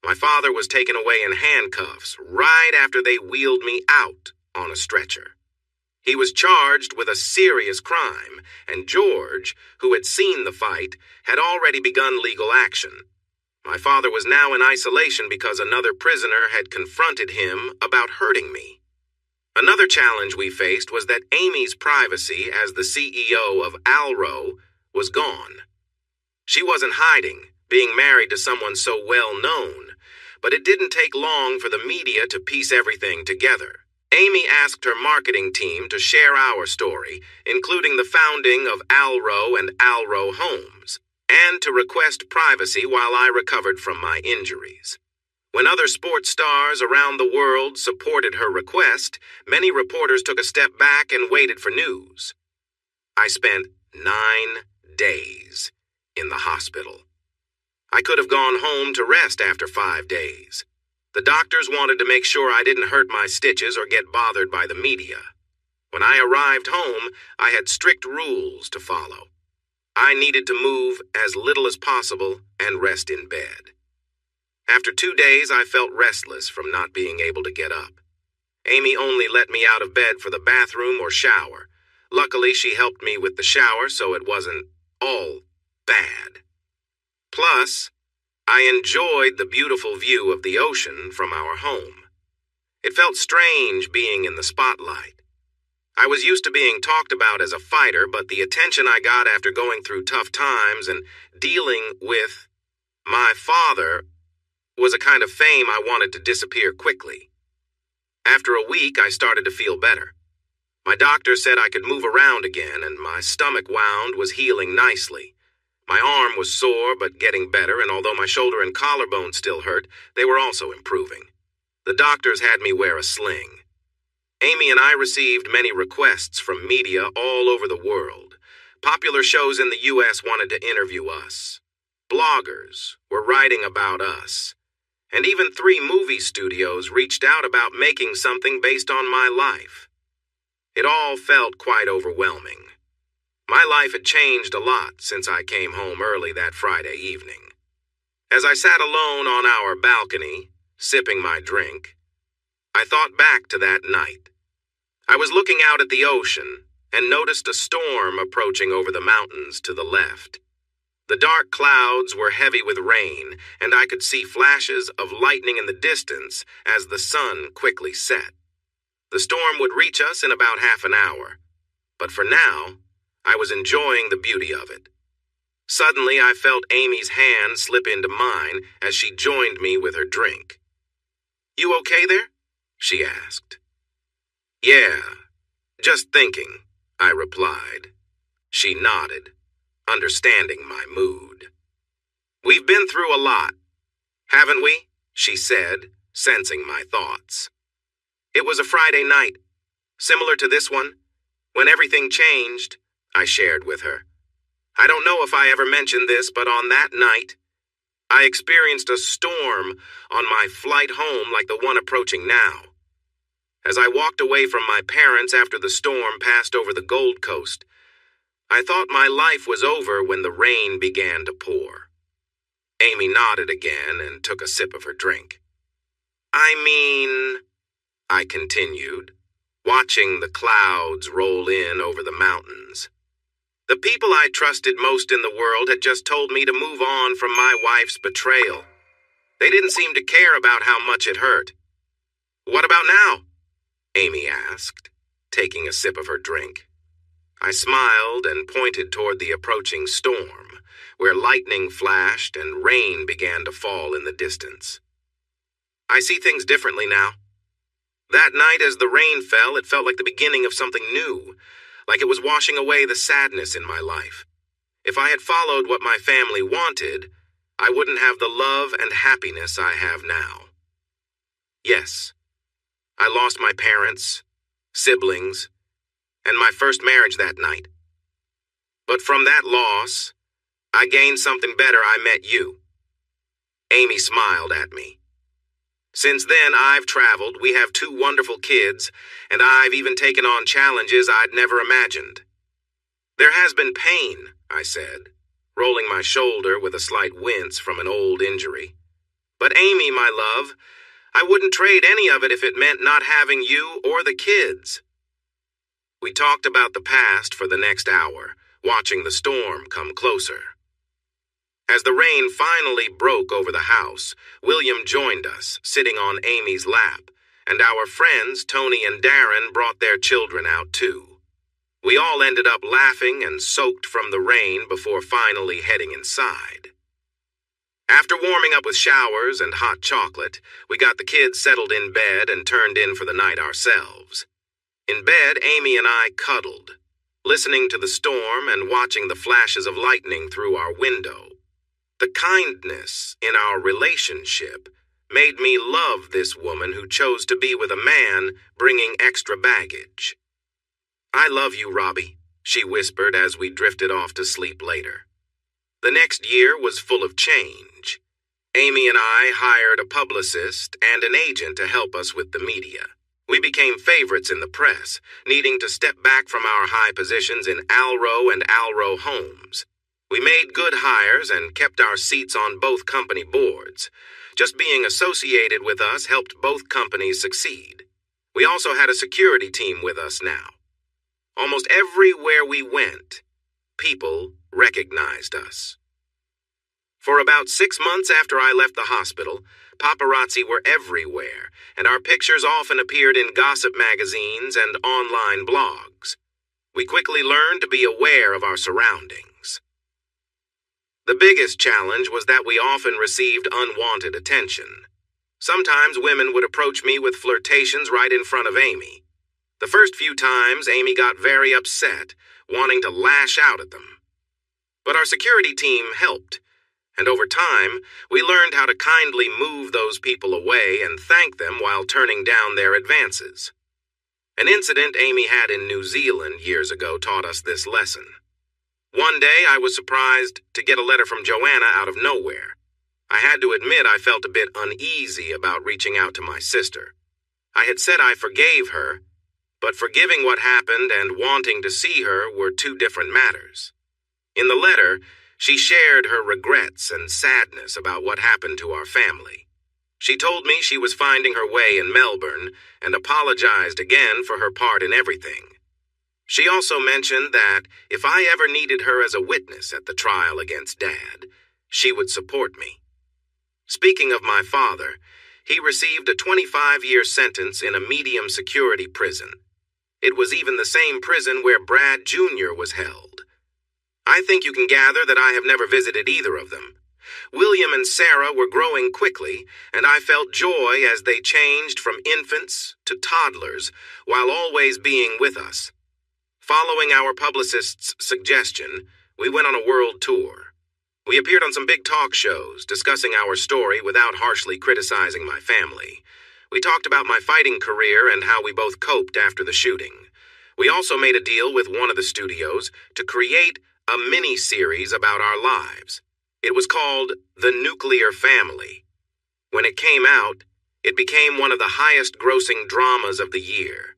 My father was taken away in handcuffs right after they wheeled me out on a stretcher. He was charged with a serious crime, and George, who had seen the fight, had already begun legal action. My father was now in isolation because another prisoner had confronted him about hurting me. Another challenge we faced was that Amy's privacy as the CEO of Alro was gone. She wasn't hiding, being married to someone so well known, but it didn't take long for the media to piece everything together. Amy asked her marketing team to share our story, including the founding of Alro and Alro Homes, and to request privacy while I recovered from my injuries. When other sports stars around the world supported her request, many reporters took a step back and waited for news. I spent 9 days in the hospital. I could have gone home to rest after 5 days. The doctors wanted to make sure I didn't hurt my stitches or get bothered by the media. When I arrived home, I had strict rules to follow. I needed to move as little as possible and rest in bed. After 2 days, I felt restless from not being able to get up. Amy only let me out of bed for the bathroom or shower. Luckily, she helped me with the shower, so it wasn't all bad. Plus, I enjoyed the beautiful view of the ocean from our home. It felt strange being in the spotlight. I was used to being talked about as a fighter, but the attention I got after going through tough times and dealing with my father was a kind of fame I wanted to disappear quickly. After a week, I started to feel better. My doctor said I could move around again, and my stomach wound was healing nicely. My arm was sore but getting better, and although my shoulder and collarbone still hurt, they were also improving. The doctors had me wear a sling. Amy and I received many requests from media all over the world. Popular shows in the U.S. wanted to interview us. Bloggers were writing about us. And even 3 movie studios reached out about making something based on my life. It all felt quite overwhelming. My life had changed a lot since I came home early that Friday evening. As I sat alone on our balcony, sipping my drink, I thought back to that night. I was looking out at the ocean and noticed a storm approaching over the mountains to the left. The dark clouds were heavy with rain, and I could see flashes of lightning in the distance as the sun quickly set. The storm would reach us in about half an hour, but for now, I was enjoying the beauty of it. Suddenly, I felt Amy's hand slip into mine as she joined me with her drink. "You okay there?" she asked. "Yeah, just thinking," I replied. She nodded, understanding my mood. "We've been through a lot, haven't we?" she said, sensing my thoughts. "It was a Friday night, similar to this one, when everything changed," I shared with her. "I don't know if I ever mentioned this, but on that night, I experienced a storm on my flight home like the one approaching now. As I walked away from my parents after the storm passed over the Gold Coast, I thought my life was over when the rain began to pour." Amy nodded again and took a sip of her drink. "I mean," I continued, watching the clouds roll in over the mountains. "The people I trusted most in the world had just told me to move on from my wife's betrayal. They didn't seem to care about how much it hurt." "What about now?" Amy asked, taking a sip of her drink. I smiled and pointed toward the approaching storm, where lightning flashed and rain began to fall in the distance. "I see things differently now. That night, as the rain fell, it felt like the beginning of something new, like it was washing away the sadness in my life. If I had followed what my family wanted, I wouldn't have the love and happiness I have now. Yes, I lost my parents, siblings, and my first marriage that night. But from that loss, I gained something better. I met you. Amy smiled at me. Since then, I've traveled, we have 2 wonderful kids, and I've even taken on challenges I'd never imagined. There has been pain, I said, rolling my shoulder with a slight wince from an old injury. But Amy, my love, I wouldn't trade any of it if it meant not having you or the kids. We talked about the past for the next hour, watching the storm come closer. As the rain finally broke over the house, William joined us, sitting on Amy's lap, and our friends, Tony and Darren, brought their children out too. We all ended up laughing and soaked from the rain before finally heading inside. After warming up with showers and hot chocolate, we got the kids settled in bed and turned in for the night ourselves. In bed, Amy and I cuddled, listening to the storm and watching the flashes of lightning through our window. The kindness in our relationship made me love this woman who chose to be with a man bringing extra baggage. I love you, Robbie, she whispered as we drifted off to sleep later. The next year was full of change. Amy and I hired a publicist and an agent to help us with the media. We became favorites in the press, needing to step back from our high positions in Alro and Alro Homes. We made good hires and kept our seats on both company boards. Just being associated with us helped both companies succeed. We also had a security team with us now. Almost everywhere we went, people recognized us. For about 6 months after I left the hospital, paparazzi were everywhere, and our pictures often appeared in gossip magazines and online blogs. We quickly learned to be aware of our surroundings. The biggest challenge was that we often received unwanted attention. Sometimes women would approach me with flirtations right in front of Amy. The first few times, Amy got very upset, wanting to lash out at them. But our security team helped, and over time, we learned how to kindly move those people away and thank them while turning down their advances. An incident Amy had in New Zealand years ago taught us this lesson. One day, I was surprised to get a letter from Joanna out of nowhere. I had to admit I felt a bit uneasy about reaching out to my sister. I had said I forgave her, but forgiving what happened and wanting to see her were 2 different matters. In the letter, she shared her regrets and sadness about what happened to our family. She told me she was finding her way in Melbourne and apologized again for her part in everything. She also mentioned that if I ever needed her as a witness at the trial against Dad, she would support me. Speaking of my father, he received a 25-year sentence in a medium security prison. It was even the same prison where Brad Jr. was held. I think you can gather that I have never visited either of them. William and Sarah were growing quickly, and I felt joy as they changed from infants to toddlers while always being with us. Following our publicist's suggestion, we went on a world tour. We appeared on some big talk shows, discussing our story without harshly criticizing my family. We talked about my fighting career and how we both coped after the shooting. We also made a deal with one of the studios to create a mini-series about our lives. It was called The Nuclear Family. When it came out, it became one of the highest-grossing dramas of the year.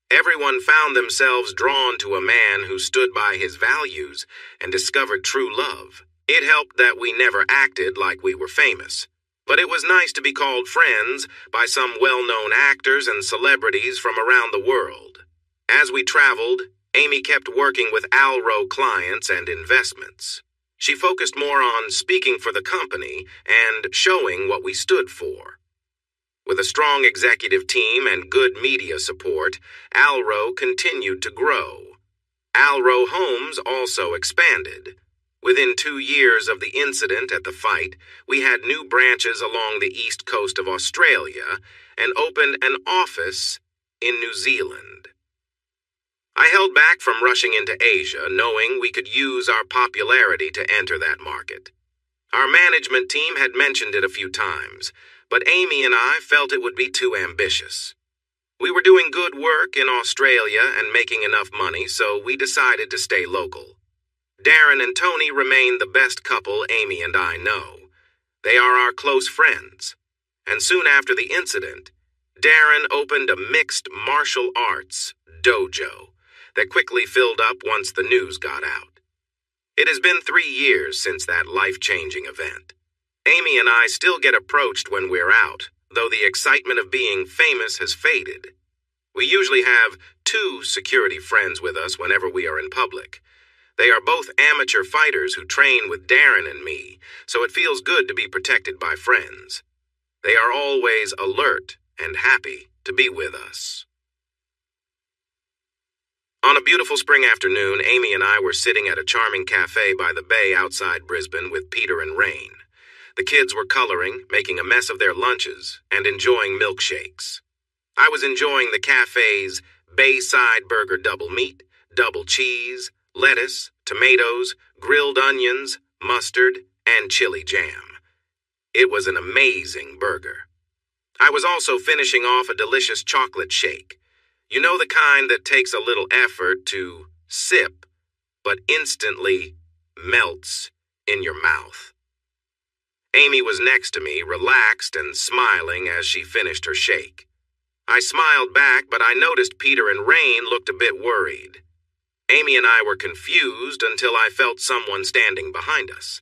Everyone found themselves drawn to a man who stood by his values and discovered true love. It helped that we never acted like we were famous, but it was nice to be called friends by some well-known actors and celebrities from around the world. As we traveled, Amy kept working with Alro clients and investments. She focused more on speaking for the company and showing what we stood for. With a strong executive team and good media support, Alro continued to grow. Alro Homes also expanded. Within 2 years of the incident at the fight, we had new branches along the east coast of Australia and opened an office in New Zealand. I held back from rushing into Asia, knowing we could use our popularity to enter that market. Our management team had mentioned it a few times, but Amy and I felt it would be too ambitious. We were doing good work in Australia and making enough money, so we decided to stay local. Darren and Tony remain the best couple Amy and I know. They are our close friends. And soon after the incident, Darren opened a mixed martial arts dojo that quickly filled up once the news got out. It has been 3 years since that life-changing event. Amy and I still get approached when we're out, though the excitement of being famous has faded. We usually have 2 security friends with us whenever we are in public. They are both amateur fighters who train with Darren and me, so it feels good to be protected by friends. They are always alert and happy to be with us. On a beautiful spring afternoon, Amy and I were sitting at a charming cafe by the bay outside Brisbane with Peter and Rain. The kids were coloring, making a mess of their lunches, and enjoying milkshakes. I was enjoying the cafe's Bayside Burger double meat, double cheese, lettuce, tomatoes, grilled onions, mustard, and chili jam. It was an amazing burger. I was also finishing off a delicious chocolate shake. You know, the kind that takes a little effort to sip, but instantly melts in your mouth. Amy was next to me, relaxed and smiling as she finished her shake. I smiled back, but I noticed Peter and Rain looked a bit worried. Amy and I were confused until I felt someone standing behind us.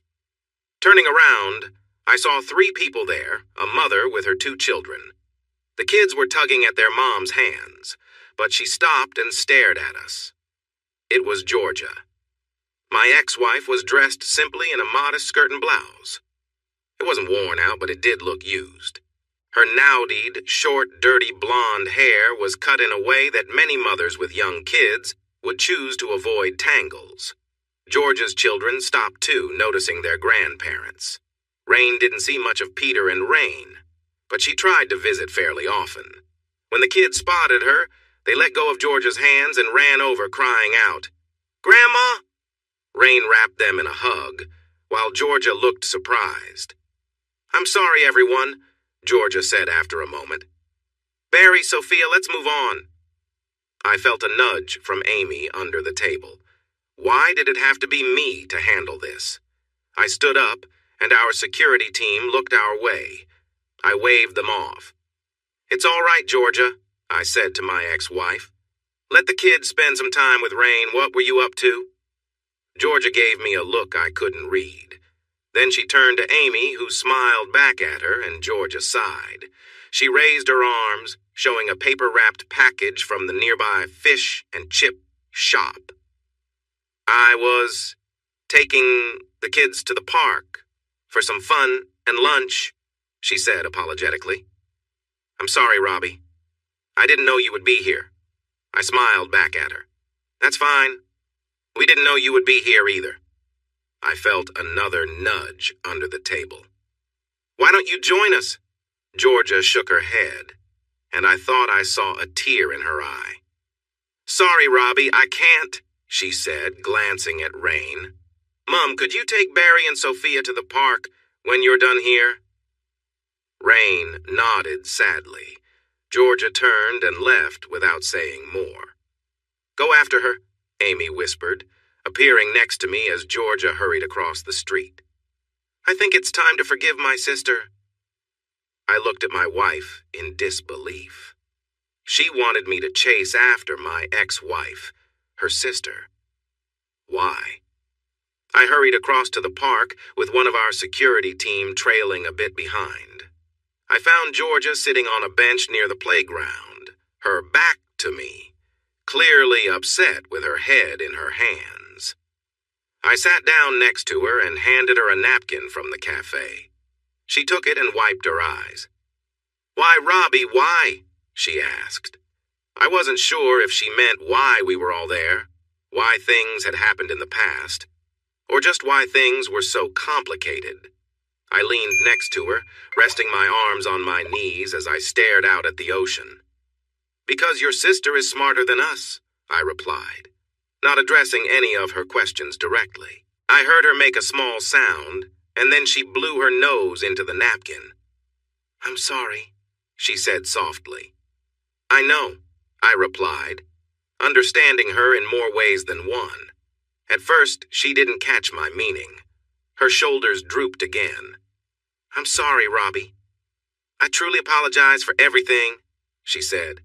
Turning around, I saw 3 people there, a mother with her 2 children. The kids were tugging at their mom's hands, but she stopped and stared at us. It was Georgia. My ex-wife was dressed simply in a modest skirt and blouse. It wasn't worn out, but it did look used. Her naudied, short, dirty blonde hair was cut in a way that many mothers with young kids would choose to avoid tangles. Georgia's children stopped too, noticing their grandparents. Rain didn't see much of Peter and Rain, but she tried to visit fairly often. When the kids spotted her, they let go of Georgia's hands and ran over, crying out, "Grandma!" Rain wrapped them in a hug, while Georgia looked surprised. "I'm sorry, everyone," Georgia said after a moment. "Barry, Sophia, let's move on." I felt a nudge from Amy under the table. Why did it have to be me to handle this? I stood up, and our security team looked our way. I waved them off. "It's all right, Georgia," I said to my ex-wife. "Let the kids spend some time with Rain. What were you up to?" Georgia gave me a look I couldn't read. Then she turned to Amy, who smiled back at her, and Georgia sighed. She raised her arms, showing a paper-wrapped package from the nearby fish and chip shop. "I was taking the kids to the park for some fun and lunch," she said apologetically. "I'm sorry, Robbie. I didn't know you would be here." I smiled back at her. "That's fine. We didn't know you would be here either." I felt another nudge under the table. "Why don't you join us?" Georgia shook her head, and I thought I saw a tear in her eye. "Sorry, Robbie, I can't," she said, glancing at Rain. "Mom, could you take Barry and Sophia to the park when you're done here?" Rain nodded sadly. Georgia turned and left without saying more. "Go after her," Amy whispered, appearing next to me as Georgia hurried across the street. "I think it's time to forgive my sister." I looked at my wife in disbelief. She wanted me to chase after my ex-wife, her sister. Why? I hurried across to the park with one of our security team trailing a bit behind. I found Georgia sitting on a bench near the playground, her back to me, clearly upset with her head in her hands. I sat down next to her and handed her a napkin from the cafe. She took it and wiped her eyes. "Why, Robbie, why?" she asked. I wasn't sure if she meant why we were all there, why things had happened in the past, or just why things were so complicated. I leaned next to her, resting my arms on my knees as I stared out at the ocean. Because your sister is smarter than us, I replied, not addressing any of her questions directly. I heard her make a small sound, and then she blew her nose into the napkin. I'm sorry, she said softly. I know, I replied, understanding her in more ways than one. At first, she didn't catch my meaning. Her shoulders drooped again. I'm sorry, Robbie. I truly apologize for everything, she said.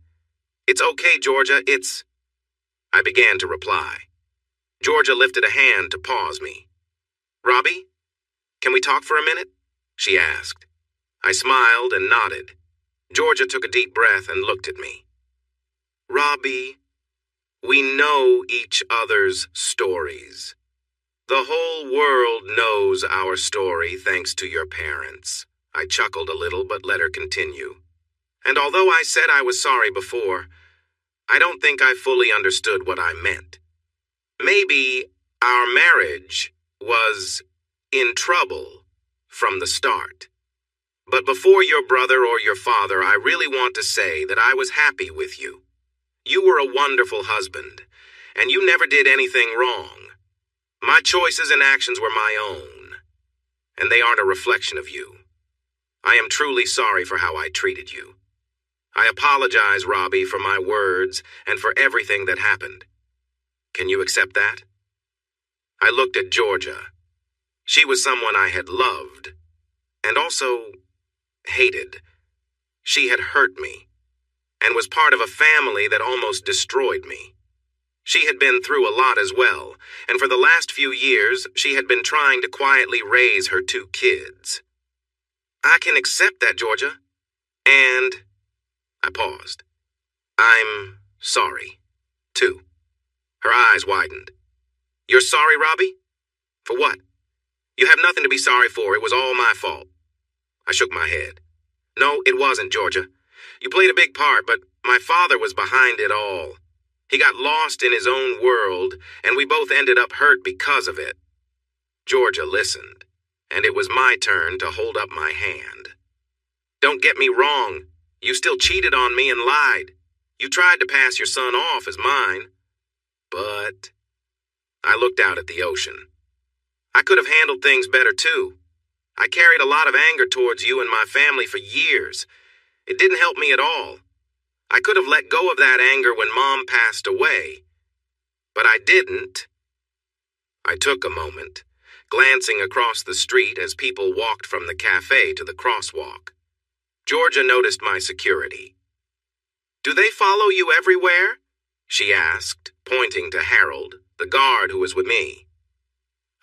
It's okay, Georgia, it's... I began to reply. Georgia lifted a hand to pause me. Robbie, can we talk for a minute? She asked. I smiled and nodded. Georgia took a deep breath and looked at me. Robbie, we know each other's stories. The whole world knows our story thanks to your parents. I chuckled a little but let her continue. And although I said I was sorry before, I don't think I fully understood what I meant. Maybe our marriage was in trouble from the start. But before your brother or your father, I really want to say that I was happy with you. You were a wonderful husband, and you never did anything wrong. My choices and actions were my own, and they aren't a reflection of you. I am truly sorry for how I treated you. I apologize, Robbie, for my words and for everything that happened. Can you accept that? I looked at Georgia. She was someone I had loved, and also hated. She had hurt me, and was part of a family that almost destroyed me. She had been through a lot as well, and for the last few years, she had been trying to quietly raise her 2 kids. I can accept that, Georgia. And... I paused. I'm sorry, too. Her eyes widened. You're sorry, Robbie? For what? You have nothing to be sorry for. It was all my fault. I shook my head. No, it wasn't, Georgia. You played a big part, but my father was behind it all. He got lost in his own world, and we both ended up hurt because of it. Georgia listened, and it was my turn to hold up my hand. Don't get me wrong. You still cheated on me and lied. You tried to pass your son off as mine. But... I looked out at the ocean. I could have handled things better, too. I carried a lot of anger towards you and my family for years. It didn't help me at all. I could have let go of that anger when Mom passed away. But I didn't. I took a moment, glancing across the street as people walked from the cafe to the crosswalk. Georgia noticed my security. Do they follow you everywhere? She asked, pointing to Harold, the guard who was with me.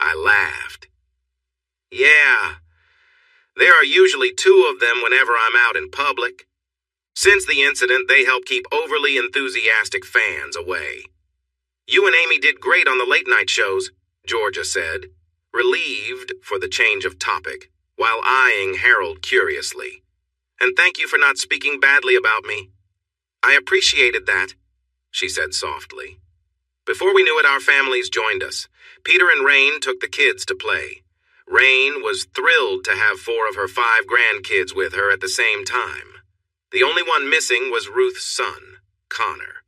I laughed. Yeah, there are usually 2 of them whenever I'm out in public. Since the incident, they help keep overly enthusiastic fans away. You and Amy did great on the late-night shows, Georgia said, relieved for the change of topic, while eyeing Harold curiously. And thank you for not speaking badly about me. I appreciated that, she said softly. Before we knew it, our families joined us. Peter and Rain took the kids to play. Rain was thrilled to have 4 of her 5 grandkids with her at the same time. The only one missing was Ruth's son, Connor.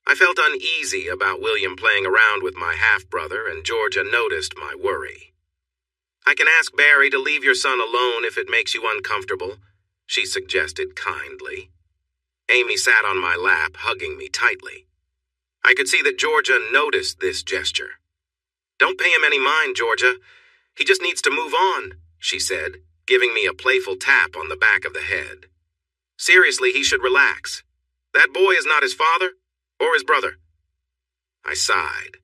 I felt uneasy about William playing around with my half-brother, and Georgia noticed my worry. I can ask Barry to leave your son alone if it makes you uncomfortable, she suggested kindly. Amy sat on my lap, hugging me tightly. I could see that Georgia noticed this gesture. Don't pay him any mind, Georgia. He just needs to move on, she said, giving me a playful tap on the back of the head. Seriously, he should relax. That boy is not his father or his brother. I sighed.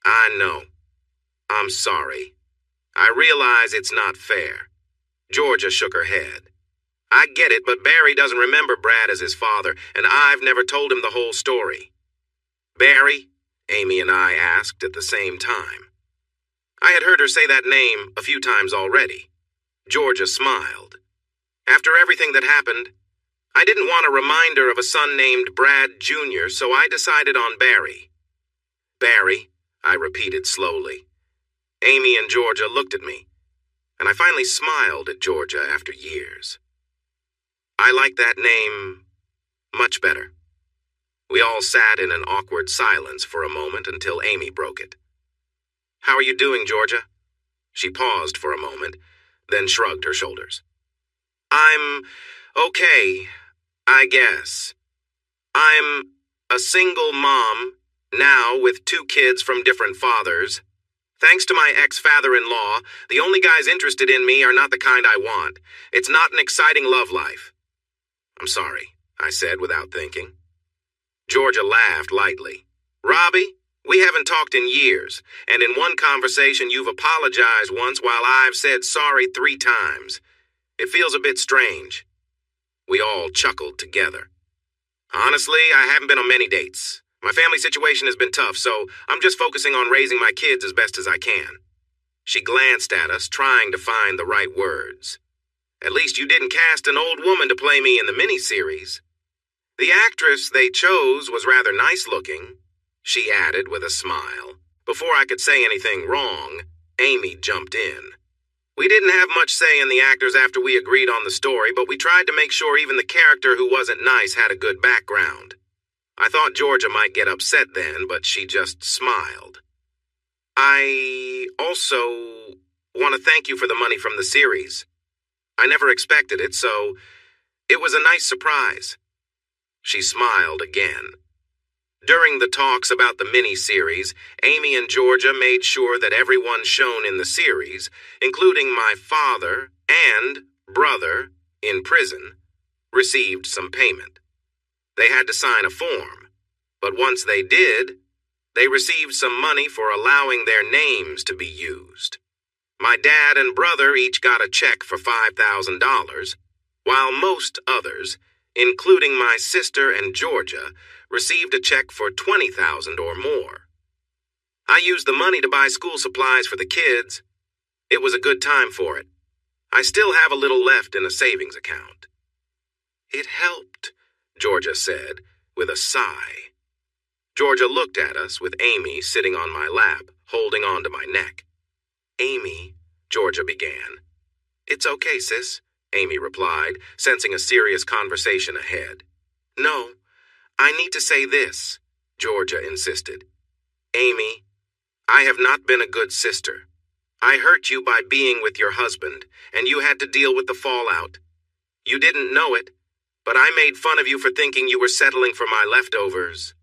I know. I'm sorry. I realize it's not fair. Georgia shook her head. I get it, but Barry doesn't remember Brad as his father, and I've never told him the whole story. Barry? Amy and I asked at the same time. I had heard her say that name a few times already. Georgia smiled. After everything that happened, I didn't want a reminder of a son named Brad Jr., so I decided on Barry. Barry, I repeated slowly. Amy and Georgia looked at me, and I finally smiled at Georgia after years. I like that name much better, We all sat in an awkward silence for a moment until Amy broke it. "How are you doing, Georgia?" She paused for a moment, then shrugged her shoulders. "I'm okay, I guess. I'm a single mom, now with 2 kids from different fathers. Thanks to my ex-father-in-law, the only guys interested in me are not the kind I want. It's not an exciting love life." "I'm sorry," I said without thinking. Georgia laughed lightly. "Robbie, we haven't talked in years, and in one conversation you've apologized once while I've said sorry 3 times. It feels a bit strange." We all chuckled together. "Honestly, I haven't been on many dates. My family situation has been tough, so I'm just focusing on raising my kids as best as I can." She glanced at us, trying to find the right words. "At least you didn't cast an old woman to play me in the miniseries." "The actress they chose was rather nice-looking," she added with a smile. Before I could say anything wrong, Amy jumped in. "We didn't have much say in the actors after we agreed on the story, but we tried to make sure even the character who wasn't nice had a good background." I thought Georgia might get upset then, but she just smiled. "I also want to thank you for the money from the series. I never expected it, so it was a nice surprise." She smiled again. During the talks about the mini-series, Amy and Georgia made sure that everyone shown in the series, including my father and brother in prison, received some payment. They had to sign a form, but once they did, they received some money for allowing their names to be used. My dad and brother each got a check for $5,000, while most others, including my sister and Georgia, received a check for $20,000 or more. I used the money to buy school supplies for the kids. It was a good time for it. I still have a little left in a savings account. "It helped," Georgia said, with a sigh. Georgia looked at us with Amy sitting on my lap, holding on to my neck. "Amy," Georgia began. "It's okay, sis," Amy replied, sensing a serious conversation ahead. "No, I need to say this," Georgia insisted. "Amy, I have not been a good sister. I hurt you by being with your husband, and you had to deal with the fallout. You didn't know it, but I made fun of you for thinking you were settling for my leftovers."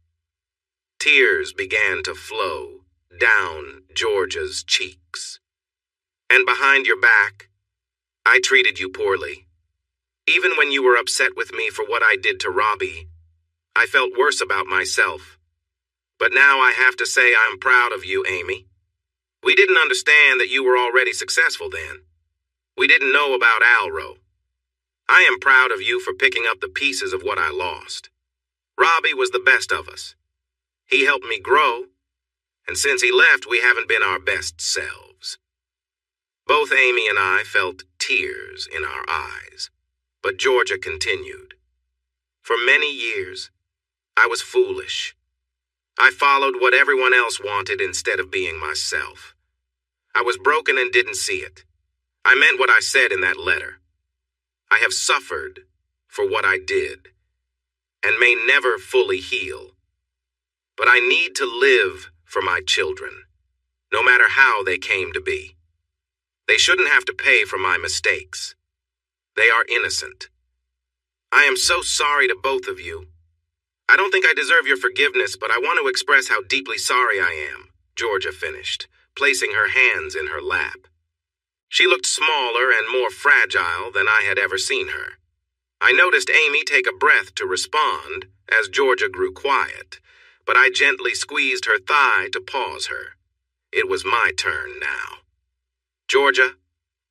Tears began to flow down Georgia's cheeks. "And behind your back, I treated you poorly. Even when you were upset with me for what I did to Robbie, I felt worse about myself. But now I have to say I'm proud of you, Amy. We didn't understand that you were already successful then. We didn't know about Alro. I am proud of you for picking up the pieces of what I lost. Robbie was the best of us. He helped me grow, and since he left, we haven't been our best selves." Both Amy and I felt tears in our eyes, but Georgia continued. "For many years, I was foolish. I followed what everyone else wanted instead of being myself. I was broken and didn't see it. I meant what I said in that letter. I have suffered for what I did, and may never fully heal. But I need to live for my children, no matter how they came to be. They shouldn't have to pay for my mistakes. They are innocent. I am so sorry to both of you. I don't think I deserve your forgiveness, but I want to express how deeply sorry I am," Georgia finished, placing her hands in her lap. She looked smaller and more fragile than I had ever seen her. I noticed Amy take a breath to respond as Georgia grew quiet, but I gently squeezed her thigh to pause her. It was my turn now. "Georgia,"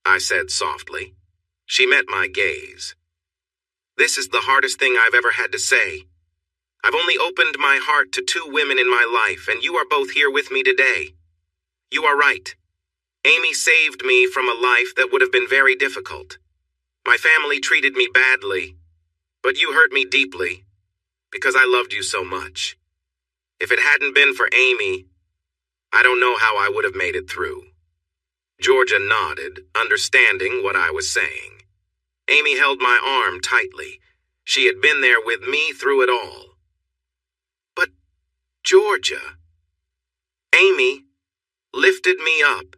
I said softly. She met my gaze. "This is the hardest thing I've ever had to say. I've only opened my heart to 2 women in my life, and you are both here with me today. You are right. Amy saved me from a life that would have been very difficult. My family treated me badly, but you hurt me deeply because I loved you so much. If it hadn't been for Amy, I don't know how I would have made it through." Georgia nodded, understanding what I was saying. Amy held my arm tightly. She had been there with me through it all. Georgia. Amy lifted me up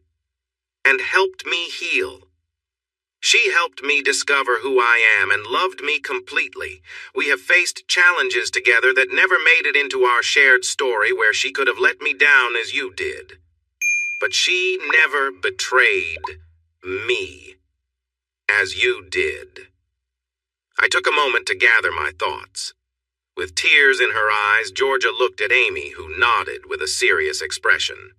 and helped me heal. She helped me discover who I am and loved me completely. We have faced challenges together that never made it into our shared story where she could have let me down as you did. But she never betrayed me as you did. I took a moment to gather my thoughts. With tears in her eyes, Georgia looked at Amy, who nodded with a serious expression.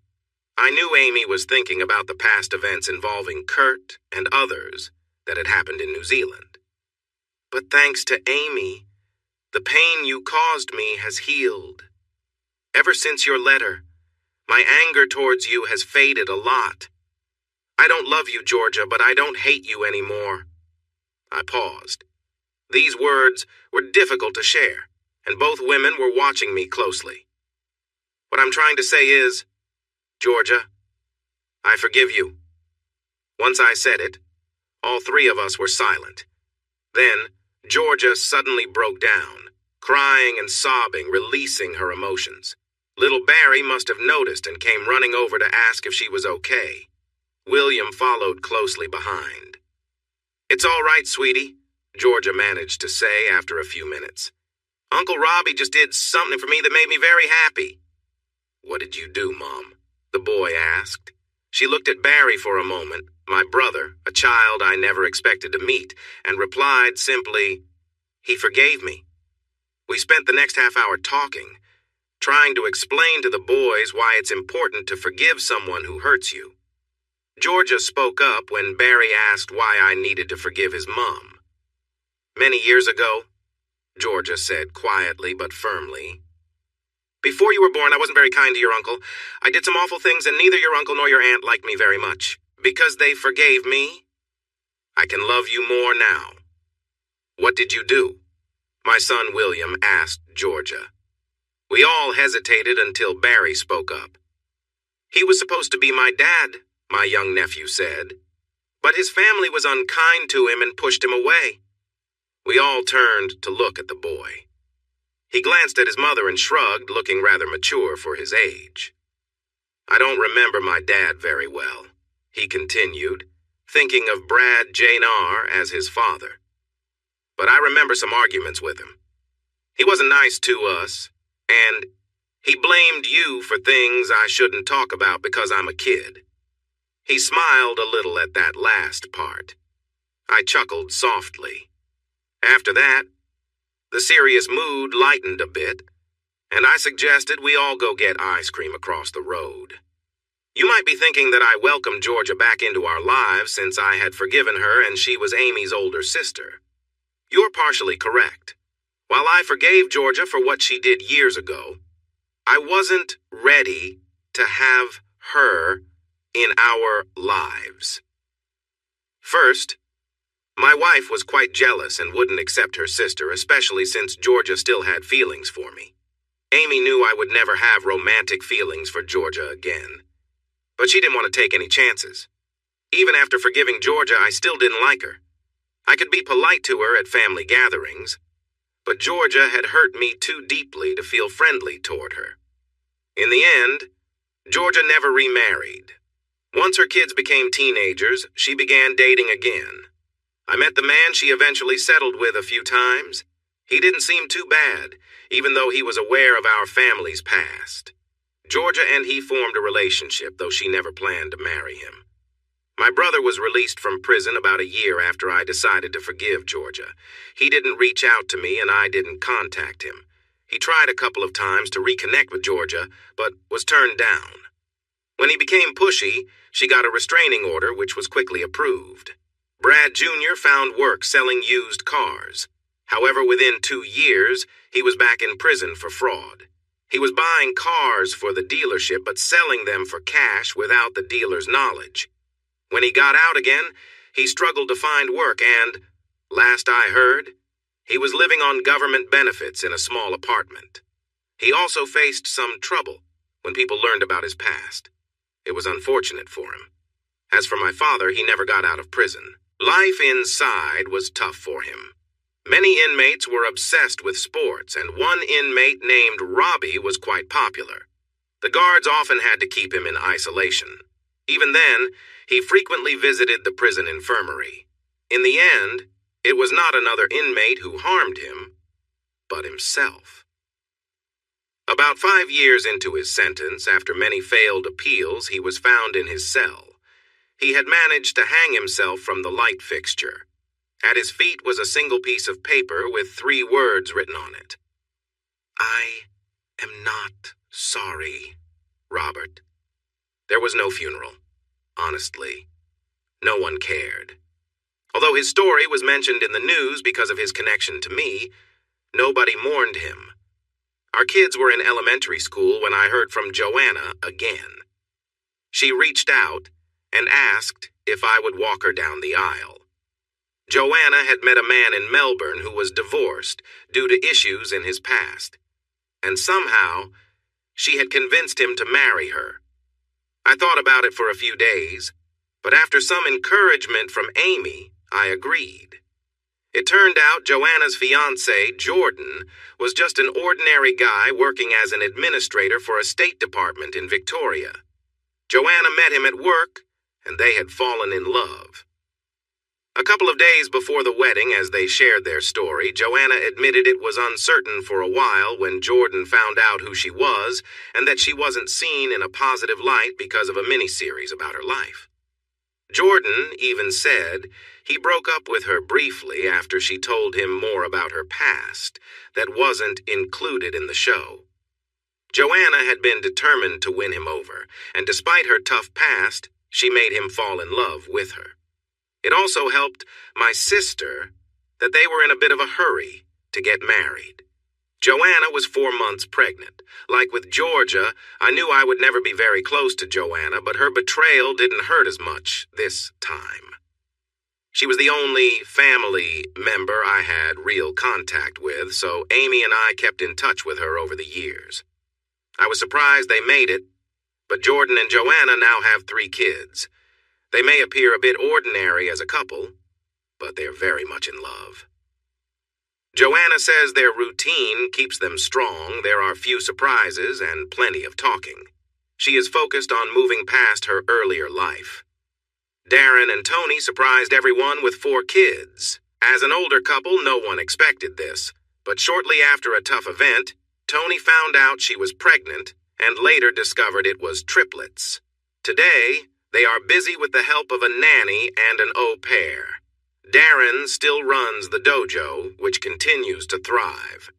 I knew Amy was thinking about the past events involving Kurt and others that had happened in New Zealand. But thanks to Amy, the pain you caused me has healed. Ever since your letter, my anger towards you has faded a lot. I don't love you, Georgia, but I don't hate you anymore. I paused. These words were difficult to share, and both women were watching me closely. What I'm trying to say is, Georgia, I forgive you. Once I said it, all three of us were silent. Then, Georgia suddenly broke down, crying and sobbing, releasing her emotions. Little Barry must have noticed and came running over to ask if she was okay. William followed closely behind. It's all right, sweetie, Georgia managed to say after a few minutes. Uncle Robbie just did something for me that made me very happy. What did you do, Mom? The boy asked. She looked at Barry for a moment, my brother, a child I never expected to meet, and replied simply, he forgave me. We spent the next half hour talking, trying to explain to the boys why it's important to forgive someone who hurts you. Georgia spoke up when Barry asked why I needed to forgive his mom. Many years ago, Georgia said quietly but firmly, before you were born, I wasn't very kind to your uncle. I did some awful things, and neither your uncle nor your aunt liked me very much. Because they forgave me, I can love you more now. What did you do? My son William asked Georgia. We all hesitated until Barry spoke up. He was supposed to be my dad, my young nephew said. But his family was unkind to him and pushed him away. We all turned to look at the boy. He glanced at his mother and shrugged, looking rather mature for his age. I don't remember my dad very well, he continued, thinking of Brad J.N.R. as his father. But I remember some arguments with him. He wasn't nice to us, and he blamed you for things I shouldn't talk about because I'm a kid. He smiled a little at that last part. I chuckled softly. After that, the serious mood lightened a bit, and I suggested we all go get ice cream across the road. You might be thinking that I welcomed Georgia back into our lives since I had forgiven her and she was Amy's older sister. You're partially correct. While I forgave Georgia for what she did years ago, I wasn't ready to have her in our lives. First, my wife was quite jealous and wouldn't accept her sister, especially since Georgia still had feelings for me. Amy knew I would never have romantic feelings for Georgia again. But she didn't want to take any chances. Even after forgiving Georgia, I still didn't like her. I could be polite to her at family gatherings, but Georgia had hurt me too deeply to feel friendly toward her. In the end, Georgia never remarried. Once her kids became teenagers, she began dating again. I met the man she eventually settled with a few times. He didn't seem too bad, even though he was aware of our family's past. Georgia and he formed a relationship, though she never planned to marry him. My brother was released from prison about a year after I decided to forgive Georgia. He didn't reach out to me and I didn't contact him. He tried a couple of times to reconnect with Georgia, but was turned down. When he became pushy, she got a restraining order, which was quickly approved. Brad Jr. found work selling used cars. However, within 2 years, he was back in prison for fraud. He was buying cars for the dealership but selling them for cash without the dealer's knowledge. When he got out again, he struggled to find work and, last I heard, he was living on government benefits in a small apartment. He also faced some trouble when people learned about his past. It was unfortunate for him. As for my father, he never got out of prison. Life inside was tough for him. Many inmates were obsessed with sports, and one inmate named Robbie was quite popular. The guards often had to keep him in isolation. Even then, he frequently visited the prison infirmary. In the end, it was not another inmate who harmed him, but himself. About 5 years into his sentence, after many failed appeals, he was found in his cell. He had managed to hang himself from the light fixture. At his feet was a single piece of paper with 3 words written on it. "I am not sorry, Robert." There was no funeral. Honestly, no one cared. Although his story was mentioned in the news because of his connection to me, nobody mourned him. Our kids were in elementary school when I heard from Joanna again. She reached out and asked if I would walk her down the aisle. Joanna had met a man in Melbourne who was divorced due to issues in his past, and somehow she had convinced him to marry her. I thought about it for a few days, but after some encouragement from Amy, I agreed. It turned out Joanna's fiancé, Jordan, was just an ordinary guy working as an administrator for a State Department in Victoria. Joanna met him at work, and they had fallen in love. A couple of days before the wedding, as they shared their story, Joanna admitted it was uncertain for a while when Jordan found out who she was and that she wasn't seen in a positive light because of a miniseries about her life. Jordan even said he broke up with her briefly after she told him more about her past that wasn't included in the show. Joanna had been determined to win him over, and despite her tough past, she made him fall in love with her. It also helped my sister that they were in a bit of a hurry to get married. Joanna was 4 months pregnant. Like with Georgia, I knew I would never be very close to Joanna, but her betrayal didn't hurt as much this time. She was the only family member I had real contact with, so Amy and I kept in touch with her over the years. I was surprised they made it, but Jordan and Joanna now have 3 kids. They may appear a bit ordinary as a couple, but they're very much in love. Joanna says their routine keeps them strong, there are few surprises, and plenty of talking. She is focused on moving past her earlier life. Darren and Tony surprised everyone with 4 kids. As an older couple, no one expected this, but shortly after a tough event, Tony found out she was pregnant and later discovered it was triplets. Today, they are busy with the help of a nanny and an au pair. Darren still runs the dojo, which continues to thrive.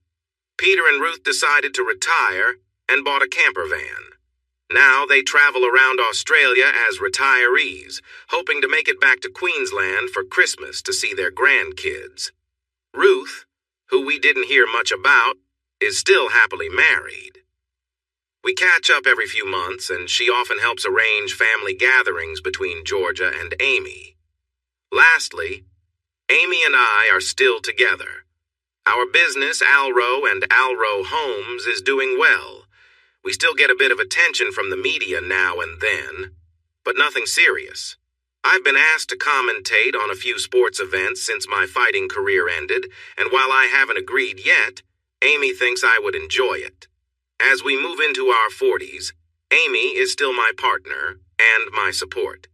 Peter and Ruth decided to retire and bought a camper van. Now they travel around Australia as retirees, hoping to make it back to Queensland for Christmas to see their grandkids. Ruth, who we didn't hear much about, is still happily married. We catch up every few months, and she often helps arrange family gatherings between Georgia and Amy. Lastly, Amy and I are still together. Our business, Alro and Alro Homes, is doing well. We still get a bit of attention from the media now and then, but nothing serious. I've been asked to commentate on a few sports events since my fighting career ended, and while I haven't agreed yet, Amy thinks I would enjoy it. As we move into our 40s, Amy is still my partner and my support.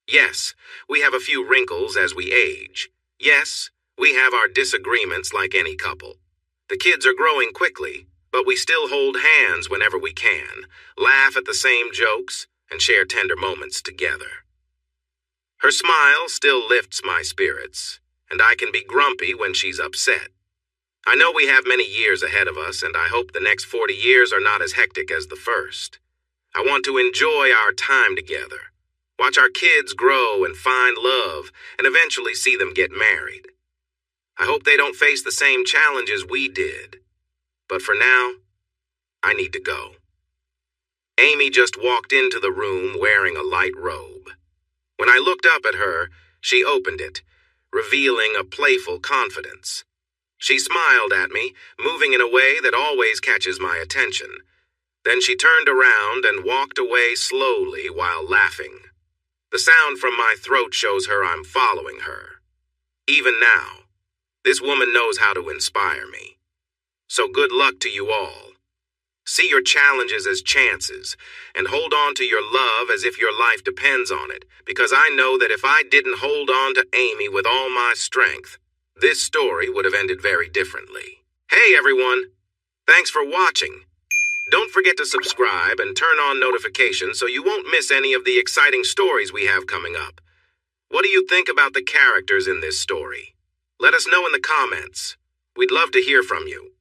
Yes, we have a few wrinkles as we age. Yes, we have our disagreements like any couple. The kids are growing quickly, but we still hold hands whenever we can, laugh at the same jokes, and share tender moments together. Her smile still lifts my spirits, and I can be grumpy when she's upset. I know we have many years ahead of us, and I hope the next 40 years are not as hectic as the first. I want to enjoy our time together, watch our kids grow and find love, and eventually see them get married. I hope they don't face the same challenges we did. But for now, I need to go. Amy just walked into the room wearing a light robe. When I looked up at her, she opened it, revealing a playful confidence. She smiled at me, moving in a way that always catches my attention. Then she turned around and walked away slowly while laughing. The sound from my throat shows her I'm following her. Even now, This woman knows how to inspire me. So good luck to you all. See your challenges as chances, and hold on to your love as if your life depends on it, because I know that if I didn't hold on to Amy with all my strength, this story would have ended very differently. Hey everyone! Thanks for watching. Don't forget to subscribe and turn on notifications so you won't miss any of the exciting stories we have coming up. What do you think about the characters in this story? Let us know in the comments. We'd love to hear from you.